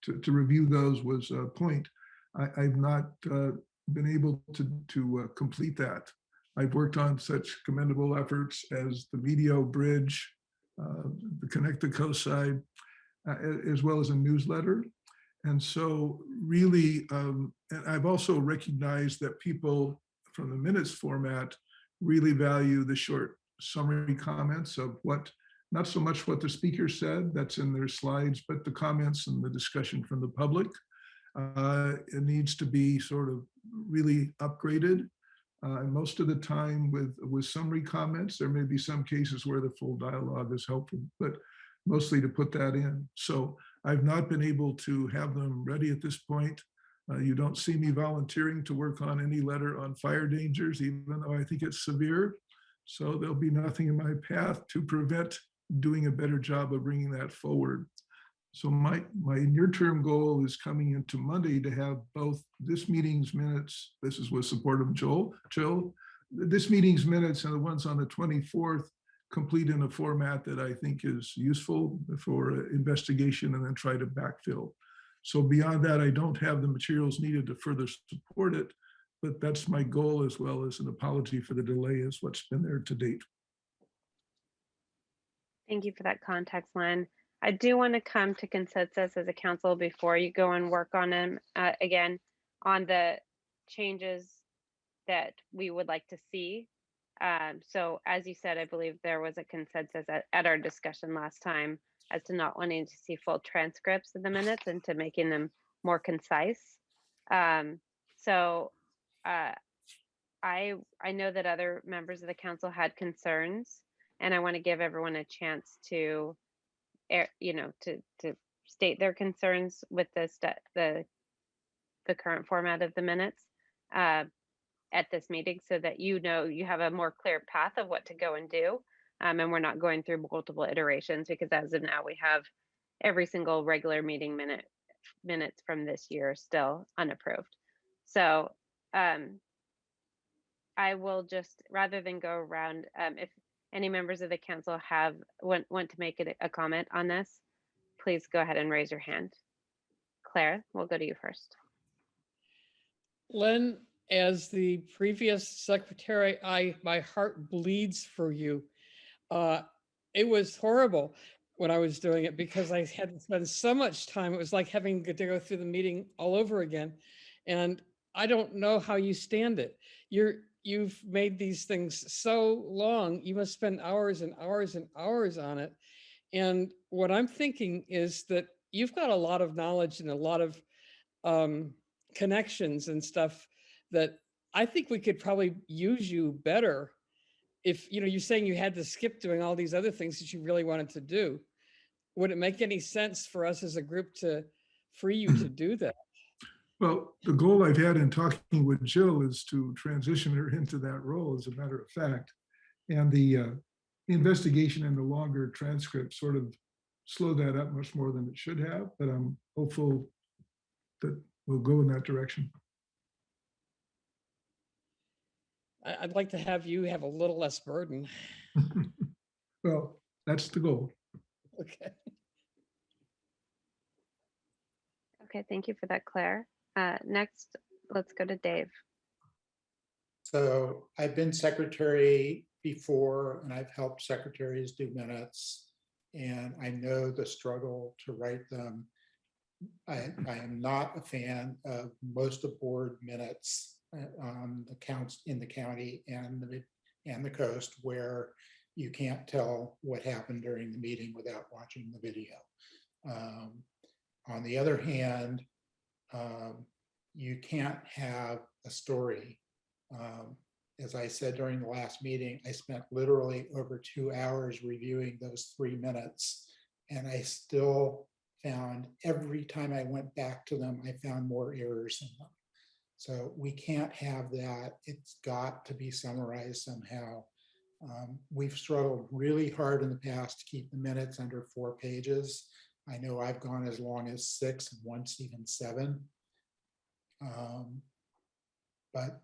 to review those was a point, I've not been able to complete that. I've worked on such commendable efforts as the Medio Bridge, the Connect the Coast side, as well as a newsletter. And so really, and I've also recognized that people from the minutes format really value the short summary comments of not so much what the speaker said, that's in their slides, but the comments and the discussion from the public. It needs to be sort of really upgraded. And most of the time with summary comments, there may be some cases where the full dialogue is helpful, but mostly to put that in. So I've not been able to have them ready at this point. You don't see me volunteering to work on any letter on fire dangers, even though I think it's severe. So there'll be nothing in my path to prevent doing a better job of bringing that forward. So my near-term goal is coming into Monday to have both this meeting's minutes, this is with support of Jill, this meeting's minutes and the ones on the 24th complete in a format that I think is useful for investigation and then try to backfill. So beyond that, I don't have the materials needed to further support it, but that's my goal, as well as an apology for the delay is what's been there to date. Thank you for that context, Len. I do want to come to consensus as a council before you go and work on them again on the changes that we would like to see. So as you said, I believe there was a consensus at our discussion last time as to not wanting to see full transcripts of the minutes and to making them more concise. I know that other members of the council had concerns, and I want to give everyone a chance to, to state their concerns with the current format of the minutes at this meeting, so that you have a more clear path of what to go and do. And we're not going through multiple iterations, because as of now, we have every single regular meeting minutes from this year still unapproved. So I will just, rather than go around, if any members of the council want to make a comment on this, please go ahead and raise your hand. Claire, we'll go to you first. Len, as the previous secretary, my heart bleeds for you. It was horrible when I was doing it, because I had to spend so much time. It was like having to go through the meeting all over again. And I don't know how you stand it. You've made these things so long. You must spend hours and hours and hours on it. And what I'm thinking is that you've got a lot of knowledge and a lot of connections and stuff that I think we could probably use you better. If you're saying you had to skip doing all these other things that you really wanted to do, would it make any sense for us as a group to free you to do that? Well, the goal I've had in talking with Jill is to transition her into that role, as a matter of fact. And the investigation and the longer transcript sort of slowed that up much more than it should have, but I'm hopeful that we'll go in that direction. I'd like to have you have a little less burden. Well, that's the goal. Okay. Okay, thank you for that, Claire. Next, let's go to Dave. So I've been secretary before, and I've helped secretaries do minutes, and I know the struggle to write them. I am not a fan of most of board minutes on the counts in the county and the coast, where you can't tell what happened during the meeting without watching the video. On the other hand, you can't have a story. As I said during the last meeting, I spent literally over 2 hours reviewing those 3 minutes, and I still found, every time I went back to them, I found more errors in them. So we can't have that. It's got to be summarized somehow. We've struggled really hard in the past to keep the minutes under 4 pages. I know I've gone as long as 6 and once even 7. But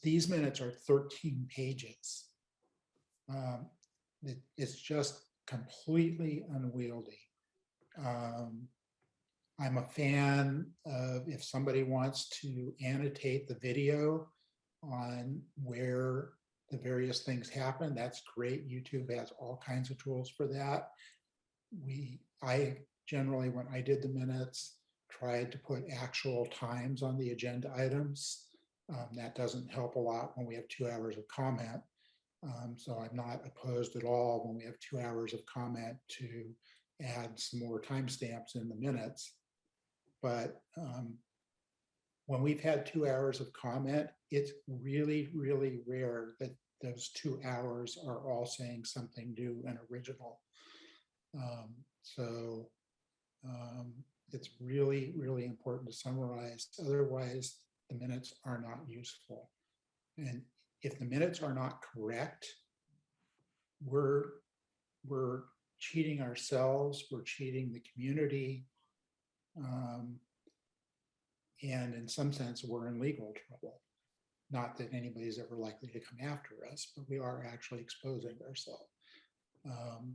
these minutes are 13 pages. It's just completely unwieldy. I'm a fan of, if somebody wants to annotate the video on where the various things happen, that's great. YouTube has all kinds of tools for that. I generally, when I did the minutes, tried to put actual times on the agenda items. That doesn't help a lot when we have 2 hours of comment. So I'm not opposed at all when we have 2 hours of comment to add some more timestamps in the minutes. But when we've had 2 hours of comment, it's really, really rare that those 2 hours are all saying something new and original. It's really, really important to summarize. Otherwise, the minutes are not useful. And if the minutes are not correct, we're cheating ourselves, we're cheating the community. And in some sense, we're in legal trouble. Not that anybody's ever likely to come after us, but we are actually exposing ourselves.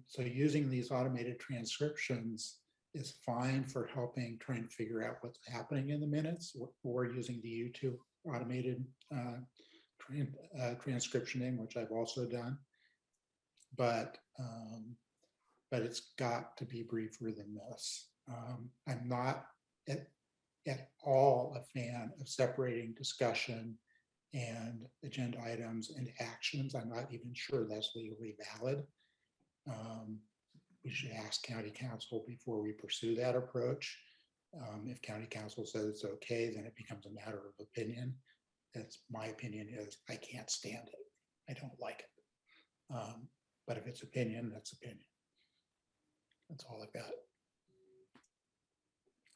So using these automated transcriptions is fine for helping trying to figure out what's happening in the minutes, or using the YouTube automated transcriptioning, which I've also done. But it's got to be briefer than this. I'm not at all a fan of separating discussion and agenda items and actions. I'm not even sure that's legally valid. We should ask county council before we pursue that approach. If county council says it's okay, then it becomes a matter of opinion. That's my opinion is I can't stand it. I don't like it. But if it's opinion, that's opinion. That's all I've got.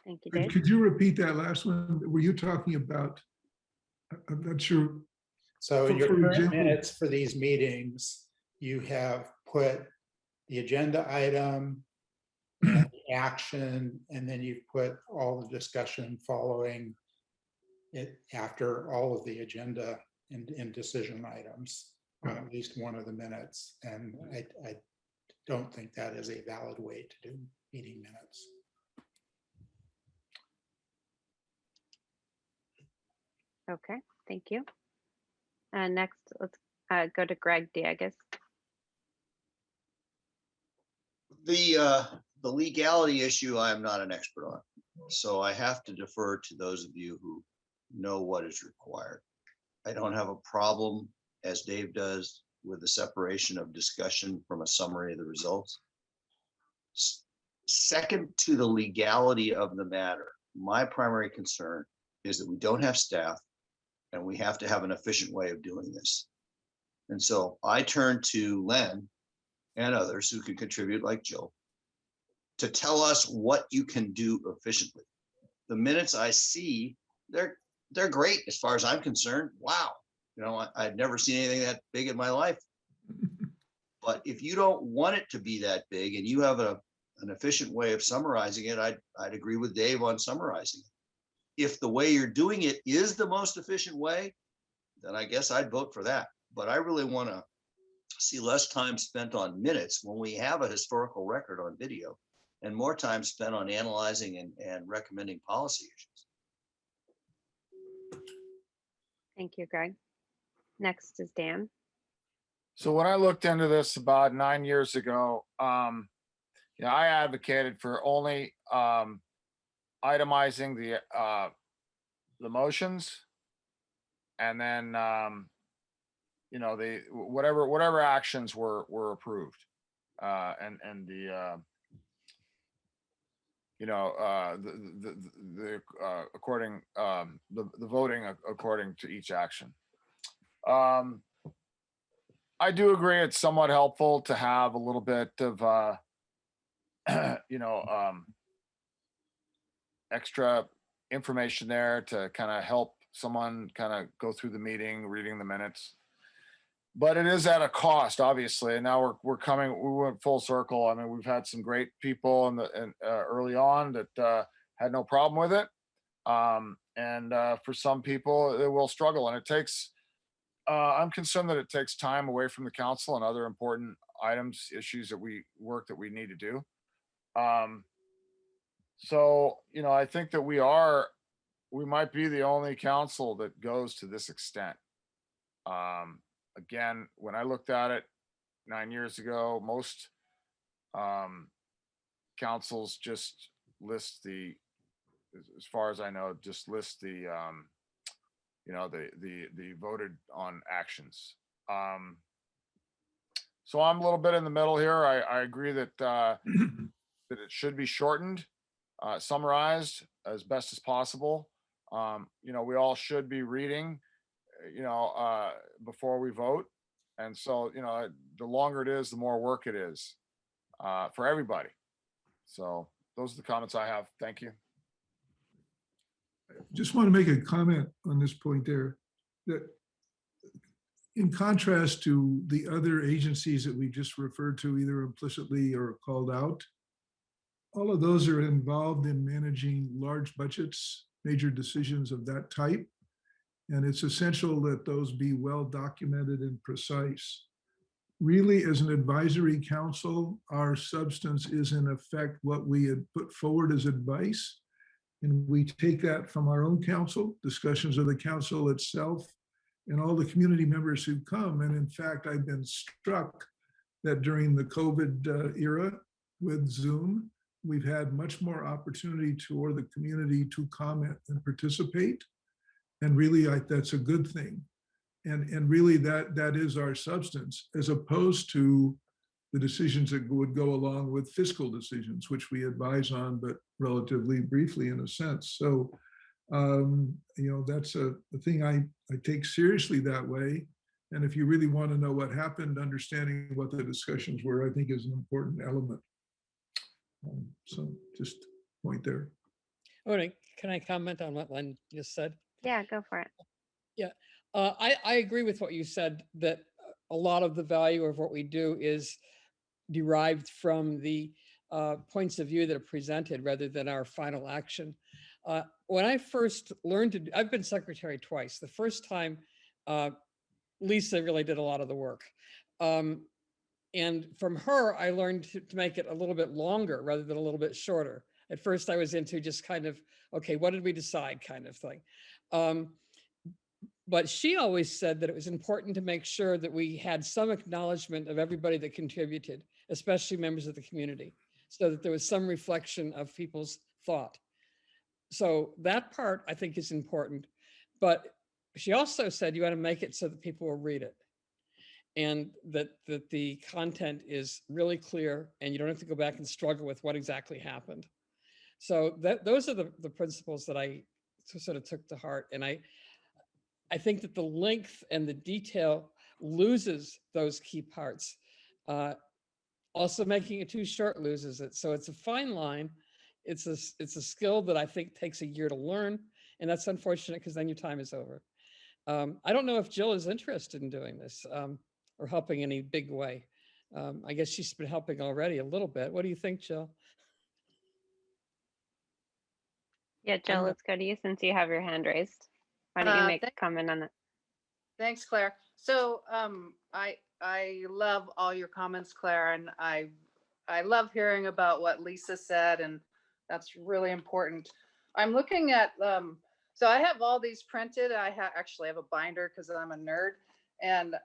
Thank you, Dave. Could you repeat that last one? Were you talking about, I'm not sure. So in your For current example, minutes for these meetings, you have put the agenda item and the action, and then you've put all the discussion following it after all of the agenda and decision items on at least one of the minutes. And I don't think that is a valid way to do meeting minutes. Okay, thank you. And next, let's go to Greg Diegas. The legality issue, I am not an expert on. So I have to defer to those of you who know what is required. I don't have a problem, as Dave does, with the separation of discussion from a summary of the results. Second to the legality of the matter, my primary concern is that we don't have staff and we have to have an efficient way of doing this. And so I turn to Len and others who can contribute, like Jill, to tell us what you can do efficiently. The minutes I see, they're great as far as I'm concerned. Wow. You know, I've never seen anything that big in my life. But if you don't want it to be that big and you have an efficient way of summarizing it, I'd agree with Dave on summarizing it. If the way you're doing it is the most efficient way, then I guess I'd vote for that. But I really want to see less time spent on minutes when we have a historical record on video and more time spent on analyzing and recommending policy issues. Thank you, Greg. Next is Dan. So when I looked into this about 9 years ago, you know, I advocated for only itemizing the motions, and then you know, the whatever actions were approved, and the you know, the according the voting according to each action. I do agree it's somewhat helpful to have a little bit of you know, extra information there to kind of help someone kind of go through the meeting, reading the minutes. But it is at a cost, obviously. And now we went full circle. I mean, we've had some great people early on that had no problem with it. And for some people, it will struggle. And it takes, I'm concerned that it takes time away from the council and other important items, issues that we need to do. So, you know, I think that we might be the only council that goes to this extent. Again, when I looked at it 9 years ago, most councils just list as far as I know, just list the, you know, the voted on actions. So I'm a little bit in the middle here. I agree that that it should be shortened, summarized as best as possible. You know, we all should be reading, you know, before we vote. And so, you know, the longer it is, the more work it is for everybody. So those are the comments I have. Thank you. Just want to make a comment on this point there, that in contrast to the other agencies that we just referred to, either implicitly or called out, all of those are involved in managing large budgets, major decisions of that type. And it's essential that those be well documented and precise. Really, as an advisory council, our substance is in effect what we had put forward as advice. And we take that from our own council, discussions of the council itself, and all the community members who come. And in fact, I've been struck that during the COVID era with Zoom, we've had much more opportunity for the community to comment and participate. And really, that's a good thing. And really, that is our substance, as opposed to the decisions that would go along with fiscal decisions, which we advise on, but relatively briefly in a sense. So, you know, that's a thing I take seriously that way. And if you really want to know what happened, understanding what the discussions were, I think is an important element. So just point there. Okay, can I comment on what Len just said? Yeah, go for it. Yeah, I agree with what you said, that a lot of the value of what we do is derived from the points of view that are presented rather than our final action. When I first learned to, I've been secretary twice. The first time, Lisa really did a lot of the work. And from her, I learned to make it a little bit longer rather than a little bit shorter. At first, I was into just kind of, okay, what did we decide kind of thing. But she always said that it was important to make sure that we had some acknowledgement of everybody that contributed, especially members of the community, so that there was some reflection of people's thought. So that part I think is important. But she also said you want to make it so that people will read it, and that the content is really clear and you don't have to go back and struggle with what exactly happened. So those are the principles that I sort of took to heart. And I think that the length and the detail loses those key parts. Also making it too short loses it. So it's a fine line. It's a skill that I think takes a year to learn. And that's unfortunate because then your time is over. I don't know if Jill is interested in doing this or helping in any big way. I guess she's been helping already a little bit. What do you think, Jill? Yeah, Jill, let's go to you since you have your hand raised. Why don't you make a comment on that? Thanks, Claire. So I love all your comments, Claire, and I love hearing about what Lisa said, and that's really important. I'm looking at so I have all these printed. I actually have a binder because I'm a nerd, and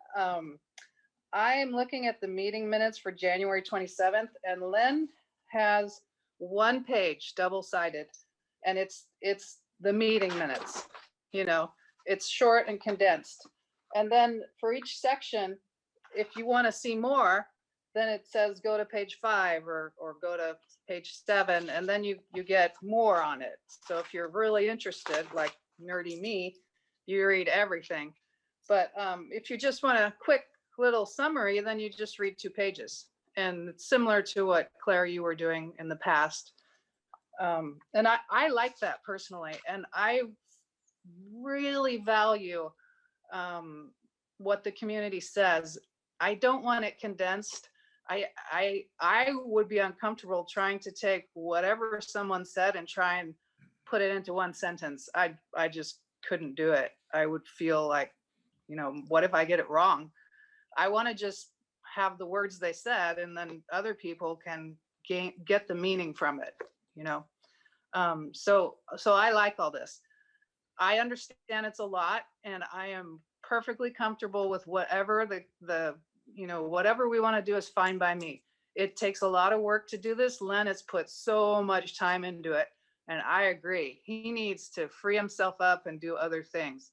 I am looking at the meeting minutes for January 27th, and Lynn has one page, double-sided, and it's the meeting minutes. You know, it's short and condensed. And then for each section, if you want to see more, then it says go to page 5 or go to page 7, and then you get more on it. So if you're really interested, like nerdy me, you read everything. But if you just want a quick little summary, then you just read 2 pages. And it's similar to what Claire, you were doing in the past. And I like that personally. And I really value what the community says. I don't want it condensed. I would be uncomfortable trying to take whatever someone said and try and put it into one sentence. I just couldn't do it. I would feel like, you know, what if I get it wrong? I want to just have the words they said, and then other people can get the meaning from it, you know? So I like all this. I understand it's a lot, and I am perfectly comfortable with whatever the you know, whatever we want to do is fine by me. It takes a lot of work to do this. Len has put so much time into it, and I agree. He needs to free himself up and do other things.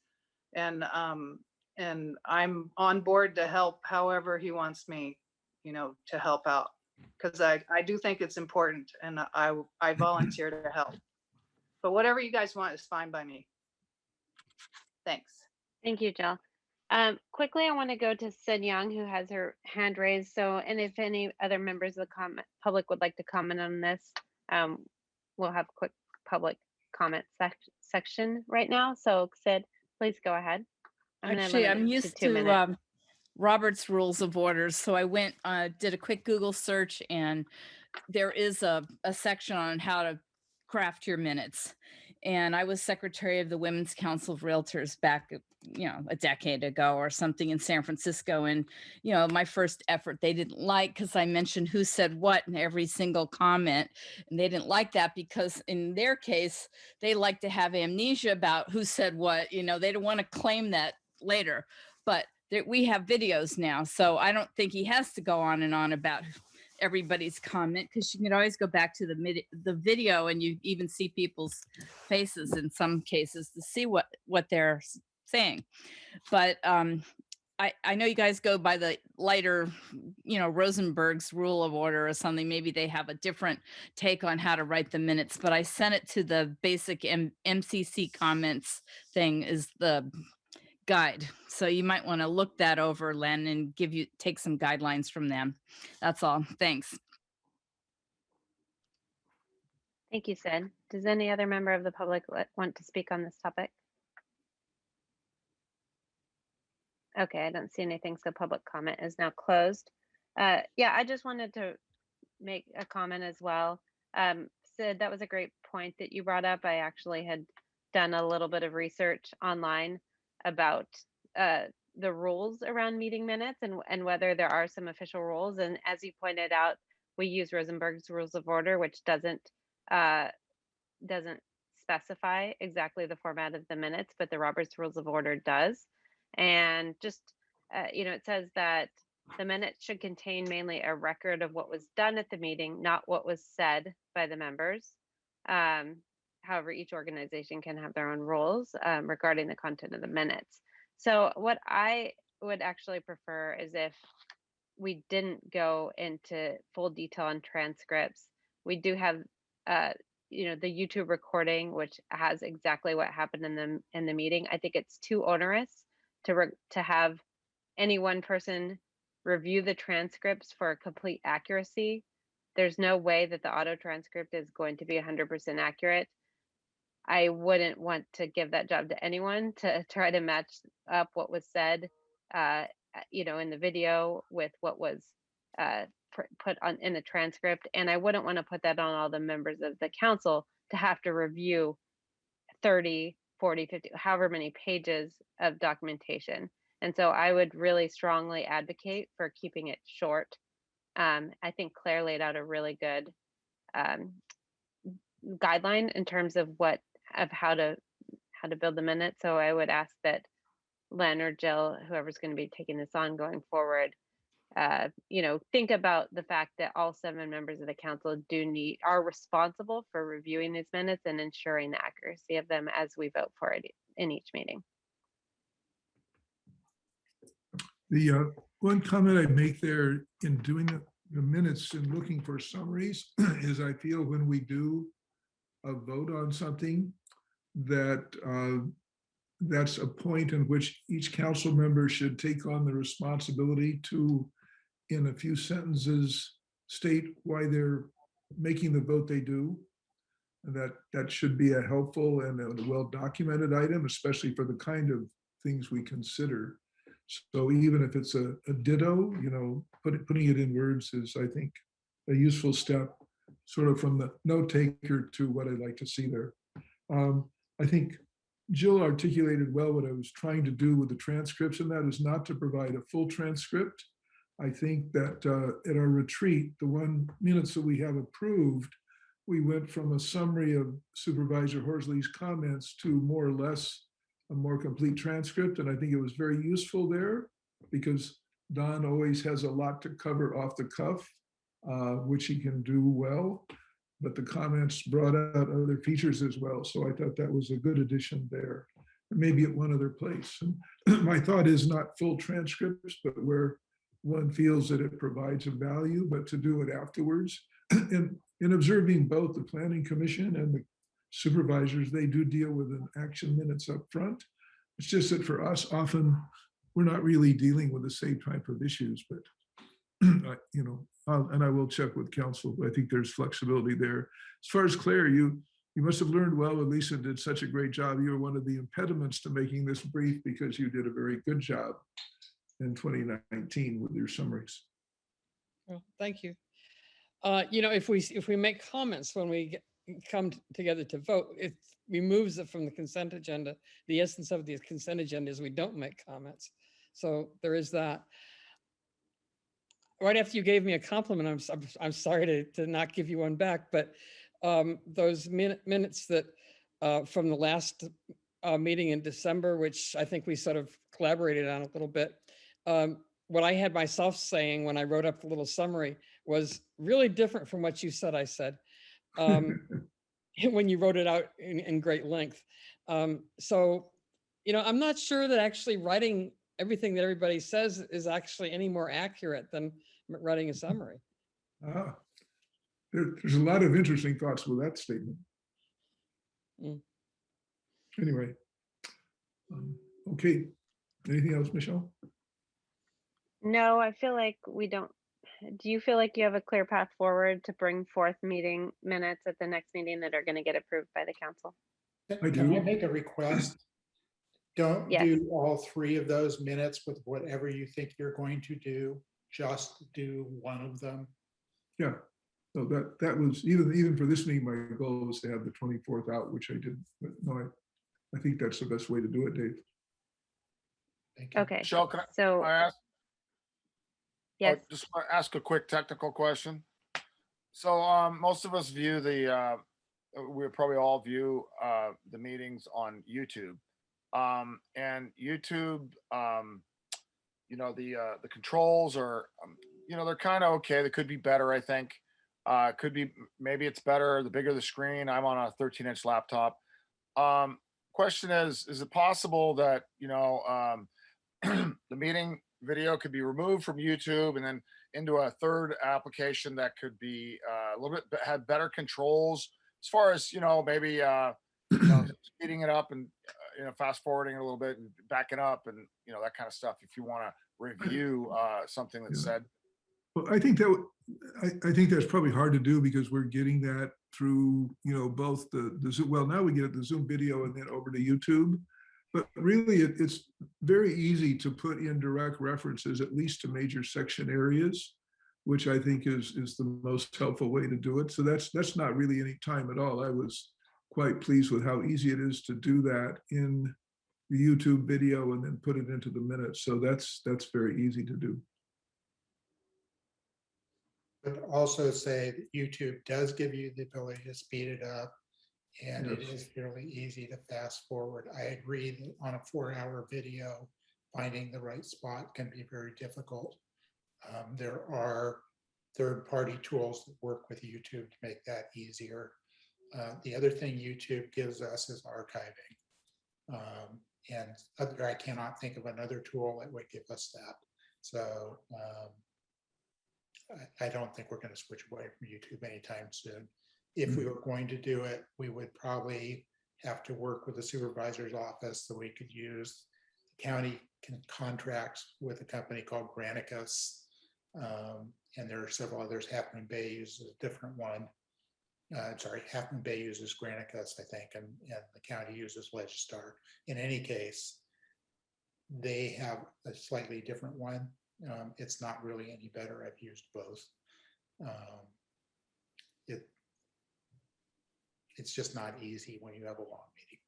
And I'm on board to help however he wants me, you know, to help out, because I do think it's important, and I volunteer to help. But whatever you guys want is fine by me. Thanks. Thank you, Jill. Quickly, I want to go to Sid Young, who has her hand raised. So, and if any other members of the public would like to comment on this, we'll have a quick public comment section right now. So, Sid, please go ahead. Actually, I'm used to Robert's Rules of Orders. So I went, did a quick Google search, and there is a section on how to craft your minutes. And I was secretary of the Women's Council of Realtors back, you know, a decade ago or something in San Francisco. And, you know, my first effort, they didn't like, because I mentioned who said what in every single comment. And they didn't like that because in their case, they like to have amnesia about who said what, you know, they don't want to claim that later. But we have videos now. So I don't think he has to go on and on about everybody's comment, because you can always go back to the video, and you even see people's faces in some cases to see what they're saying. But I know you guys go by the lighter, you know, Rosenberg's rule of order or something. Maybe they have a different take on how to write the minutes, but I sent it to the basic MCC comments thing is the guide. So you might want to look that over, Len, and take some guidelines from them. That's all. Thanks. Thank you, Sid. Does any other member of the public want to speak on this topic? Okay, I don't see anything, so public comment is now closed. Yeah, I just wanted to make a comment as well. Sid, that was a great point that you brought up. I actually had done a little bit of research online about the rules around meeting minutes and whether there are some official rules. And as you pointed out, we use Rosenberg's Rules of Order, which doesn't specify exactly the format of the minutes, but the Roberts Rules of Order does. And just, it says that the minutes should contain mainly a record of what was done at the meeting, not what was said by the members. However, each organization can have their own rules regarding the content of the minutes. So what I would actually prefer is if we didn't go into full detail on transcripts. We do have the YouTube recording, which has exactly what happened in the meeting. I think it's too onerous to have any one person review the transcripts for complete accuracy. There's no way that the auto transcript is going to be 100% accurate. I wouldn't want to give that job to anyone to try to match up what was said, in the video with what was put on in the transcript. And I wouldn't want to put that on all the members of the council to have to review 30, 40, 50, however many pages of documentation. And so I would really strongly advocate for keeping it short. I think Claire laid out a really good guideline in terms of how to build the minutes. So I would ask that Len or Jill, whoever's going to be taking this on going forward, think about the fact that all 7 members of the council are responsible for reviewing these minutes and ensuring the accuracy of them as we vote for it in each meeting. The one comment I make there in doing the minutes and looking for summaries is I feel when we do a vote on something that that's a point in which each council member should take on the responsibility to, in a few sentences, state why they're making the vote they do. And that should be a helpful and a well-documented item, especially for the kind of things we consider. So even if it's a ditto, putting it in words is, I think, a useful step, sort of from the note taker to what I'd like to see there. I think Jill articulated well what I was trying to do with the transcripts, and that is not to provide a full transcript. I think that at our retreat, the 1 minutes that we have approved, we went from a summary of Supervisor Horsley's comments to more or less a more complete transcript. And I think it was very useful there because Don always has a lot to cover off the cuff, which he can do well. But the comments brought out other features as well. So I thought that was a good addition there. Maybe at one other place. And my thought is not full transcripts, but where one feels that it provides a value, but to do it afterwards. And in observing both the Planning Commission and the supervisors, they do deal with an action minutes up front. It's just that for us, often we're not really dealing with the same type of issues, but and I will check with council, but I think there's flexibility there. As far as Claire, you must have learned well, and Lisa did such a great job. You were one of the impediments to making this brief because you did a very good job in 2019 with your summaries. Well, thank you. If we make comments when we come together to vote, it removes it from the consent agenda. The essence of the consent agenda is we don't make comments. So there is that. Right after you gave me a compliment, I'm sorry to not give you one back, but those minutes that from the last meeting in December, which I think we sort of collaborated on a little bit, what I had myself saying when I wrote up the little summary was really different from what you said I said when you wrote it out in great length. So, I'm not sure that actually writing everything that everybody says is actually any more accurate than writing a summary. There's a lot of interesting thoughts with that statement. Anyway, okay. Anything else, Michelle? No, I feel like we don't. Do you feel like you have a clear path forward to bring forth meeting minutes at the next meeting that are going to get approved by the council? Can I make a request? Don't Yes. do all 3 of those minutes with whatever you think you're going to do. just do one of them? Yeah. So that was even for this meeting, my goal was to have the 24th out, which I did. But no, I think that's the best way to do it, Dave. Thank you. Okay. Michelle, can So I ask? yes. Just want to ask a quick technical question. So most of us view we probably all view the meetings on YouTube. And YouTube, the controls are, they're kind of okay. They could be better, I think. Could be, maybe it's better the bigger the screen. I'm on a 13-inch laptop. Question is it possible that, the meeting video could be removed from YouTube and then into a third application that could be a little bit had better controls as far as maybe speeding it up and fast forwarding a little bit and backing up and that kind of stuff if you want to review something that's said. Well, I think I think that's probably hard to do because we're getting that through both the Zoom. Well, now we get the Zoom video and then over to YouTube. But really, it's very easy to put in direct references, at least to major section areas, which I think is the most helpful way to do it. So that's not really any time at all. I was quite pleased with how easy it is to do that in the YouTube video and then put it into the minutes. So that's very easy to do. But also say that YouTube does give you the ability to speed it up. And it is fairly easy to fast forward. I agree that on a 4-hour video, finding the right spot can be very difficult. There are third-party tools that work with YouTube to make that easier. The other thing YouTube gives us is archiving. I cannot think of another tool that would give us that. So I don't think we're going to switch away from YouTube anytime soon. If we were going to do it, we would probably have to work with the supervisor's office so we could use the county contracts with a company called Granicus. And there are several others. Half Moon Bay uses a different one. Half Moon Bay uses Granicus, I think, and the county uses Legistar. In any case, they have a slightly different one. It's not really any better. I've used both. It's just not easy when you have a long meeting.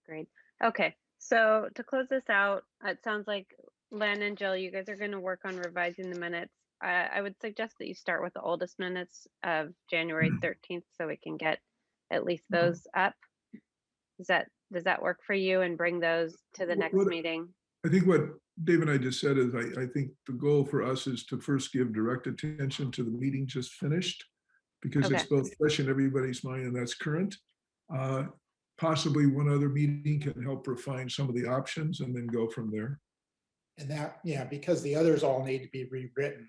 Agreed. Okay, so to close this out, it sounds like Len and Jill, you guys are going to work on revising the minutes. I would suggest that you start with the oldest minutes of January 13th so we can get at least those up. Does that work for you and bring those to the next meeting? I think what Dave and I just said is I think the goal for us is to first give direct attention to the meeting just finished, because it's both fresh in everybody's mind and that's current. Possibly one other meeting can help refine some of the options and then go from there. And that, because the others all need to be rewritten.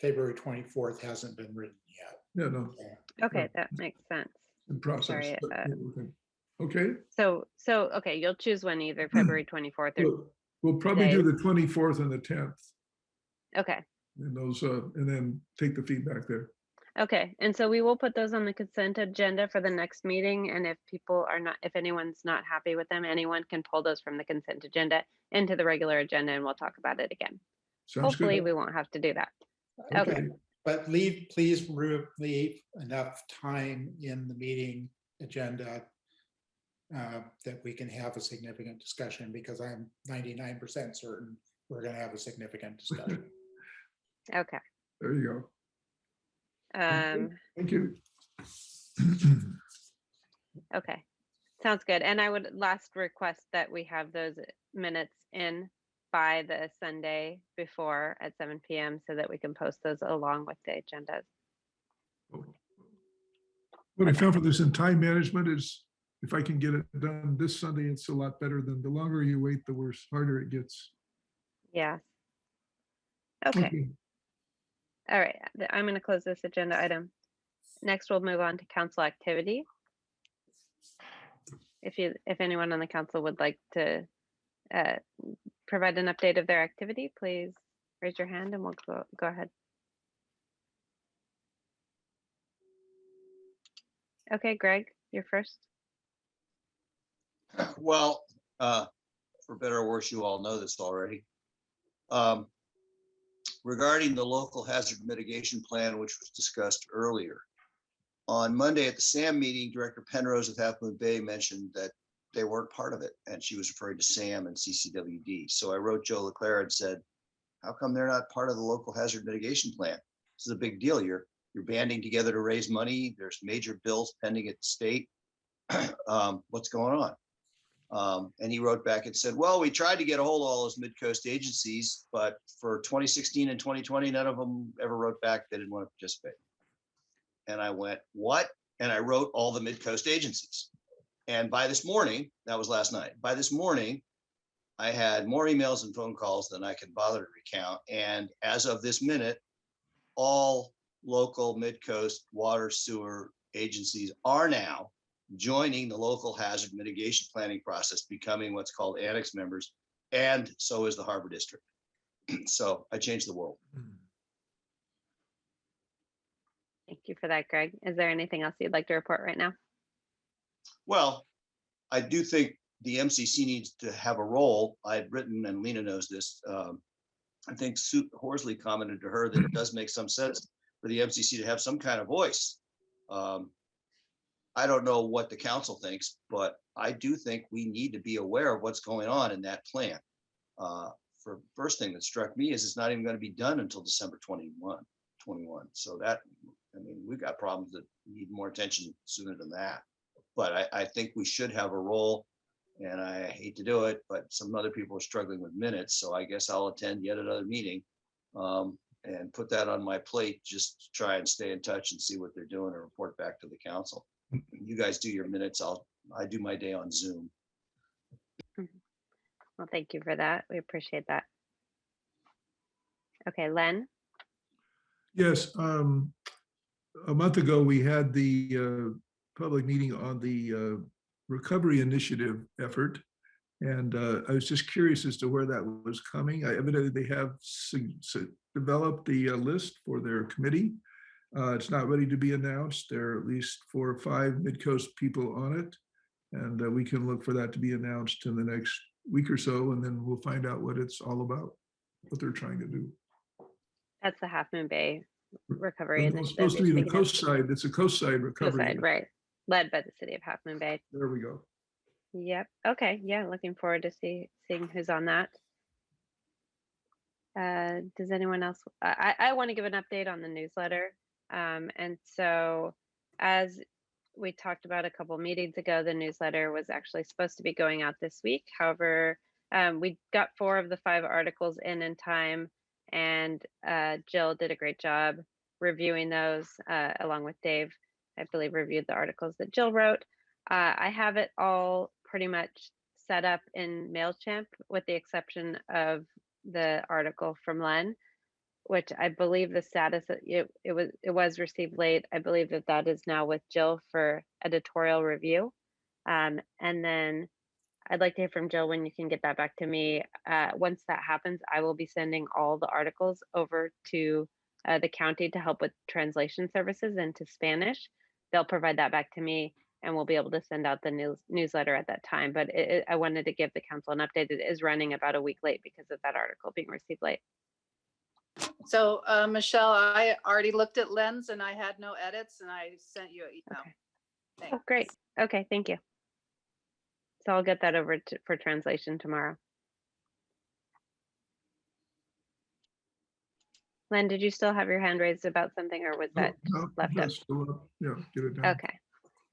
February 24th hasn't been written yet. Yeah, no. Okay, that makes sense. In process. Sorry, okay. So okay, you'll choose one either February 24th or we'll probably do the 24th and the 10th. Okay. And those and then take the feedback there. Okay, and so we will put those on the consent agenda for the next meeting. And if anyone's not happy with them, anyone can pull those from the consent agenda into the regular agenda and we'll talk about it again. Hopefully we won't have to do that. Okay. But please leave enough time in the meeting agenda that we can have a significant discussion, because I'm 99% certain we're going to have a significant discussion. Okay. There you go. Thank you. Okay, sounds good. And I would last request that we have those minutes in by the Sunday before at 7 p.m. so that we can post those along with the agendas. What I found for this in time management is if I can get it done this Sunday, it's a lot better than the longer you wait, the worse, harder it gets. Yeah. Okay. All right, I'm going to close this agenda item. Next, we'll move on to council activity. If anyone on the council would like to provide an update of their activity, please raise your hand and we'll go ahead. Okay, Greg, you're first. Well, for better or worse, you all know this already. Regarding the local hazard mitigation plan, which was discussed earlier. On Monday at the SAM meeting, Director Penrose of Half Moon Bay mentioned that they weren't part of it, and she was referring to SAM and CCWD. So I wrote Joe Leclerc and said, how come they're not part of the local hazard mitigation plan? This is a big deal. You're banding together to raise money. There's major bills pending at the state. What's going on? And he wrote back and said, well, we tried to get a hold of all those Midcoast agencies, but for 2016 and 2020, none of them ever wrote back. They didn't want to participate. And I went, what? And I wrote all the Midcoast agencies. And by this morning, that was last night, by this morning, I had more emails and phone calls than I can bother to recount. And as of this minute, all local Midcoast water sewer agencies are now joining the local hazard mitigation planning process, becoming what's called annex members, and so is the Harbor District. So I changed the world. Thank you for that, Greg. Is there anything else you'd like to report right now? Well, I do think the MCC needs to have a role. I'd written, and Lena knows this, I think Sue Horsley commented to her that it does make some sense for the MCC to have some kind of voice. I don't know what the council thinks, but I do think we need to be aware of what's going on in that plan. For first thing that struck me is it's not even going to be done until December 21. So that, I mean, we've got problems that need more attention sooner than that. But I think we should have a role, and I hate to do it, but some other people are struggling with minutes. So I guess I'll attend yet another meeting and put that on my plate, just to try and stay in touch and see what they're doing and report back to the council. You guys do your minutes. I do my day on Zoom. Well, thank you for that. We appreciate that. Okay, Len. Yes, a month ago, we had the public meeting on the recovery initiative effort. And I was just curious as to where that was coming. Evidently, they have developed the list for their committee. It's not ready to be announced. There are at least 4 or 5 Midcoast people on it. And we can look for that to be announced in the next week or so. And then we'll find out what it's all about, what they're trying to do. That's the Half Moon Bay Recovery It's Initiative. supposed to be the Speaking of coast side. It's a coast side recovery. coast side, right? Led by the city of Half Moon Bay. There we go. Yep. Okay. Yeah. Looking forward to seeing who's on that. Does anyone else? I want to give an update on the newsletter. And so, as we talked about a couple meetings ago, the newsletter was actually supposed to be going out this week. However, we got 4 of the 5 articles in time, and Jill did a great job reviewing those along with Dave. I believe reviewed the articles that Jill wrote. I have it all pretty much set up in MailChimp, with the exception of the article from Len, which I believe the status it was received late. I believe that is now with Jill for editorial review. And then I'd like to hear from Jill when you can get that back to me. Once that happens, I will be sending all the articles over to the county to help with translation services into Spanish. They'll provide that back to me, and we'll be able to send out the newsletter at that time. But I wanted to give the council an update. It is running about a week late because of that article being received late. So Michelle, I already looked at Len's and I had no edits, and I sent you an email. Okay. Oh, great. Okay, thank you. So I'll get that over for translation tomorrow. Len, did you still have your hand raised about something, or was that left up? Yeah, get it done. Okay.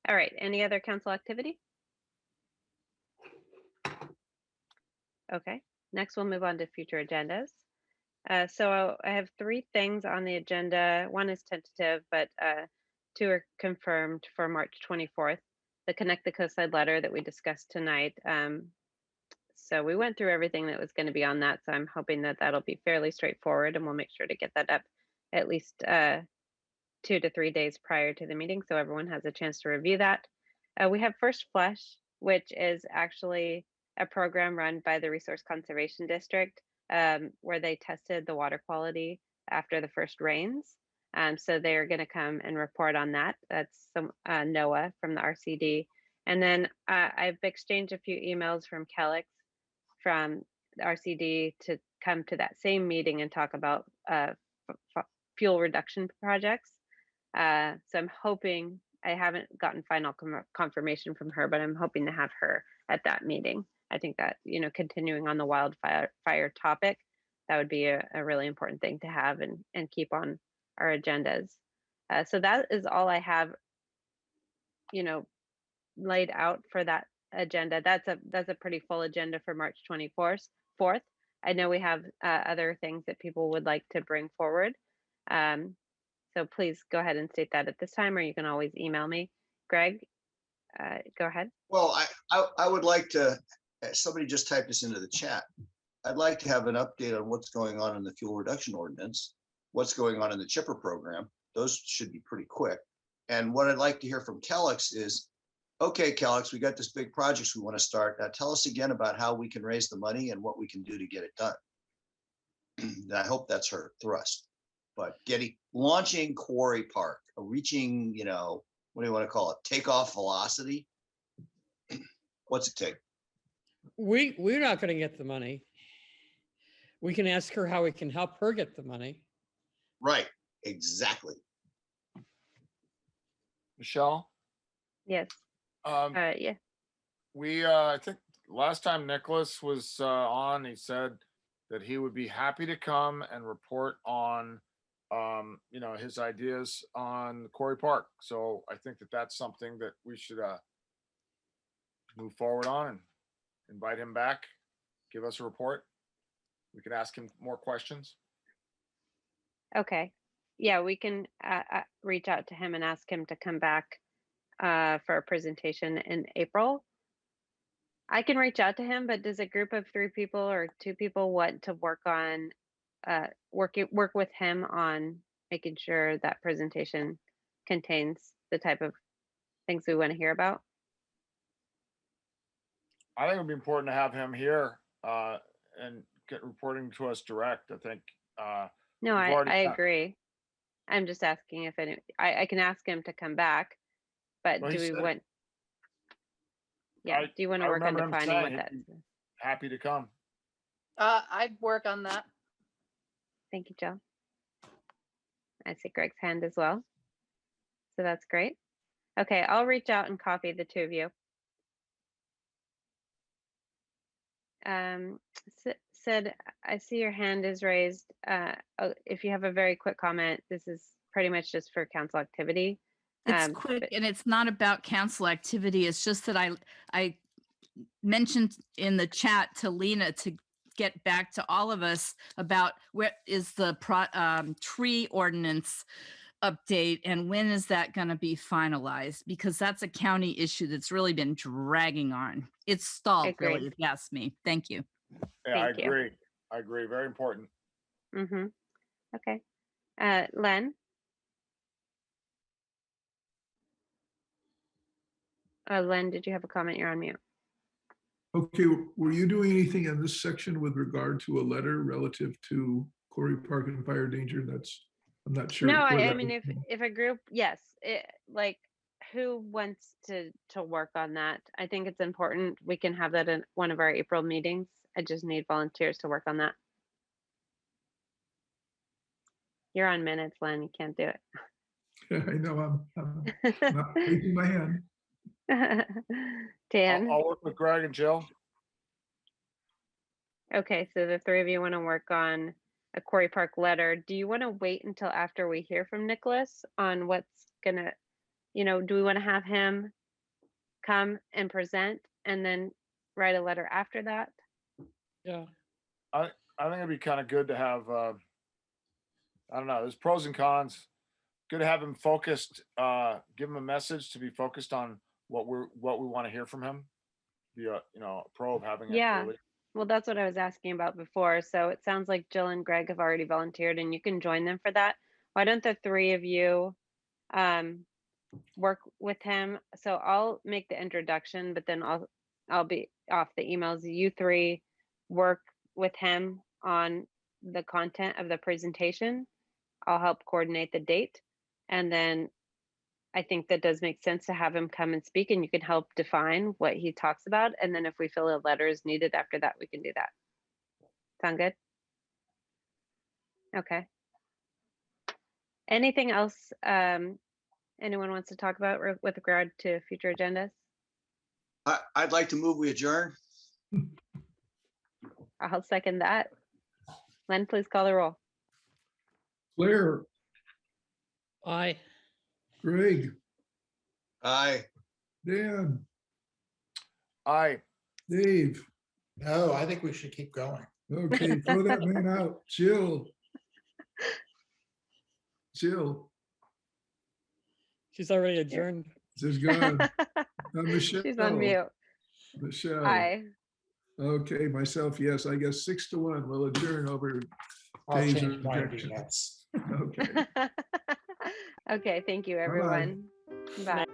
All right. Any other council activity? Okay. Next, we'll move on to future agendas. So I have 3 things on the agenda. 1 is tentative, but 2 are confirmed for March 24th. The Connect the Coastside letter that we discussed tonight. So we went through everything that was going to be on that. So I'm hoping that that'll be fairly straightforward, and we'll make sure to get that up at least 2 to 3 days prior to the meeting, so everyone has a chance to review that. We have First Flush, which is actually a program run by the Resource Conservation District, where they tested the water quality after the first rains. So they're going to come and report on that. That's some Noah from the RCD. And then I've exchanged a few emails from Kellex from the RCD to come to that same meeting and talk about fuel reduction projects. So I'm hoping, I haven't gotten final confirmation from her, but I'm hoping to have her at that meeting. I think that, continuing on the wildfire topic, that would be a really important thing to have and keep on our agendas. So that is all I have, laid out for that agenda. That's a pretty full agenda for March 24th. I know we have other things that people would like to bring forward. So please go ahead and state that at this time, or you can always email me. Greg, go ahead. Well, I would like to, somebody just typed this into the chat. I'd like to have an update on what's going on in the fuel reduction ordinance, what's going on in the chipper program. Those should be pretty quick. And what I'd like to hear from Kellex is, okay, Kellex, we got this big project we want to start. Now tell us again about how we can raise the money and what we can do to get it done. And I hope that's her thrust. But launching Quarry Park, reaching, what do you want to call it? Takeoff velocity. What's it take? We're not going to get the money. We can ask her how we can help her get the money. Right, exactly. Michelle? Yes. Yeah. I think last time Nicholas was on, he said that he would be happy to come and report on, his ideas on Quarry Park. So I think that that's something that we should move forward on and invite him back, give us a report. We can ask him more questions. Okay. Yeah, we can reach out to him and ask him to come back for a presentation in April. I can reach out to him, but does a group of 3 people or 2 people want to work on work with him on making sure that presentation contains the type of things we want to hear about? I think it would be important to have him here and get reporting to us direct. I think. No, I agree. I'm just asking if I can ask him to come back, but Well, do we want? Yeah. Do you want to work on defining what that is? Happy to come. I'd work on that. Thank you, Jill. I see Greg's hand as well. So that's great. Okay, I'll reach out and copy the 2 of you. Sid, I see your hand is raised. If you have a very quick comment, this is pretty much just for council activity. It's quick, and it's not about council activity. It's just that I mentioned in the chat to Lena to get back to all of us about where is the tree ordinance update and when is that going to be finalized, because that's a county issue that's really been dragging on. It's stalled, really, if you ask me. Thank you. Yeah, I agree. I agree. Very important. Mm-hmm. Okay. Len? Len, did you have a comment? You're on mute. Okay, were you doing anything in this section with regard to a letter relative to Quarry Park and fire danger? I'm not sure. No, I mean, if a group, yes, like who wants to work on that? I think it's important. We can have that in one of our April meetings. I just need volunteers to work on that. You're on minutes, Len. You can't do it. I know I'm not raising my hand. Dan? I'll work with Greg and Jill. Okay, so the 3 of you want to work on a Quarry Park letter. Do you want to wait until after we hear from Nicholas on what's gonna, do we want to have him come and present and then write a letter after that? Yeah. I think it'd be kind of good to have, I don't know, there's pros and cons. Good to have him focused, give him a message to be focused on what we want to hear from him. Be a pro of having it. Yeah. Really. Well, that's what I was asking about before. So it sounds like Jill and Greg have already volunteered and you can join them for that. Why don't the 3 of you work with him? So I'll make the introduction, but then I'll be off the emails. You 3 work with him on the content of the presentation. I'll help coordinate the date. And then I think that does make sense to have him come and speak, and you can help define what he talks about. And then if we feel a letter is needed after that, we can do that. Sound good? Okay. Anything else anyone wants to talk about with regard to future agendas? I'd like to move we adjourn. I'll second that. Len, please call the roll. Claire, Aye. Greg, Aye. Dan, Aye. Dave. No, I think we should keep going. Okay, throw that man out. Jill. Jill. She's already adjourned. She's gone. Michelle. She's on mute. Michelle. Aye. Okay, myself, yes. I guess 6-1. We'll adjourn over I'll Dave's change mine to objection. yes. Okay. Okay, thank you, everyone. Bye.